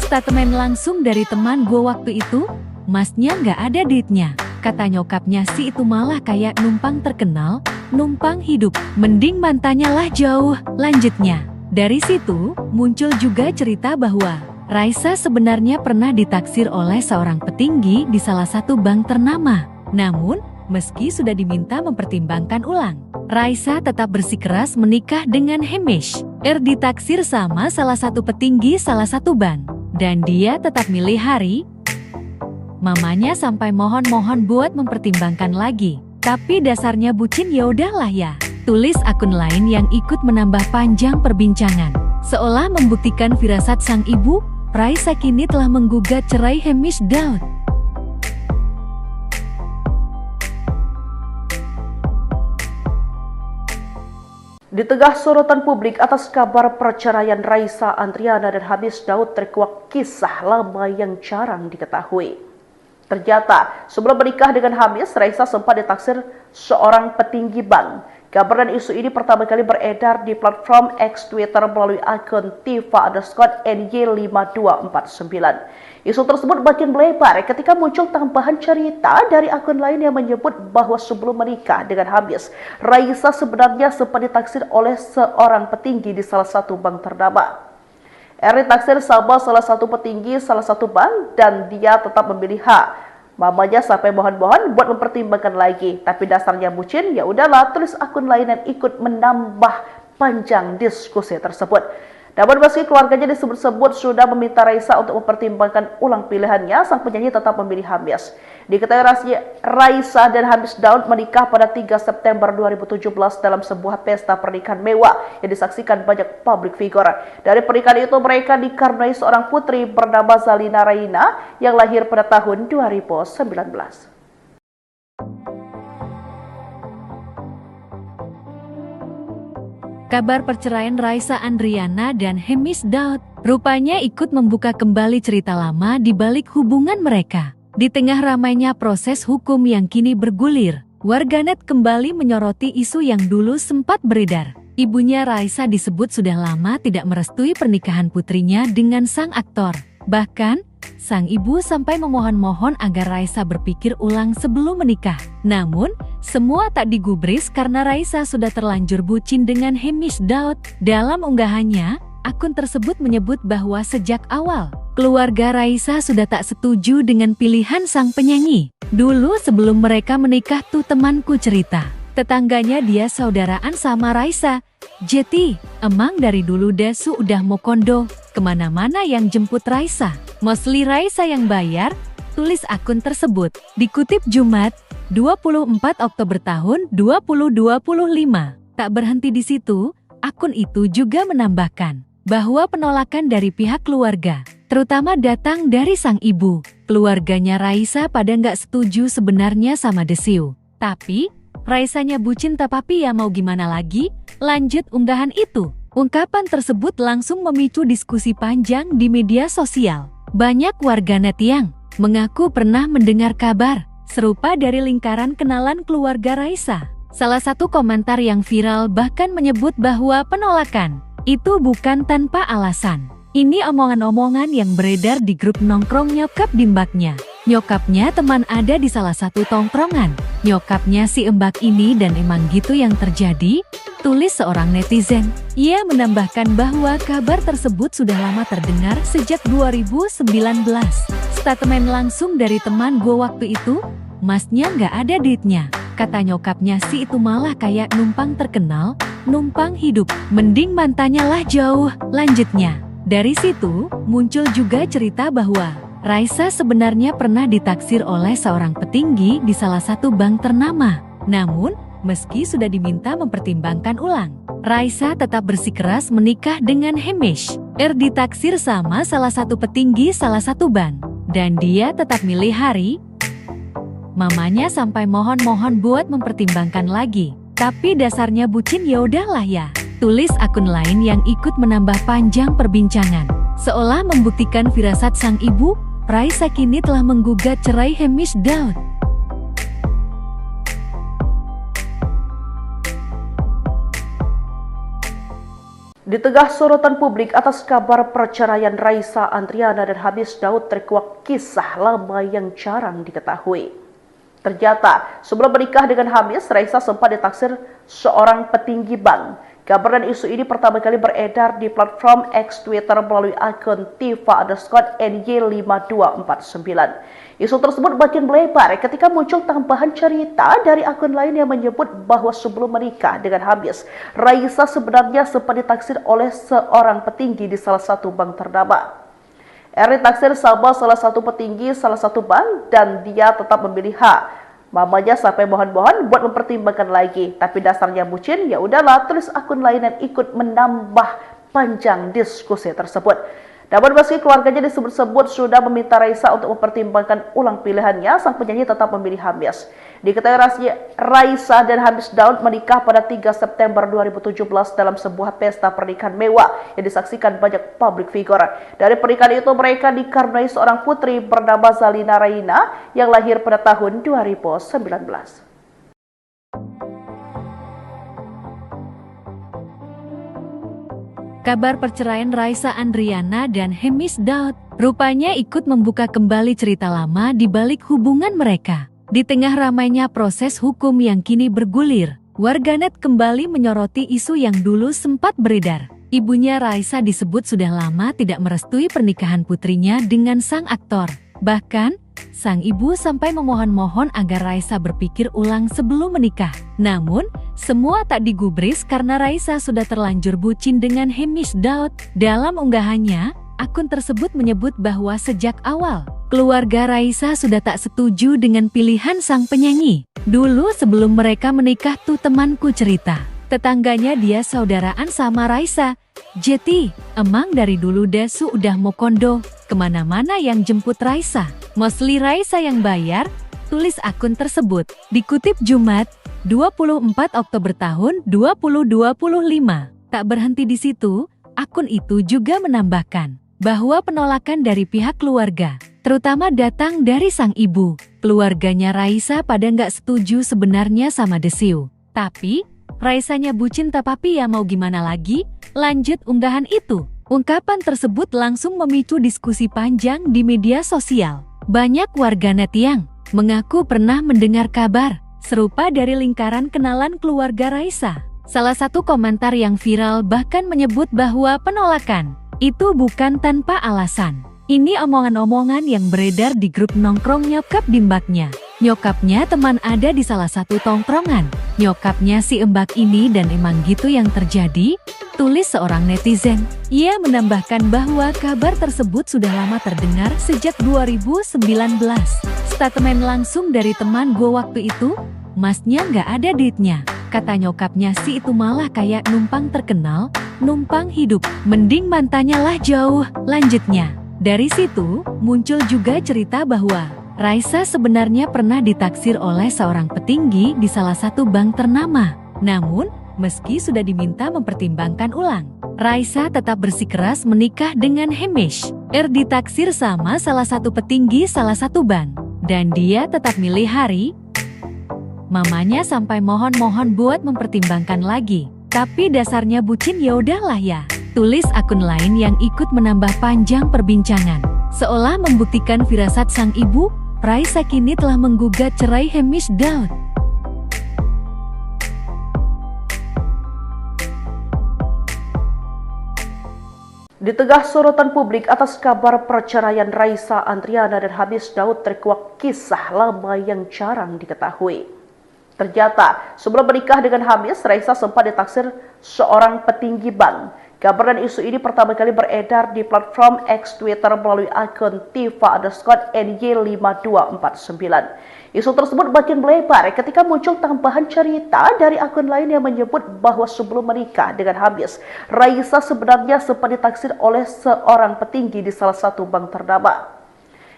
Statement langsung dari teman gue waktu itu, masnya nggak ada duitnya. Kata nyokapnya si itu malah kayak numpang terkenal, numpang hidup. Mending mantannya lah jauh, lanjutnya. Dari situ, muncul juga cerita bahwa Raisa sebenarnya pernah ditaksir oleh seorang petinggi di salah satu bank ternama. Namun, meski sudah diminta mempertimbangkan ulang, Raisa tetap bersikeras menikah dengan Hamish. Ditaksir sama salah satu petinggi salah satu bank. Dan dia tetap milih hari. Mamanya sampai mohon-mohon buat mempertimbangkan lagi. Tapi dasarnya bucin ya udahlah ya. Tulis akun lain yang ikut menambah panjang perbincangan. Seolah membuktikan firasat sang ibu, Raisa kini telah menggugat cerai Hamish Daud. Di tengah sorotan publik atas kabar perceraian Raisa Andriana dan Hamish Daud terkuak kisah lama yang jarang diketahui. Ternyata sebelum menikah dengan Hamish, Raisa sempat ditaksir seorang petinggi bank. Kabar dan isu ini pertama kali beredar di platform X Twitter melalui akun Tifa_NY5249. Isu tersebut makin melebar ketika muncul tambahan cerita dari akun lain yang menyebut bahwa sebelum menikah dengan Hamis, Raisa sebenarnya sempat ditaksir oleh seorang petinggi di salah satu bank ternama. Ditaksir sama salah satu petinggi salah satu bank dan dia tetap memilih H. Mamanya sampai mohon-mohon buat mempertimbangkan lagi, tapi dasarnya bucin, ya udahlah, tulis akun lain dan ikut menambah panjang diskusi tersebut. Namun meski keluarganya disebut-sebut sudah meminta Raisa untuk mempertimbangkan ulang pilihannya, sang penyanyi tetap memilih Hamis. Diketahui Raisa dan Hamis Daud menikah pada 3 September 2017 dalam sebuah pesta pernikahan mewah yang disaksikan banyak publik figure. Dari pernikahan itu mereka dikaruniai seorang putri bernama Zalina Raina yang lahir pada tahun 2019. Kabar perceraian Raisa Andriana dan Hemis Daud rupanya ikut membuka kembali cerita lama di balik hubungan mereka. Di tengah ramainya proses hukum yang kini bergulir, warganet kembali menyoroti isu yang dulu sempat beredar. Ibunya Raisa disebut sudah lama tidak merestui pernikahan putrinya dengan sang aktor. Bahkan, sang ibu sampai memohon-mohon agar Raisa berpikir ulang sebelum menikah. Namun, semua tak digubris karena Raisa sudah terlanjur bucin dengan Hemis Daud. Dalam unggahannya, akun tersebut menyebut bahwa sejak awal, keluarga Raisa sudah tak setuju dengan pilihan sang penyanyi. Dulu sebelum mereka menikah tuh temanku cerita, tetangganya dia saudaraan sama Raisa. Jeti, emang dari dulu Desu udah mau kondo, kemana-mana yang jemput Raisa. Mostly Raisa yang bayar, tulis akun tersebut. Dikutip Jumat, 24 Oktober tahun 2025. Tak berhenti di situ, akun itu juga menambahkan bahwa penolakan dari pihak keluarga, terutama datang dari sang ibu. Keluarganya Raisa pada nggak setuju sebenarnya sama Desiu. Tapi, Raisanya bucin tapi ya mau gimana lagi? Lanjut unggahan itu. Ungkapan tersebut langsung memicu diskusi panjang di media sosial. Banyak warganet yang mengaku pernah mendengar kabar serupa dari lingkaran kenalan keluarga Raisa. Salah satu komentar yang viral bahkan menyebut bahwa penolakan itu bukan tanpa alasan. Ini omongan-omongan yang beredar di grup nongkrong nyokap di mbaknya. Nyokapnya teman ada di salah satu tongkrongan. Nyokapnya si embak ini dan emang gitu yang terjadi, tulis seorang netizen. Ia menambahkan bahwa kabar tersebut sudah lama terdengar sejak 2019. Statement langsung dari teman gue waktu itu, masnya nggak ada duitnya. Kata nyokapnya si itu malah kayak numpang terkenal, numpang hidup. Mending mantannya lah jauh, lanjutnya. Dari situ, muncul juga cerita bahwa Raisa sebenarnya pernah ditaksir oleh seorang petinggi di salah satu bank ternama. Namun, meski sudah diminta mempertimbangkan ulang, Raisa tetap bersikeras menikah dengan Hemis. Ditaksir sama salah satu petinggi salah satu bank. Dan dia tetap milih hari. Mamanya sampai mohon-mohon buat mempertimbangkan lagi. Tapi dasarnya bucin ya udahlah ya. Tulis akun lain yang ikut menambah panjang perbincangan. Seolah membuktikan firasat sang ibu, Raisa kini telah menggugat cerai Hemis Daud. Di tengah sorotan publik atas kabar perceraian Raisa Andriana dan Hamis Daud terkuak kisah lama yang jarang diketahui. Ternyata, sebelum menikah dengan Hamis, Raisa sempat ditaksir seorang petinggi bank. Kabar dan isu ini pertama kali beredar di platform X Twitter melalui akun Tifa_NY5249. Isu tersebut makin melebar ketika muncul tambahan cerita dari akun lain yang menyebut bahwa sebelum menikah dengan Hamis, Raisa sebenarnya sempat ditaksir oleh seorang petinggi di salah satu bank ternama. Ditaksir sama salah satu petinggi salah satu bank dan dia tetap memilih H. Mamanya sampai mohon-mohon buat mempertimbangkan lagi, tapi dasarnya bucin, ya udahlah, tulis akun lain dan ikut menambah panjang diskusi tersebut. Namun meski keluarganya disebut-sebut sudah meminta Raisa untuk mempertimbangkan ulang pilihannya, sang penyanyi tetap memilih Hamis. Diketahui Raisa dan Hamis Daud menikah pada 3 September 2017 dalam sebuah pesta pernikahan mewah yang disaksikan banyak publik figure. Dari pernikahan itu mereka dikaruniai seorang putri bernama Zalina Raina yang lahir pada tahun 2019. Kabar perceraian Raisa Andriana dan Hemis Daud rupanya ikut membuka kembali cerita lama di balik hubungan mereka. Di tengah ramainya proses hukum yang kini bergulir, warganet kembali menyoroti isu yang dulu sempat beredar. Ibunya Raisa disebut sudah lama tidak merestui pernikahan putrinya dengan sang aktor. Bahkan, sang ibu sampai memohon-mohon agar Raisa berpikir ulang sebelum menikah. Namun, semua tak digubris karena Raisa sudah terlanjur bucin dengan Hamish Daud. Dalam unggahannya, akun tersebut menyebut bahwa sejak awal, keluarga Raisa sudah tak setuju dengan pilihan sang penyanyi. Dulu sebelum mereka menikah tuh temanku cerita, tetangganya dia saudaraan sama Raisa. Jeti, emang dari dulu Dasu udah mau kondo, kemana-mana yang jemput Raisa. Mostly Raisa yang bayar, tulis akun tersebut. Dikutip Jumat, 24 Oktober tahun 2025. Tak berhenti di situ, akun itu juga menambahkan bahwa penolakan dari pihak keluarga, terutama datang dari sang ibu. Keluarganya Raisa pada nggak setuju sebenarnya sama Desiu. Tapi, Raisanya bucin tapi ya mau gimana lagi? Lanjut unggahan itu. Ungkapan tersebut langsung memicu diskusi panjang di media sosial. Banyak warganet yang mengaku pernah mendengar kabar serupa dari lingkaran kenalan keluarga Raisa. Salah satu komentar yang viral bahkan menyebut bahwa penolakan itu bukan tanpa alasan. Ini omongan-omongan yang beredar di grup nongkrong nyokap bimbaknya. Nyokapnya teman ada di salah satu tongkrongan. Nyokapnya si embak ini dan emang gitu yang terjadi, tulis seorang netizen. Ia menambahkan bahwa kabar tersebut sudah lama terdengar sejak 2019. Statement langsung dari teman gue waktu itu, masnya nggak ada duitnya. Kata nyokapnya si itu malah kayak numpang terkenal, numpang hidup. Mending mantannya lah jauh, lanjutnya. Dari situ, muncul juga cerita bahwa Raisa sebenarnya pernah ditaksir oleh seorang petinggi di salah satu bank ternama. Namun, meski sudah diminta mempertimbangkan ulang, Raisa tetap bersikeras menikah dengan Hamish. Ditaksir sama salah satu petinggi salah satu bank. Dan dia tetap milih hari. Mamanya sampai mohon-mohon buat mempertimbangkan lagi. Tapi dasarnya bucin ya udahlah ya. Tulis akun lain yang ikut menambah panjang perbincangan. Seolah membuktikan firasat sang ibu, Raisa kini telah menggugat cerai Hamish Daud. Di tengah sorotan publik atas kabar perceraian Raisa Andriana dan Hamish Daud terkuak kisah lama yang jarang diketahui. Ternyata, sebelum menikah dengan Hamish, Raisa sempat ditaksir seorang petinggi bank. Kabar dan isu ini pertama kali beredar di platform X Twitter melalui akun Tifa_NY5249. Isu tersebut makin melebar ketika muncul tambahan cerita dari akun lain yang menyebut bahwa sebelum menikah dengan Hamish, Raisa sebenarnya sempat ditaksir oleh seorang petinggi di salah satu bank ternama.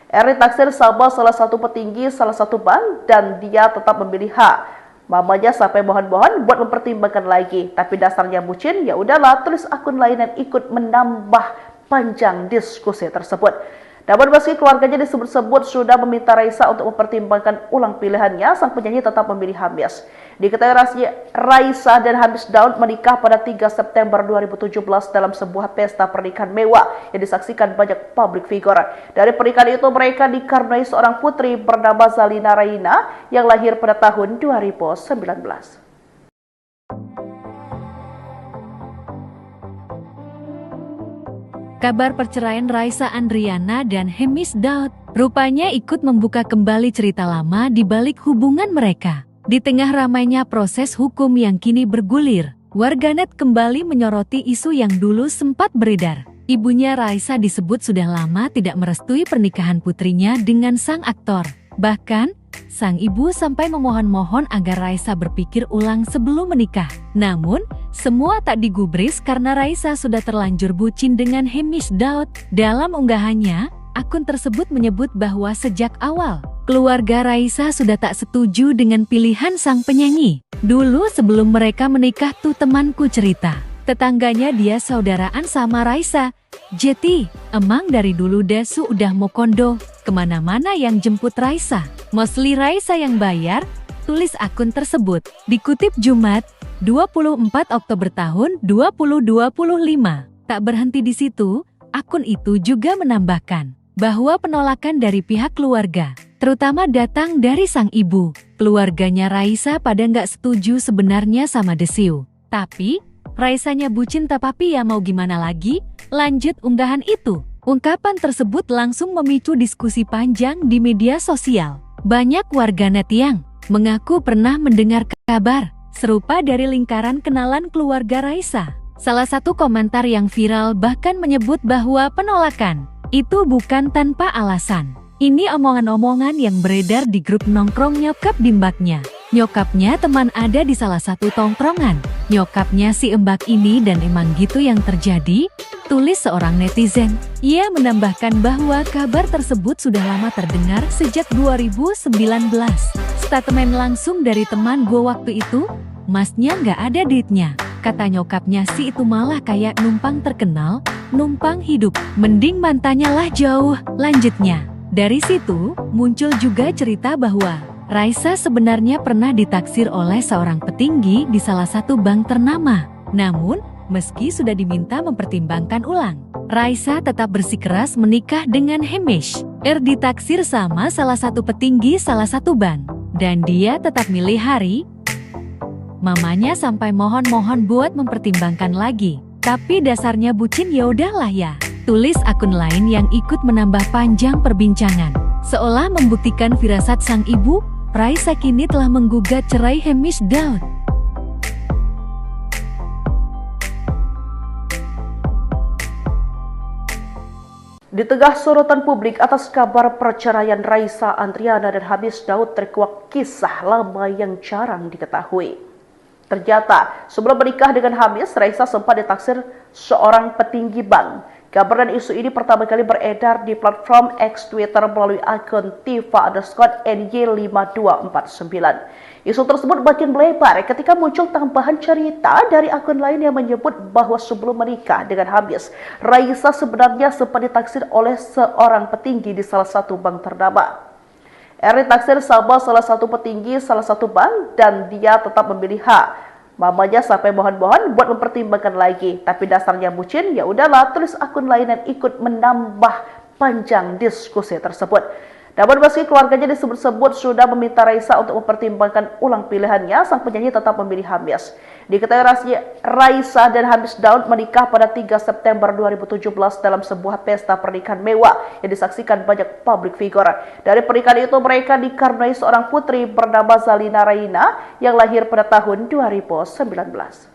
Ditaksir sama salah satu petinggi salah satu bank dan dia tetap memilih H. Mamanya sampai mohon-mohon buat mempertimbangkan lagi, tapi dasarnya bucin, ya udahlah, tulis akun lain dan ikut menambah panjang diskusi tersebut. Namun meski keluarganya disebut-sebut sudah meminta Raisa untuk mempertimbangkan ulang pilihannya, sang penyanyi tetap memilih Hamish. Diketahui Raisa dan Hamish Daud menikah pada 3 September 2017 dalam sebuah pesta pernikahan mewah yang disaksikan banyak public figure. Dari pernikahan itu mereka dikaruniai seorang putri bernama Zalina Raina yang lahir pada tahun 2019. Kabar perceraian Raisa Andriana dan Hamish Daud rupanya ikut membuka kembali cerita lama di balik hubungan mereka. Di tengah ramainya proses hukum yang kini bergulir, warganet kembali menyoroti isu yang dulu sempat beredar. Ibunya Raisa disebut sudah lama tidak merestui pernikahan putrinya dengan sang aktor. Bahkan, sang ibu sampai memohon-mohon agar Raisa berpikir ulang sebelum menikah. Namun, semua tak digubris karena Raisa sudah terlanjur bucin dengan Hamish Daud. Dalam unggahannya, akun tersebut menyebut bahwa sejak awal, keluarga Raisa sudah tak setuju dengan pilihan sang penyanyi. Dulu sebelum mereka menikah tuh temanku cerita, tetangganya dia saudaraan sama Raisa. Jeti, emang dari dulu Dasu udah mau kondo, kemana-mana yang jemput Raisa. Mostly Raisa yang bayar, tulis akun tersebut. Dikutip Jumat, 24 Oktober tahun 2025. Tak berhenti di situ, akun itu juga menambahkan bahwa penolakan dari pihak keluarga, terutama datang dari sang ibu. Keluarganya Raisa pada nggak setuju sebenarnya sama Desiu. Tapi, Raisanya bucin tapi ya mau gimana lagi? Lanjut unggahan itu. Ungkapan tersebut langsung memicu diskusi panjang di media sosial. Banyak warganet yang mengaku pernah mendengar kabar serupa dari lingkaran kenalan keluarga Raisa. Salah satu komentar yang viral bahkan menyebut bahwa penolakan itu bukan tanpa alasan. Ini omongan-omongan yang beredar di grup nongkrong nyokap di mbaknya. Nyokapnya teman ada di salah satu tongkrongan. Nyokapnya si embak ini dan emang gitu yang terjadi, tulis seorang netizen. Ia menambahkan bahwa kabar tersebut sudah lama terdengar sejak 2019. Statement langsung dari teman gue waktu itu, masnya nggak ada duitnya. Kata nyokapnya si itu malah kayak numpang terkenal, numpang hidup. Mending mantannya lah jauh, lanjutnya. Dari situ, muncul juga cerita bahwa Raisa sebenarnya pernah ditaksir oleh seorang petinggi di salah satu bank ternama. Namun, meski sudah diminta mempertimbangkan ulang, Raisa tetap bersikeras menikah dengan Hemish. Ditaksir sama salah satu petinggi salah satu bank. Dan dia tetap milih hari. Mamanya sampai mohon-mohon buat mempertimbangkan lagi. Tapi dasarnya bucin ya udahlah ya. Tulis akun lain yang ikut menambah panjang perbincangan. Seolah membuktikan firasat sang ibu, Raisa kini telah menggugat cerai Hemish Daud. Di tengah sorotan publik atas kabar perceraian Raisa Andriana dan Hemish Daud terkuak kisah lama yang jarang diketahui. Ternyata, sebelum menikah dengan Hemish, Raisa sempat ditaksir seorang petinggi bank. Kabar dan isu ini pertama kali beredar di platform X Twitter melalui akun Tifa_NY5249. Isu tersebut makin melebar ketika muncul tambahan cerita dari akun lain yang menyebut bahwa sebelum menikah dengan Hemish, Raisa sebenarnya sempat ditaksir oleh seorang petinggi di salah satu bank ternama. Ditaksir sama salah satu petinggi salah satu bank dan dia tetap memilih H. Mamanya sampai mohon-mohon buat mempertimbangkan lagi, tapi dasarnya bucin, ya udahlah, tulis akun lain dan ikut menambah panjang diskusi tersebut. Namun meski keluarganya disebut-sebut sudah meminta Raisa untuk mempertimbangkan ulang pilihannya, sang penyanyi tetap memilih Hemish. Diketahui Raisa dan Hemish Daud menikah pada 3 September 2017 dalam sebuah pesta pernikahan mewah yang disaksikan banyak publik figure. Dari pernikahan itu mereka dikaruniai seorang putri bernama Zalina Raina yang lahir pada tahun 2019.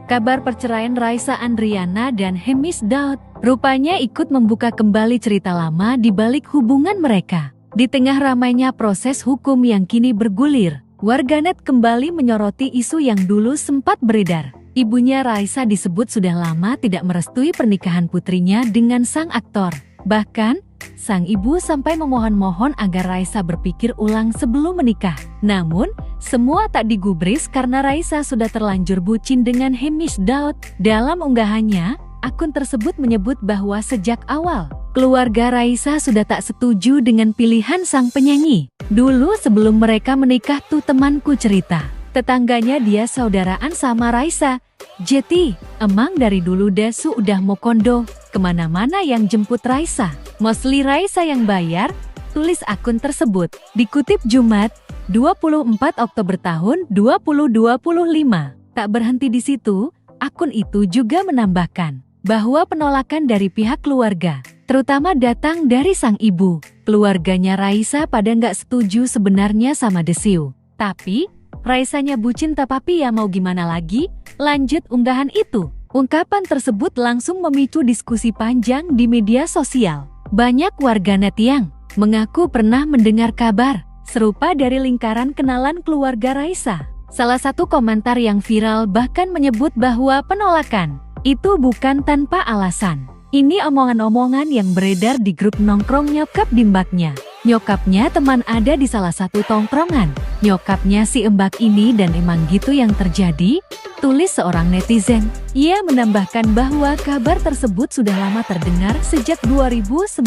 Kabar perceraian Raisa Andriana dan Hemish Daud rupanya ikut membuka kembali cerita lama di balik hubungan mereka. Di tengah ramainya proses hukum yang kini bergulir, warganet kembali menyoroti isu yang dulu sempat beredar. Ibunya Raisa disebut sudah lama tidak merestui pernikahan putrinya dengan sang aktor. Bahkan, sang ibu sampai memohon-mohon agar Raisa berpikir ulang sebelum menikah. Namun, semua tak digubris karena Raisa sudah terlanjur bucin dengan Hemish Daud. Dalam unggahannya, akun tersebut menyebut bahwa sejak awal, keluarga Raisa sudah tak setuju dengan pilihan sang penyanyi. Dulu sebelum mereka menikah tuh temanku cerita, tetangganya dia saudaraan sama Raisa. Jeti, emang dari dulu Desu udah mau kondo, kemana-mana yang jemput Raisa. Mostly Raisa yang bayar, tulis akun tersebut. Dikutip Jumat, 24 Oktober tahun 2025. Tak berhenti di situ, akun itu juga menambahkan bahwa penolakan dari pihak keluarga, terutama datang dari sang ibu. Keluarganya Raisa pada nggak setuju sebenarnya sama Desiu. Tapi, Raisanya bucin tapi ya mau gimana lagi? Lanjut unggahan itu. Ungkapan tersebut langsung memicu diskusi panjang di media sosial. Banyak warganet yang mengaku pernah mendengar kabar serupa dari lingkaran kenalan keluarga Raisa. Salah satu komentar yang viral bahkan menyebut bahwa penolakan itu bukan tanpa alasan. Ini omongan-omongan yang beredar di grup nongkrong nyokap di mbaknya. Nyokapnya teman ada di salah satu tongkrongan. Nyokapnya si embak ini dan emang gitu yang terjadi, tulis seorang netizen. Ia menambahkan bahwa kabar tersebut sudah lama terdengar sejak 2019.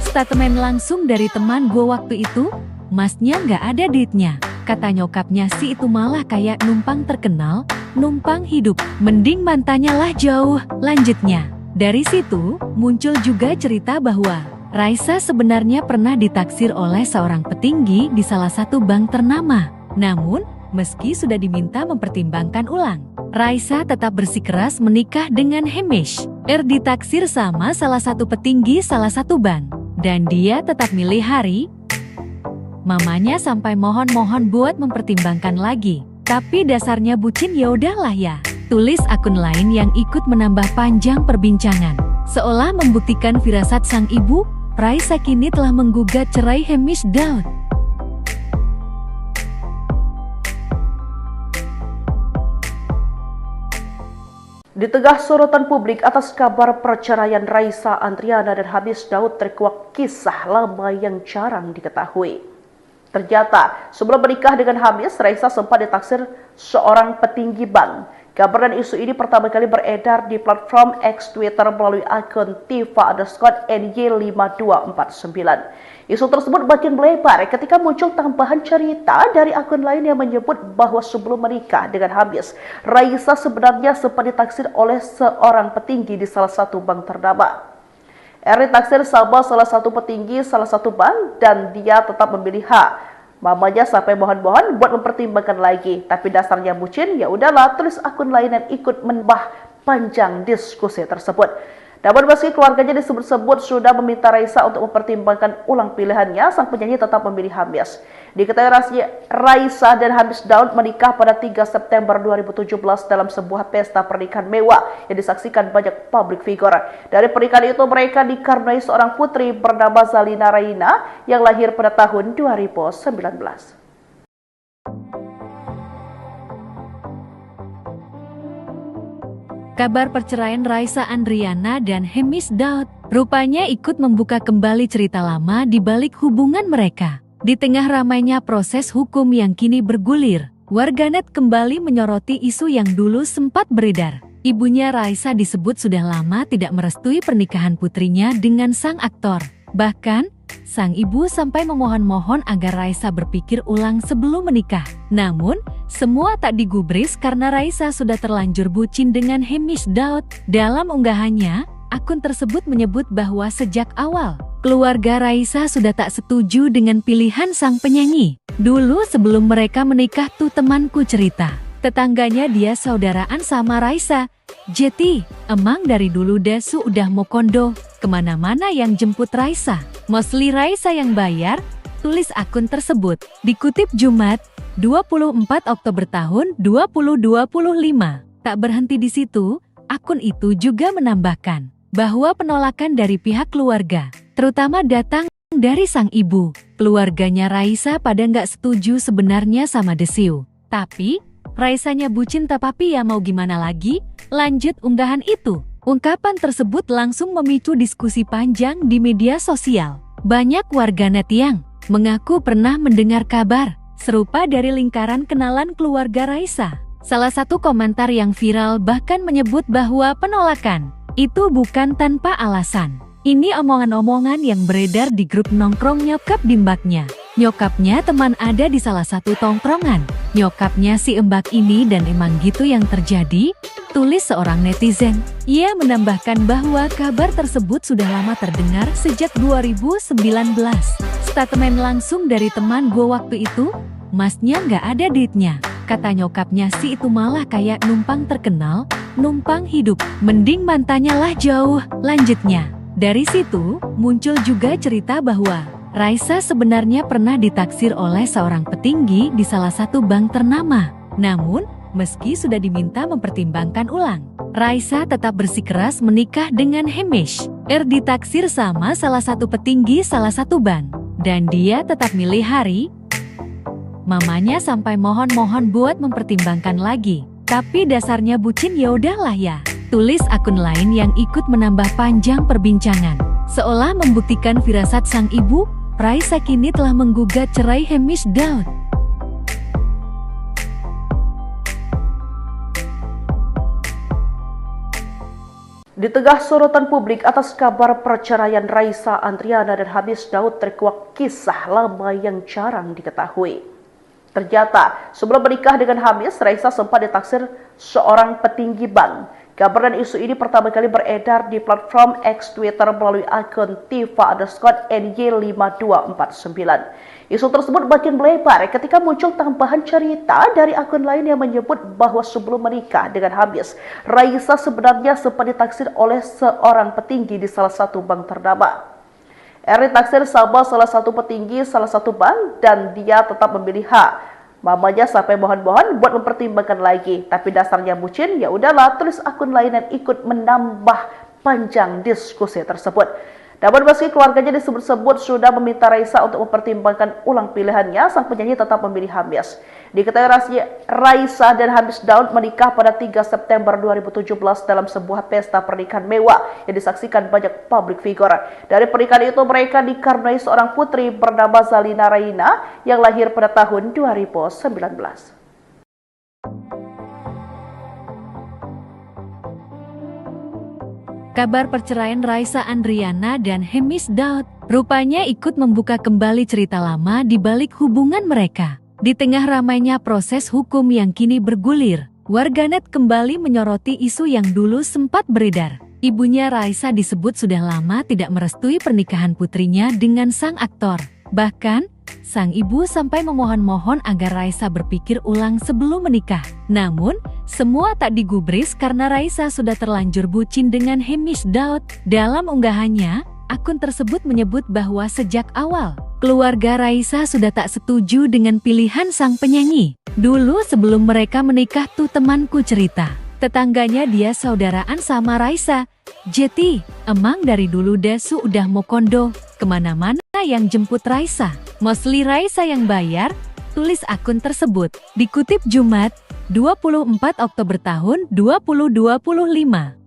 Statement langsung dari teman gue waktu itu, masnya nggak ada duitnya. Kata nyokapnya si itu malah kayak numpang terkenal, numpang hidup. Mending mantannya lah jauh, lanjutnya. Dari situ, muncul juga cerita bahwa Raisa sebenarnya pernah ditaksir oleh seorang petinggi di salah satu bank ternama. Namun, meski sudah diminta mempertimbangkan ulang, Raisa tetap bersikeras menikah dengan Hamish. Ditaksir sama salah satu petinggi salah satu bank. Dan dia tetap milih hari. Mamanya sampai mohon-mohon buat mempertimbangkan lagi. Tapi dasarnya bucin ya udahlah ya. Tulis akun lain yang ikut menambah panjang perbincangan. Seolah membuktikan firasat sang ibu, Raisa kini telah menggugat cerai Hamish Daud. Di tengah sorotan publik atas kabar perceraian Raisa Andriana dan Hamish Daud terkuak kisah lama yang jarang diketahui. Ternyata, sebelum menikah dengan Hamish, Raisa sempat ditaksir seorang petinggi bank. Kabar dan isu ini pertama kali beredar di platform X Twitter melalui akun Tifa_NY5249. Isu tersebut makin melebar ketika muncul tambahan cerita dari akun lain yang menyebut bahwa sebelum menikah dengan Hamish, Raisa sebenarnya sempat ditaksir oleh seorang petinggi di salah satu bank ternama. Ditaksir sama salah satu petinggi salah satu bank dan dia tetap memilih H. Mamanya sampai mohon-mohon buat mempertimbangkan lagi, tapi dasarnya bucin, ya udahlah, tulis akun lain dan ikut menambah panjang diskusi tersebut. Namun meski keluarganya disebut-sebut sudah meminta Raisa untuk mempertimbangkan ulang pilihannya, sang penyanyi tetap memilih Hamish. Diketahui Raisa dan Hamish Daud menikah pada 3 September 2017 dalam sebuah pesta pernikahan mewah yang disaksikan banyak public figure. Dari pernikahan itu mereka dikaruniai seorang putri bernama Zalina Raina yang lahir pada tahun 2019. Kabar perceraian Raisa Andriana dan Hamish Daud rupanya ikut membuka kembali cerita lama di balik hubungan mereka. Di tengah ramainya proses hukum yang kini bergulir, warganet kembali menyoroti isu yang dulu sempat beredar. Ibunya Raisa disebut sudah lama tidak merestui pernikahan putrinya dengan sang aktor. Bahkan, sang ibu sampai memohon-mohon agar Raisa berpikir ulang sebelum menikah. Namun, semua tak digubris karena Raisa sudah terlanjur bucin dengan Hamish Daud. Dalam unggahannya, akun tersebut menyebut bahwa sejak awal, keluarga Raisa sudah tak setuju dengan pilihan sang penyanyi. Dulu sebelum mereka menikah tuh temanku cerita, tetangganya dia saudaraan sama Raisa. Jeti, emang dari dulu Dasu udah mau kondo, kemana-mana yang jemput Raisa. Mostly Raisa yang bayar, tulis akun tersebut. Dikutip Jumat, 24 Oktober tahun 2025. Tak berhenti di situ, akun itu juga menambahkan bahwa penolakan dari pihak keluarga, terutama datang dari sang ibu. Keluarganya Raisa pada nggak setuju sebenarnya sama Desiu. Tapi, Raisanya bucin tapi ya mau gimana lagi? Lanjut unggahan itu. Ungkapan tersebut langsung memicu diskusi panjang di media sosial. Banyak warganet yang mengaku pernah mendengar kabar serupa dari lingkaran kenalan keluarga Raisa. Salah satu komentar yang viral bahkan menyebut bahwa penolakan itu bukan tanpa alasan. Ini omongan-omongan yang beredar di grup nongkrong nyokap di mbaknya. Nyokapnya teman ada di salah satu tongkrongan. Nyokapnya si mbak ini dan emang gitu yang terjadi, tulis seorang netizen. Ia menambahkan bahwa kabar tersebut sudah lama terdengar sejak 2019. Statement langsung dari teman gue waktu itu, masnya nggak ada duitnya. Kata nyokapnya si itu malah kayak numpang terkenal, numpang hidup. Mending mantannya lah jauh, lanjutnya. Dari situ, muncul juga cerita bahwa Raisa sebenarnya pernah ditaksir oleh seorang petinggi di salah satu bank ternama. Namun, meski sudah diminta mempertimbangkan ulang, Raisa tetap bersikeras menikah dengan Hamish. Ditaksir sama salah satu petinggi salah satu bank. Dan dia tetap milih hari. Mamanya sampai mohon-mohon buat mempertimbangkan lagi. Tapi dasarnya bucin ya udahlah ya. Tulis akun lain yang ikut menambah panjang perbincangan. Seolah membuktikan firasat sang ibu, Raisa kini telah menggugat cerai Hamish Daud. Di tengah sorotan publik atas kabar perceraian Raisa Andriana dan Hamish Daud terkuak kisah lama yang jarang diketahui. Ternyata, sebelum menikah dengan Hamis, Raisa sempat ditaksir seorang petinggi bank. Kabar dan isu ini pertama kali beredar di platform X Twitter melalui akun Tifa_NY5249. Isu tersebut makin melebar ketika muncul tambahan cerita dari akun lain yang menyebut bahwa sebelum menikah dengan Hamis, Raisa sebenarnya sempat ditaksir oleh seorang petinggi di salah satu bank ternama. Taksir sama salah satu petinggi salah satu bank dan dia tetap memilih hak. Mamanya sampai mohon-mohon buat mempertimbangkan lagi, tapi dasarnya bucin, ya udahlah, tulis akun lain dan ikut menambah panjang diskusi tersebut. Namun meski keluarganya disebut-sebut sudah meminta Raisa untuk mempertimbangkan ulang pilihannya, sang penyanyi tetap memilih Hamis. Diketahui Raisa dan Hamis Daud menikah pada 3 September 2017 dalam sebuah pesta pernikahan mewah yang disaksikan banyak public figure. Dari pernikahan itu mereka dikaruniai seorang putri bernama Zalina Raina yang lahir pada tahun 2019. Kabar perceraian Raisa Andriana dan Hemis Daud rupanya ikut membuka kembali cerita lama di balik hubungan mereka. Di tengah ramainya proses hukum yang kini bergulir, warganet kembali menyoroti isu yang dulu sempat beredar. Ibunya Raisa disebut sudah lama tidak merestui pernikahan putrinya dengan sang aktor. Bahkan, sang ibu sampai memohon-mohon agar Raisa berpikir ulang sebelum menikah. Namun, semua tak digubris karena Raisa sudah terlanjur bucin dengan Hemis Daud. Dalam unggahannya, akun tersebut menyebut bahwa sejak awal, keluarga Raisa sudah tak setuju dengan pilihan sang penyanyi. Dulu sebelum mereka menikah tuh temanku cerita, tetangganya dia saudaraan sama Raisa. Jeti, emang dari dulu Dasu udah mau kondo, kemana-mana yang jemput Raisa. Mostly Raisa yang bayar, tulis akun tersebut. Dikutip Jumat, 24 Oktober tahun 2025.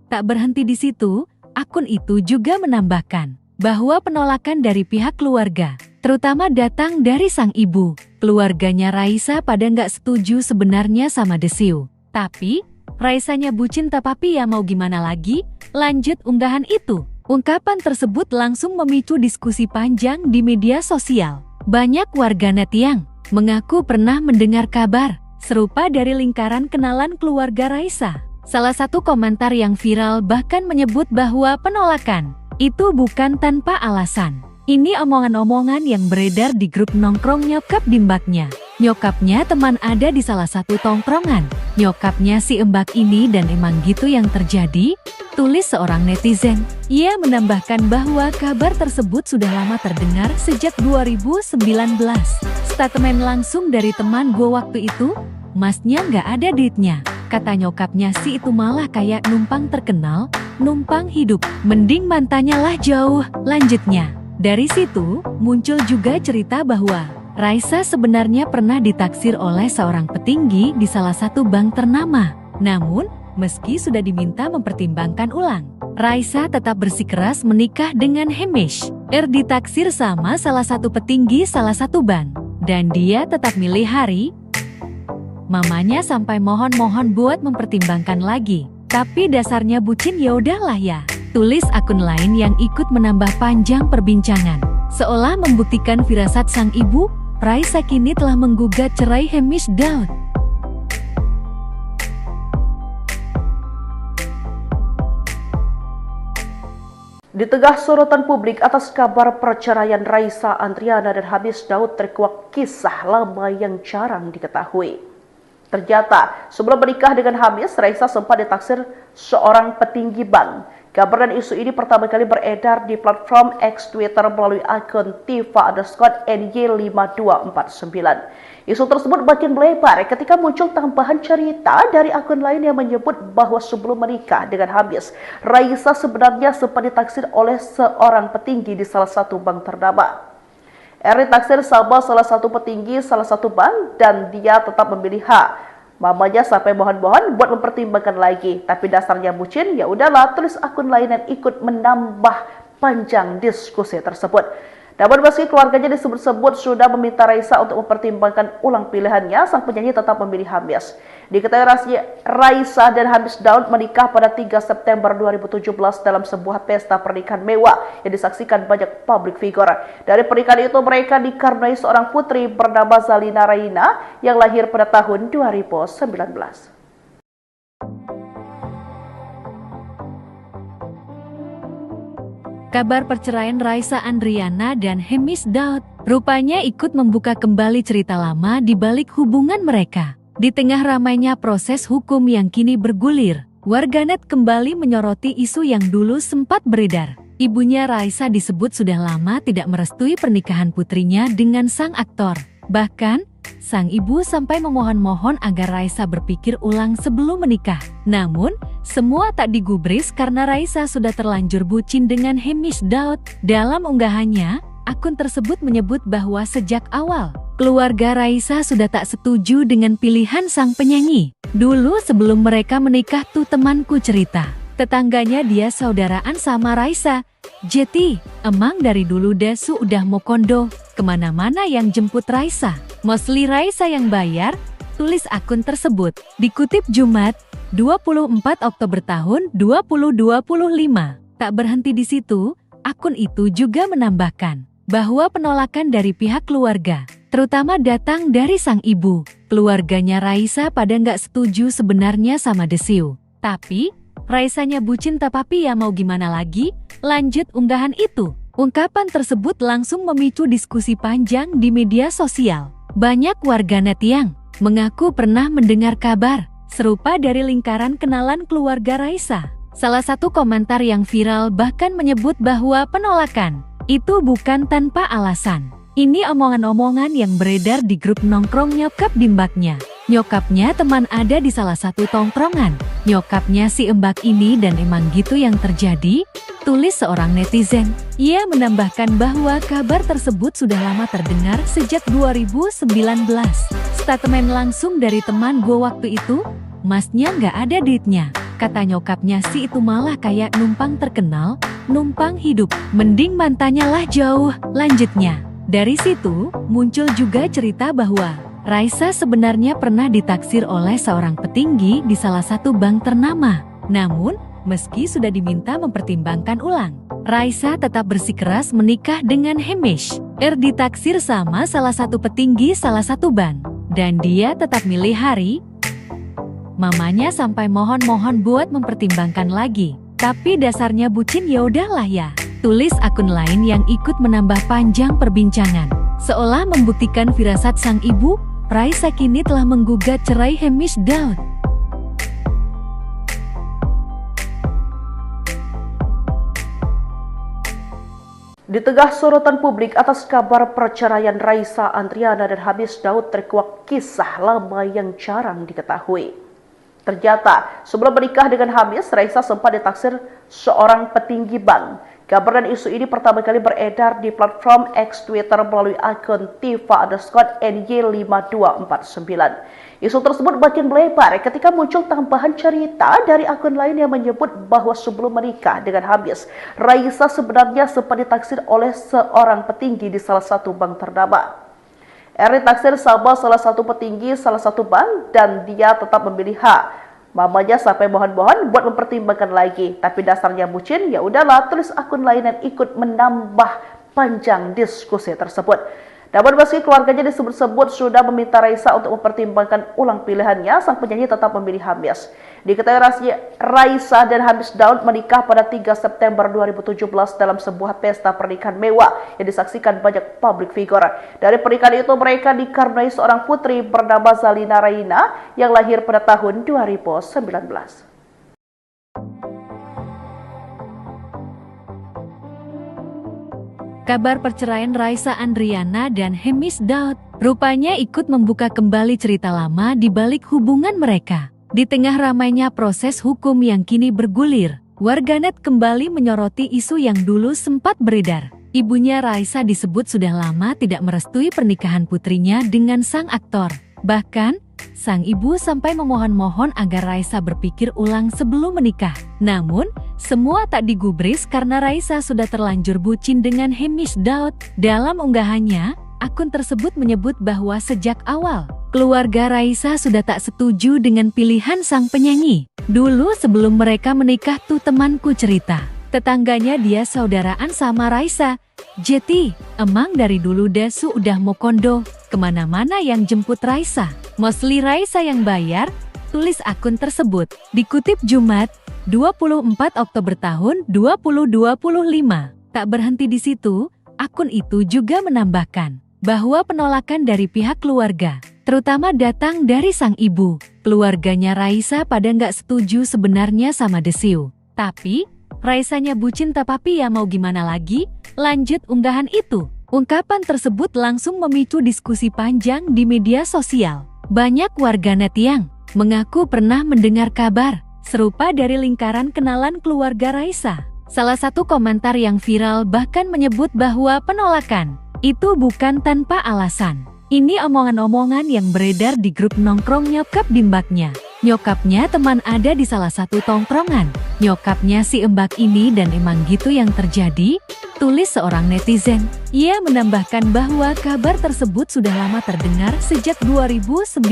Tak berhenti di situ, akun itu juga menambahkan bahwa penolakan dari pihak keluarga, terutama datang dari sang ibu. Keluarganya Raisa pada nggak setuju sebenarnya sama Desiu. Tapi, Raisanya bucin tapi ya mau gimana lagi? Lanjut unggahan itu. Ungkapan tersebut langsung memicu diskusi panjang di media sosial. Banyak warganet yang mengaku pernah mendengar kabar serupa dari lingkaran kenalan keluarga Raisa. Salah satu komentar yang viral bahkan menyebut bahwa penolakan itu bukan tanpa alasan. Ini omongan-omongan yang beredar di grup nongkrong nyokap dimbaknya. Nyokapnya teman ada di salah satu tongkrongan. Nyokapnya si embak ini dan emang gitu yang terjadi, tulis seorang netizen. Ia menambahkan bahwa kabar tersebut sudah lama terdengar sejak 2019. Statement langsung dari teman gue waktu itu, masnya nggak ada duitnya. Kata nyokapnya si itu malah kayak numpang terkenal, numpang hidup. Mending mantannya lah jauh, lanjutnya. Dari situ, muncul juga cerita bahwa Raisa sebenarnya pernah ditaksir oleh seorang petinggi di salah satu bank ternama. Namun, meski sudah diminta mempertimbangkan ulang, Raisa tetap bersikeras menikah dengan Hemis. Ditaksir sama salah satu petinggi salah satu bank. Dan dia tetap milih hari. Mamanya sampai mohon-mohon buat mempertimbangkan lagi. Tapi dasarnya bucin ya udahlah ya. Tulis akun lain yang ikut menambah panjang perbincangan. Seolah membuktikan firasat sang ibu, Raisa kini telah menggugat cerai Hemis Daud. Di tengah sorotan publik atas kabar perceraian Raisa Andriana dan Hamis Daud terkuak kisah lama yang jarang diketahui. Ternyata, sebelum menikah dengan Hamis, Raisa sempat ditaksir seorang petinggi bank. Kabar dan isu ini pertama kali beredar di platform X Twitter melalui akun Tifa_NY5249. Isu tersebut makin melebar ketika muncul tambahan cerita dari akun lain yang menyebut bahwa sebelum menikah dengan Hamis, Raisa sebenarnya sempat ditaksir oleh seorang petinggi di salah satu bank ternama. Taksir sama salah satu petinggi salah satu bank dan dia tetap memilih hak. Mamanya sampai mohon-mohon buat mempertimbangkan lagi, tapi dasarnya bucin, ya udahlah, tulis akun lain dan ikut menambah panjang diskusi tersebut. Namun meski keluarganya disebut-sebut sudah meminta Raisa untuk mempertimbangkan ulang pilihannya, sang penyanyi tetap memilih Hamis. Diketahui Raisa dan Hamis Daud menikah pada 3 September 2017 dalam sebuah pesta pernikahan mewah yang disaksikan banyak publik figure. Dari pernikahan itu mereka dikaruniai seorang putri bernama Zalina Raina yang lahir pada tahun 2019. Kabar perceraian Raisa Andriana dan Hemis Daud rupanya ikut membuka kembali cerita lama di balik hubungan mereka. Di tengah ramainya proses hukum yang kini bergulir, warganet kembali menyoroti isu yang dulu sempat beredar. Ibunya Raisa disebut sudah lama tidak merestui pernikahan putrinya dengan sang aktor. Bahkan, sang ibu sampai memohon-mohon agar Raisa berpikir ulang sebelum menikah. Namun, semua tak digubris karena Raisa sudah terlanjur bucin dengan Hemis Daud. Dalam unggahannya, akun tersebut menyebut bahwa sejak awal, keluarga Raisa sudah tak setuju dengan pilihan sang penyanyi. Dulu sebelum mereka menikah tuh temanku cerita, tetangganya dia saudaraan sama Raisa. Jeti, emang dari dulu Dasu udah mau kondo, kemana-mana yang jemput Raisa. Mostly Raisa yang bayar, tulis akun tersebut. Dikutip Jumat, 24 Oktober tahun 2025. Tak berhenti di situ, akun itu juga menambahkan bahwa penolakan dari pihak keluarga, terutama datang dari sang ibu. Keluarganya Raisa pada nggak setuju sebenarnya sama Desiu. Tapi, Raisanya bucin tapi ya mau gimana lagi? Lanjut unggahan itu. Ungkapan tersebut langsung memicu diskusi panjang di media sosial. Banyak warganet yang mengaku pernah mendengar kabar serupa dari lingkaran kenalan keluarga Raisa. Salah satu komentar yang viral bahkan menyebut bahwa penolakan itu bukan tanpa alasan. Ini omongan-omongan yang beredar di grup nongkrong nyokap di mbaknya. Nyokapnya teman ada di salah satu tongkrongan. Nyokapnya si mbak ini dan emang gitu yang terjadi, tulis seorang netizen. Ia menambahkan bahwa kabar tersebut sudah lama terdengar sejak 2019. Statement langsung dari teman gue waktu itu, masnya nggak ada duitnya. Kata nyokapnya si itu malah kayak numpang terkenal, numpang hidup. Mending mantannya lah jauh, lanjutnya. Dari situ, muncul juga cerita bahwa Raisa sebenarnya pernah ditaksir oleh seorang petinggi di salah satu bank ternama. Namun, meski sudah diminta mempertimbangkan ulang, Raisa tetap bersikeras menikah dengan Hemis. Ditaksir sama salah satu petinggi salah satu bank. Dan dia tetap milih hari. Mamanya sampai mohon-mohon buat mempertimbangkan lagi. Tapi dasarnya bucin ya udahlah ya. Tulis akun lain yang ikut menambah panjang perbincangan. Seolah membuktikan firasat sang ibu, Raisa kini telah menggugat cerai Hemis Daud. Di tengah sorotan publik atas kabar perceraian Raisa Andriana dan Hamis Daud terkuak kisah lama yang jarang diketahui. Ternyata, sebelum menikah dengan Hamis, Raisa sempat ditaksir seorang petinggi bank. Kabar dan isu ini pertama kali beredar di platform X Twitter melalui akun Tifa_NY5249. Isu tersebut makin melebar ketika muncul tambahan cerita dari akun lain yang menyebut bahwa sebelum menikah dengan Hamis, Raisa sebenarnya sempat ditaksir oleh seorang petinggi di salah satu bank ternama. Ditaksir sama salah satu petinggi salah satu bank dan dia tetap memilih H. Mamanya sampai mohon-mohon buat mempertimbangkan lagi, tapi dasarnya bucin, ya udahlah, tulis akun lain dan ikut menambah panjang diskusi tersebut. Namun meski keluarganya disebut-sebut sudah meminta Raisa untuk mempertimbangkan ulang pilihannya, sang penyanyi tetap memilih Hamis. Diketahui Raisa dan Hamis Daud menikah pada 3 September 2017 dalam sebuah pesta pernikahan mewah yang disaksikan banyak publik figure. Dari pernikahan itu mereka dikaruniai seorang putri bernama Zalina Raina yang lahir pada tahun 2019. Kabar perceraian Raisa Andriana dan Hemis Daud rupanya ikut membuka kembali cerita lama di balik hubungan mereka. Di tengah ramainya proses hukum yang kini bergulir, warganet kembali menyoroti isu yang dulu sempat beredar. Ibunya Raisa disebut sudah lama tidak merestui pernikahan putrinya dengan sang aktor. Bahkan, sang ibu sampai memohon-mohon agar Raisa berpikir ulang sebelum menikah. Namun, semua tak digubris karena Raisa sudah terlanjur bucin dengan Hemish Daud. Dalam unggahannya, akun tersebut menyebut bahwa sejak awal, keluarga Raisa sudah tak setuju dengan pilihan sang penyanyi. Dulu sebelum mereka menikah tuh temanku cerita, tetangganya dia saudaraan sama Raisa. Jeti, emang dari dulu Dasu udah mau kondo, kemana-mana yang jemput Raisa. Mostly Raisa yang bayar, tulis akun tersebut. Dikutip Jumat, 24 Oktober tahun 2025. Tak berhenti di situ, akun itu juga menambahkan bahwa penolakan dari pihak keluarga, terutama datang dari sang ibu. Keluarganya Raisa pada nggak setuju sebenarnya sama Desiu. Tapi, Raisanya bucin tapi ya mau gimana lagi? Lanjut unggahan itu. Ungkapan tersebut langsung memicu diskusi panjang di media sosial. Banyak warganet yang mengaku pernah mendengar kabar serupa dari lingkaran kenalan keluarga Raisa. Salah satu komentar yang viral bahkan menyebut bahwa penolakan itu bukan tanpa alasan. Ini omongan-omongan yang beredar di grup nongkrong nyokap bimbaknya. Nyokapnya teman ada di salah satu tongkrongan. Nyokapnya si embak ini dan emang gitu yang terjadi, tulis seorang netizen. Ia menambahkan bahwa kabar tersebut sudah lama terdengar sejak 2019.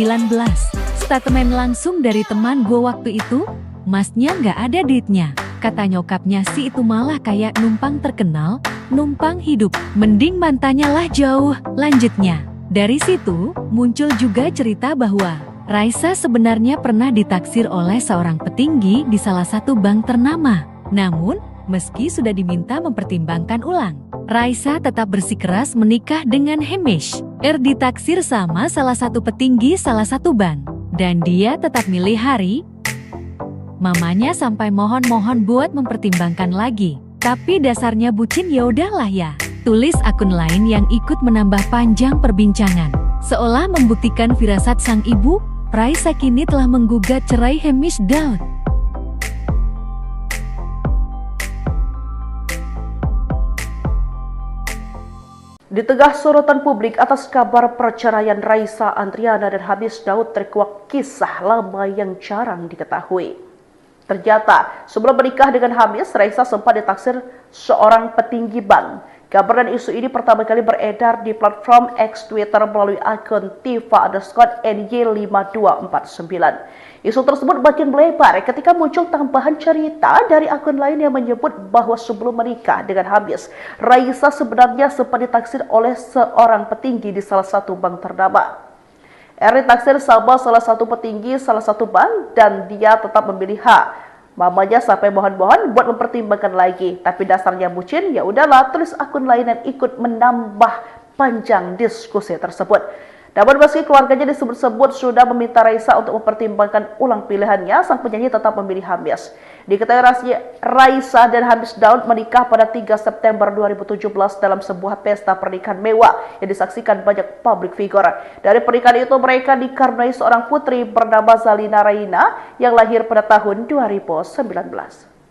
Statement langsung dari teman gue waktu itu, masnya nggak ada duitnya. Kata nyokapnya si itu malah kayak numpang terkenal, numpang hidup. Mending mantannya lah jauh, lanjutnya. Dari situ, muncul juga cerita bahwa Raisa sebenarnya pernah ditaksir oleh seorang petinggi di salah satu bank ternama. Namun, meski sudah diminta mempertimbangkan ulang, Raisa tetap bersikeras menikah dengan Hemish. Ditaksir sama salah satu petinggi salah satu bank. Dan dia tetap milih hari. Mamanya sampai mohon-mohon buat mempertimbangkan lagi. Tapi dasarnya bucin ya udahlah ya. Tulis akun lain yang ikut menambah panjang perbincangan. Seolah membuktikan firasat sang ibu, Raisa kini telah menggugat cerai Hemish Daud. Di tengah sorotan publik atas kabar perceraian Raisa Andriana dan Hemish Daud terkuak kisah lama yang jarang diketahui. Ternyata, sebelum menikah dengan Hemish, Raisa sempat ditaksir seorang petinggi bank. Kabar dan isu ini pertama kali beredar di platform X Twitter melalui akun Tifa_NY5249. Isu tersebut makin melebar ketika muncul tambahan cerita dari akun lain yang menyebut bahwa sebelum menikah dengan Hemish, Raisa sebenarnya sempat ditaksir oleh seorang petinggi di salah satu bank ternama. Ditaksir sama salah satu petinggi salah satu bank dan dia tetap memilih H. Mamanya sampai mohon-mohon buat mempertimbangkan lagi, tapi dasarnya bucin, ya udahlah, tulis akun lain dan ikut menambah panjang diskusi tersebut. Namun meski keluarganya disebut-sebut sudah meminta Raisa untuk mempertimbangkan ulang pilihannya, sang penyanyi tetap memilih Hemish. Diketahui Raisa dan Hemish Daud menikah pada 3 September 2017 dalam sebuah pesta pernikahan mewah yang disaksikan banyak public figure. Dari pernikahan itu mereka dikaruniai seorang putri bernama Zalina Raina yang lahir pada tahun 2019.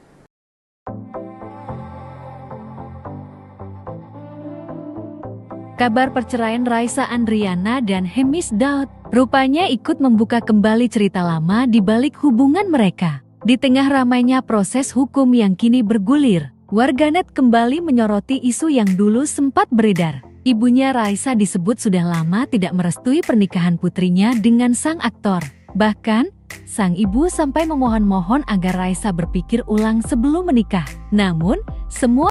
Kabar perceraian Raisa Andriana dan Hemish Daud rupanya ikut membuka kembali cerita lama di balik hubungan mereka. Di tengah ramainya proses hukum yang kini bergulir, warganet kembali menyoroti isu yang dulu sempat beredar. Ibunya Raisa disebut sudah lama tidak merestui pernikahan putrinya dengan sang aktor. Bahkan, sang ibu sampai memohon-mohon agar Raisa berpikir ulang sebelum menikah. Namun, semua